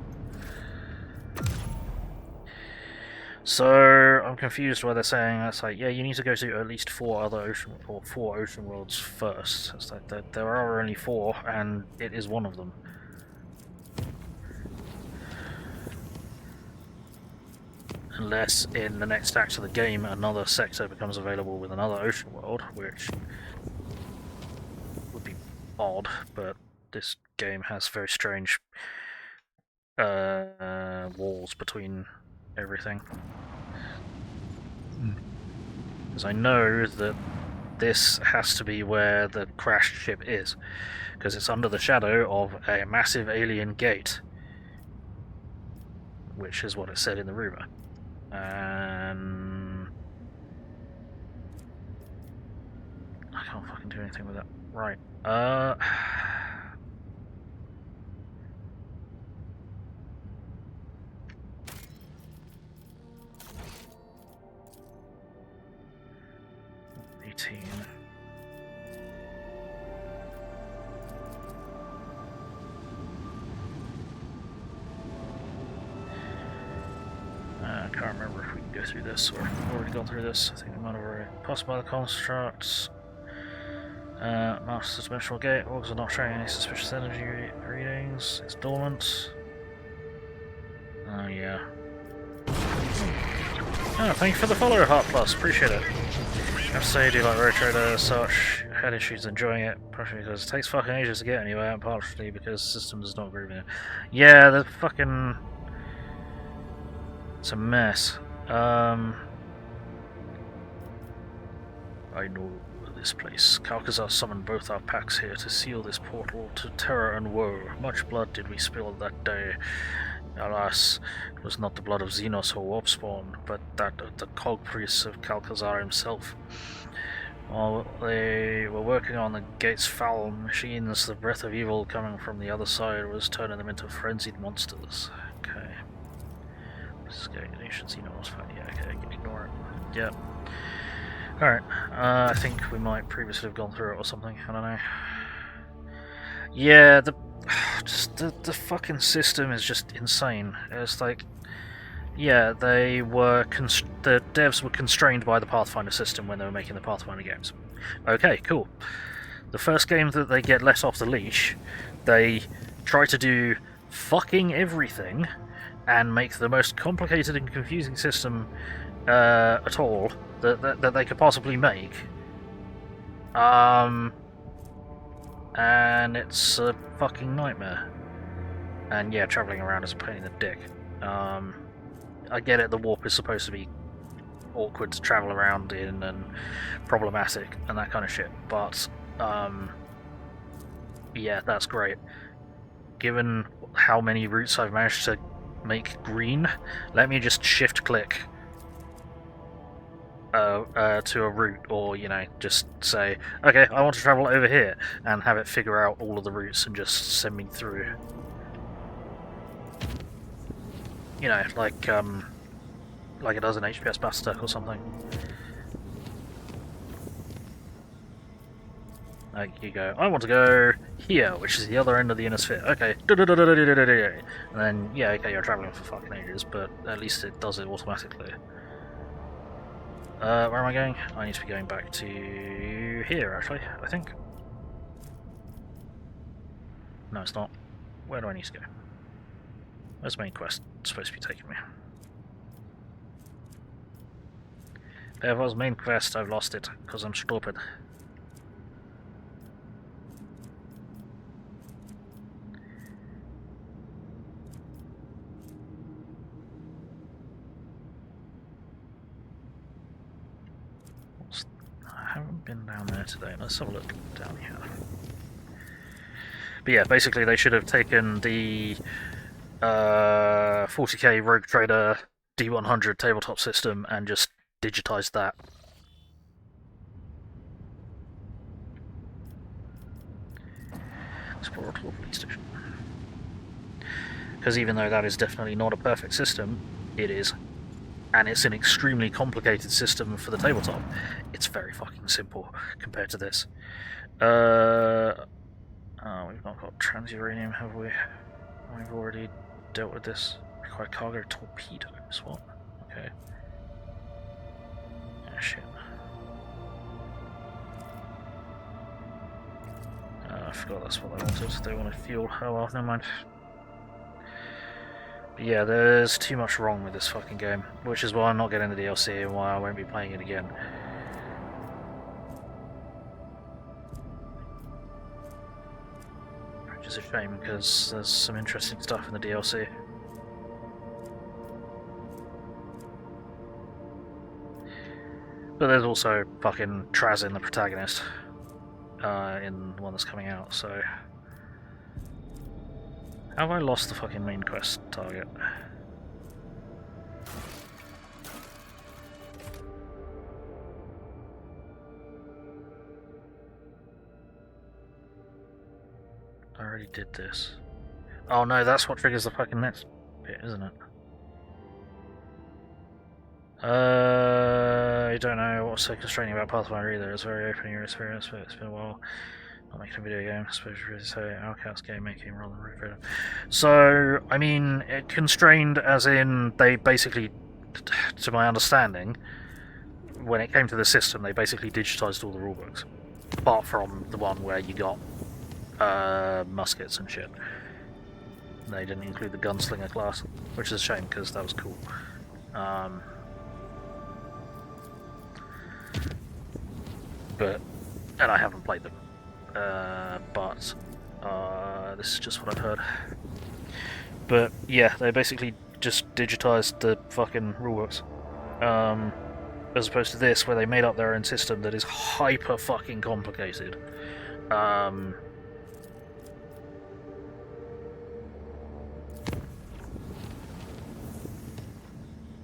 [SPEAKER 1] So I'm confused why they're saying that's like, yeah, you need to go to at least 4 other ocean worlds first. It's like there are only 4, and it is one of them. Unless in the next act of the game another sector becomes available with another ocean world, which would be odd, but this game has very strange walls between everything. Because I know that this has to be where the crashed ship is, because it's under the shadow of a massive alien gate, which is what it said in the rumor. And I can't fucking do anything with that. Right. 18. I can't remember if we can go through this or if we've already gone through this. I think we might have already. Passed by the constructs. Master dimensional gate. Orgs are not showing any suspicious energy readings. It's dormant. Oh, yeah. Oh, thank you for the follow, Heart Plus. Appreciate it. I have to say, I do like Road Trader as such. had issues enjoying it, partially because it takes fucking ages to get anywhere, and partially because the system is not grooving it. Yeah, the fucking... It's a mess. I know this place. Kalkazar summoned both our packs here to seal this portal to terror and woe. Much blood did we spill that day. Alas, it was not the blood of Xenos or Warpspawn, but that of the cog priests of Kalkazar himself. While they were working on the gate's foul machines, the breath of evil coming from the other side was turning them into frenzied monsters. Okay. This is getting nation Xenos. Yeah, okay, ignore it. Yep. Alright, I think we might previously have gone through it or something, I don't know. Yeah, the fucking system is just insane. It's like, yeah, the devs were constrained by the Pathfinder system when they were making the Pathfinder games. Okay, cool. The first game that they get let off the leash, they try to do fucking everything and make the most complicated and confusing system at all that they could possibly make. And it's a fucking nightmare. And yeah, travelling around is a pain in the dick. I get it, the warp is supposed to be awkward to travel around in and problematic and that kind of shit, but yeah, that's great. Given how many routes I've managed to make green, let me just shift click to a route, or just say, okay, I want to travel over here, and have it figure out all of the routes and just send me through. Like it does in HPS Battlestack or something. Like you go, I want to go here, which is the other end of the inner sphere. Okay, and then yeah, okay, you're traveling for fucking ages, but at least it does it automatically. Where am I going? I need to be going back to here, actually, I think. No, it's not. Where do I need to go? Where's the main quest supposed to be taking me? There was main quest, I've lost it, because I'm stupid. I haven't been down there today. Let's have a look down here. But yeah, basically they should have taken the 40k Rogue Trader D100 tabletop system and just digitized that. Explore police station. Because even though that is definitely not a perfect system, it is. And it's an extremely complicated system for the tabletop. It's very fucking simple compared to this. We've not got transuranium, have we? We've already dealt with this. Require cargo torpedoes. What? Okay. Ah, shit. I forgot that's what they wanted. They wanted fuel. Oh well, never mind. But yeah, there's too much wrong with this fucking game, which is why I'm not getting the DLC and why I won't be playing it again. Which is a shame, because there's some interesting stuff in the DLC. But there's also fucking Trazin, the protagonist, in the one that's coming out, so... Have I lost the fucking main quest target? I already did this. Oh no, that's what triggers the fucking next bit, isn't it? I don't know what's so constraining about Pathfinder either. It's very open in your experience, but it's been a while. Not making a video game, I suppose you really say Outcast game making rather than Root. So, I mean, constrained as in they basically, to my understanding, when it came to the system, they basically digitized all the rulebooks. Apart from the one where you got muskets and shit. They didn't include the gunslinger class, which is a shame because that was cool. But And I haven't played them. But this is just what I've heard. But yeah, they basically just digitized the fucking rulebooks. As opposed to this, where they made up their own system that is hyper fucking complicated.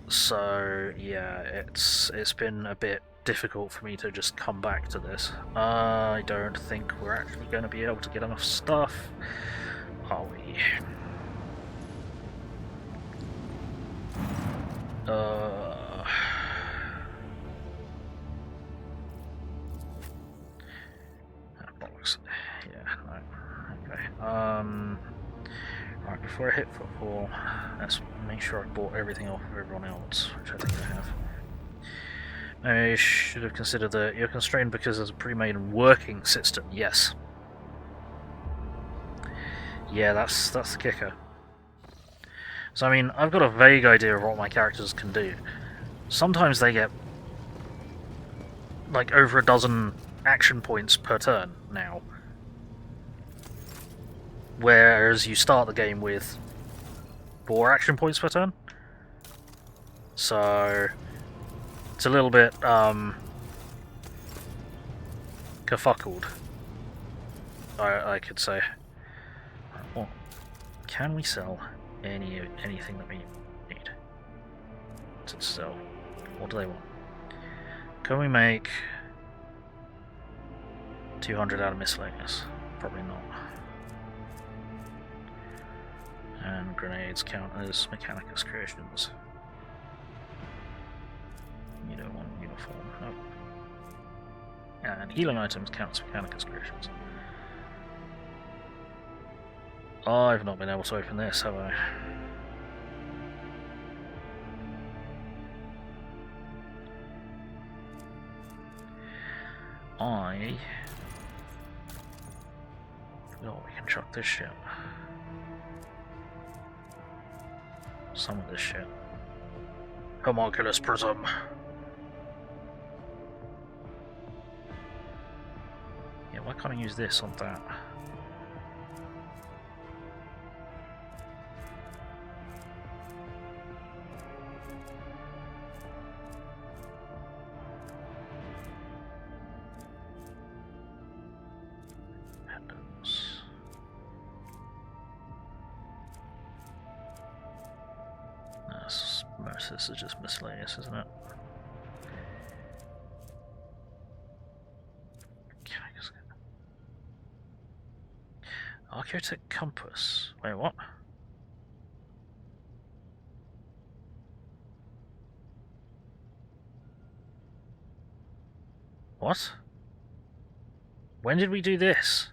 [SPEAKER 1] So yeah, it's been a bit difficult for me to just come back to this. I don't think we're actually going to be able to get enough stuff, are we? Bollocks. Yeah, no. Okay. Right, before I hit football, let's make sure I bought everything off of everyone else, which I think I have. I should have considered that you're constrained because there's a pre-made working system. Yes. Yeah, that's the kicker. So I mean, I've got a vague idea of what my characters can do. Sometimes they get like over a dozen action points per turn now. Whereas you start the game with 4 action points per turn. So it's a little bit kerfuckled, I could say. Well, can we sell anything that we need to sell? What do they want? Can we make 200 out of miscellaneous? Probably not. And grenades count as Mechanicus creations. You don't want uniform, nope. And healing items count as Mechanicus creations. I've not been able to open this, have I? Oh, we can chuck this shit. Some of this shit. Homunculus Prism. Yeah, why can't I use this on that? This is just miscellaneous, isn't it? Archaeotech compass. Wait, what? What? When did we do this?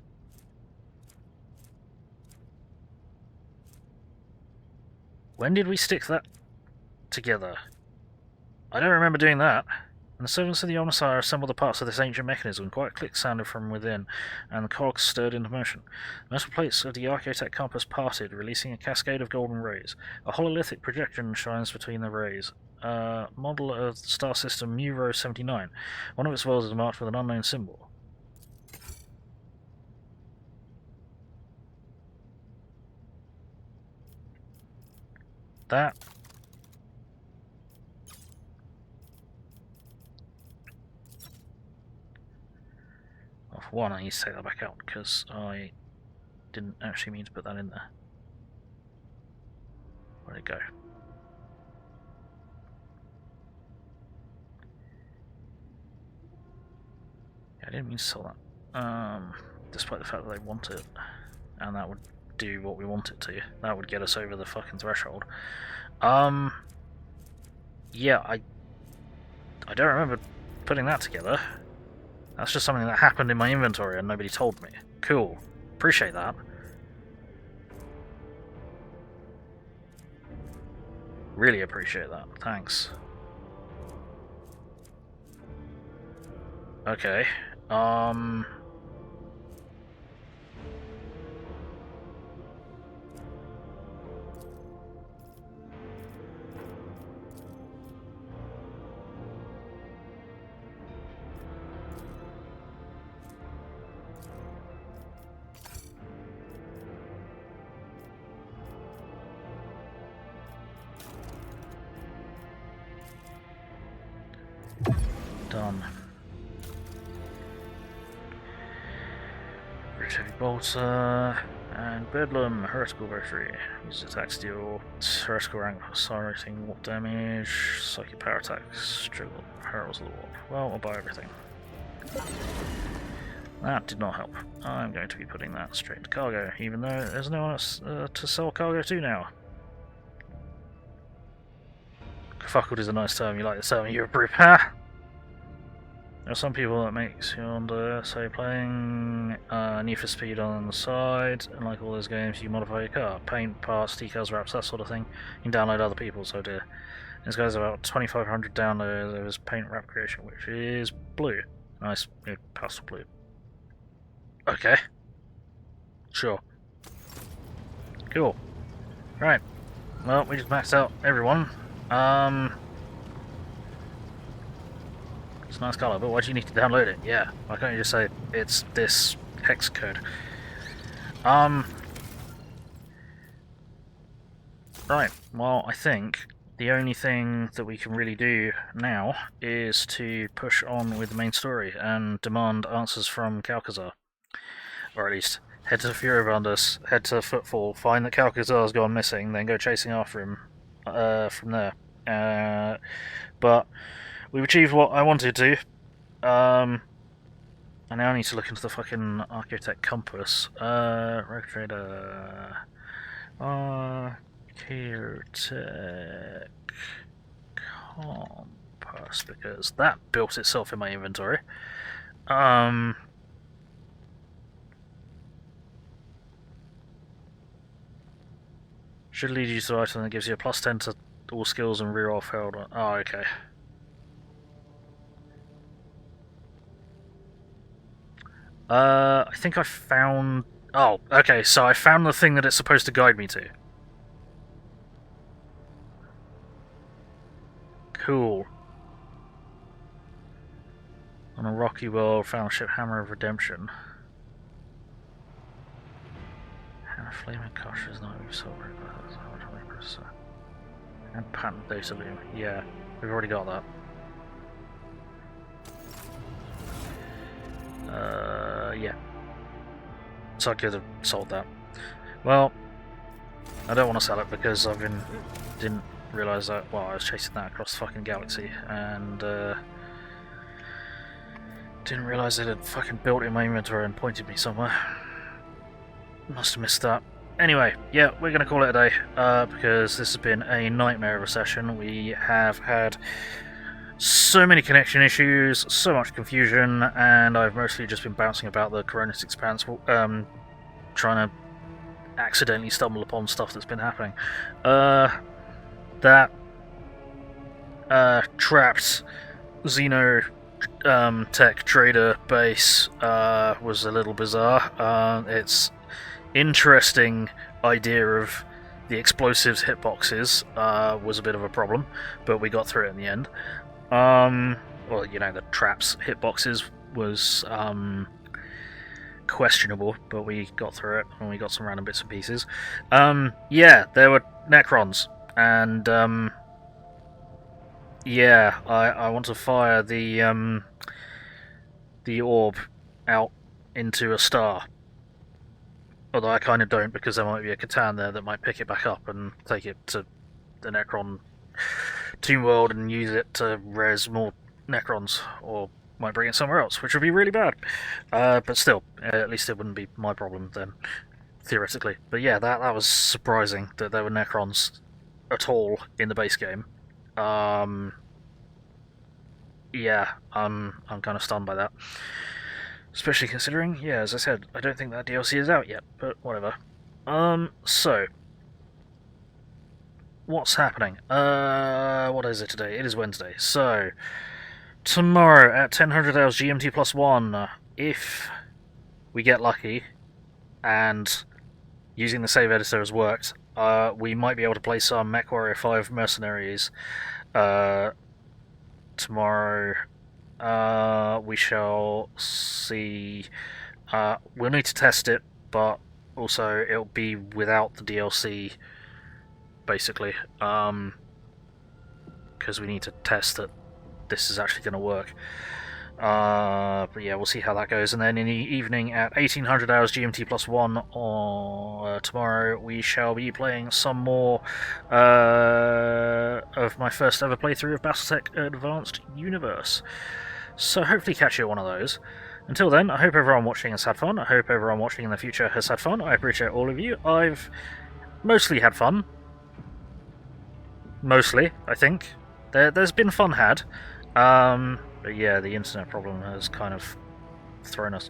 [SPEAKER 1] When did we stick that together? I don't remember doing that. And the servants of the Omnissiah assembled the parts of this ancient mechanism. Quite a click sounded from within, and the cogs stirred into motion. The metal plates of the Archaeotech compass parted, releasing a cascade of golden rays. A hololithic projection shines between the rays. Model of the star system Mu-79. One of its worlds is marked with an unknown symbol. That... Well, for one, I need to take that back out, because I didn't actually mean to put that in there. Where'd it go? Yeah, I didn't mean to sell that. Despite the fact that they want it, and that would do what we want it to. That would get us over the fucking threshold. Yeah, I don't remember putting that together. That's just something that happened in my inventory and nobody told me. Cool. Appreciate that. Really appreciate that. Thanks. Okay. Done. Rich Heavy Bolter and Bedlam, Heretical Rotary. Uses attack steal, heretical rank, accelerating warp damage, psychic power attacks, trigger Heralds of the Warp. Well, I'll buy everything. That did not help. I'm going to be putting that straight into cargo, even though there's no one else to sell cargo to now. Fuckled is a nice term, you like the term you approve, ha! There are some people that make yonder, say playing Need for Speed on the side, and like all those games you modify your car. Paint, parts, decals, wraps, that sort of thing. You can download other people's, oh dear. This guy's about 2,500 downloads of his paint wrap creation, which is blue. Nice, pastel blue. Okay. Sure. Cool. Right. Well, we just maxed out everyone. It's a nice colour, but why do you need to download it? Yeah, why can't you just say it's this hex code? Right, well, I think the only thing that we can really do now is to push on with the main story and demand answers from Calcazar. Or at least head to Furibundus, head to Footfall, find that Calcazar's gone missing, then go chasing after him from there. But we've achieved what I wanted to. I now need to look into the fucking Architect Compass. Rogue Trader. Architect Compass, because that built itself in my inventory. Should lead you to an item that gives you a +10 to all skills and reroll failed one. Oh, okay. I think I found... Oh, okay, so I found the thing that it's supposed to guide me to. Cool. On a rocky world, found ship Hammer of Redemption. And a flaming kosh is not so very bad. And patent data loom. Yeah, we've already got that. Yeah. So I could have sold that. Well, I don't want to sell it because didn't realise that. Well, I was chasing that across the fucking galaxy and didn't realise it had fucking built in my inventory and pointed me somewhere. Must have missed that. Anyway, yeah, we're going to call it a day because this has been a nightmare of a session. We have had so many connection issues, so much confusion, and I've mostly just been bouncing about the Koronus Expanse, trying to accidentally stumble upon stuff that's been happening. That trapped Xeno tech trader base was a little bizarre. It's interesting idea of the explosives hitboxes was a bit of a problem, but we got through it in the end. Well, you know, the traps hitboxes was questionable, but we got through it and we got some random bits and pieces. Yeah, there were Necrons, and yeah, I want to fire the orb out into a star. Although I kind of don't, because there might be a Catan there that might pick it back up and take it to the Necron Tomb World and use it to res more Necrons, or might bring it somewhere else, which would be really bad. But still, at least it wouldn't be my problem then, theoretically. But yeah, that was surprising that there were Necrons at all in the base game. Yeah, I'm kind of stunned by that. Especially considering, yeah, as I said, I don't think that DLC is out yet, but whatever. So, what's happening? What is it today? It is Wednesday. So, tomorrow at 1000 hours GMT +1, if we get lucky, and using the save editor has worked, we might be able to play some MechWarrior 5 Mercenaries tomorrow. We shall see. We'll need to test it, but also it'll be without the DLC, basically, because we need to test that this is actually going to work. But yeah, we'll see how that goes. And then in the evening at 1800 hours GMT plus 1 on tomorrow, we shall be playing some more of my first ever playthrough of Battletech Advanced Universe. So hopefully catch you at one of those. Until then, I hope everyone watching has had fun. I hope everyone watching in the future has had fun. I appreciate all of you. I've mostly had fun. Mostly, I think. There's been fun had. But yeah, the internet problem has kind of thrown its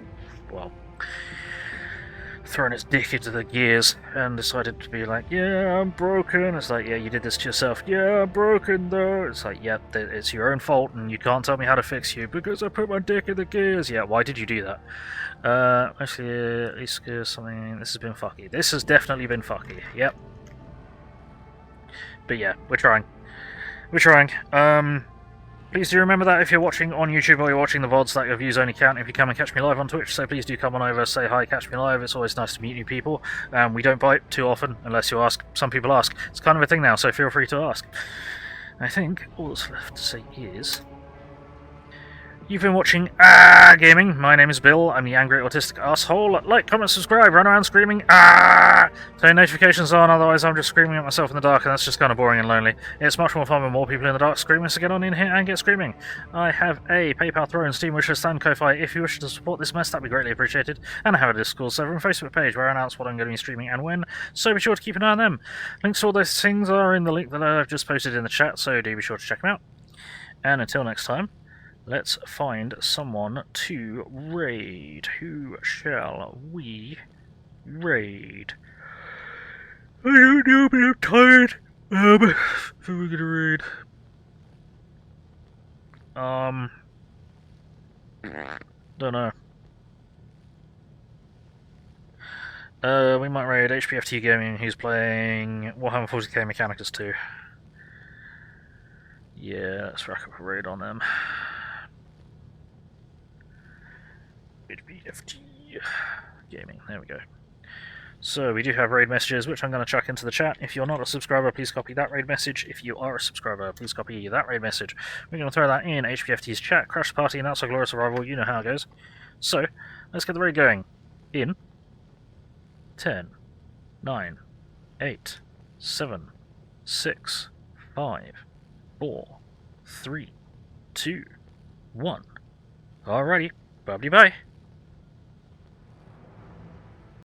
[SPEAKER 1] dick into the gears and decided to be like, yeah, I'm broken. It's like, yeah, you did this to yourself. Yeah, I'm broken though. It's like, yeah, it's your own fault and you can't tell me how to fix you because I put my dick in the gears. Yeah, why did you do that? Actually, at least something. This has been fucky. This has definitely been fucky. Yep. But yeah, we're trying. We're trying. Please do remember that if you're watching on YouTube or you're watching the VODs, that your views only count if you come and catch me live on Twitch, so please do come on over, say hi, catch me live. It's always nice to meet new people. We don't bite too often, unless you ask. Some people ask. It's kind of a thing now, so feel free to ask. I think all that's left to say is... You've been watching Gaming. My name is Bill. I'm the angry autistic asshole. Like, comment, subscribe, run around screaming turn notifications on, otherwise I'm just screaming at myself in the dark and that's just kind of boring and lonely. It's much more fun with more people in the dark screaming, so get on in here and get screaming. I have a PayPal, Throw, Steam wishes, and Ko-Fi. If you wish to support this mess, that'd be greatly appreciated. And I have a Discord server and Facebook page where I announce what I'm going to be streaming and when, so be sure to keep an eye on them. Links to all those things are in the link that I've just posted in the chat, so do be sure to check them out. And until next time, let's find someone to raid. Who shall we raid? I don't know, but I'm tired. Who are we gonna raid? Don't know. We might raid HPFT Gaming, who's playing Warhammer 40k Mechanicus 2. Yeah, let's rack up a raid on them. HPFT Gaming, there we go. So we do have raid messages, which I'm going to chuck into the chat. If you're not a subscriber, please copy that raid message. If you are a subscriber, please copy that raid message. We're going to throw that in HPFT's chat, crash the party, announce our glorious arrival. You know how it goes. So, let's get the raid going. In 10, 9, 8, 7, 6, 5, 4, 3, 2, 1. Alrighty, bye-bye.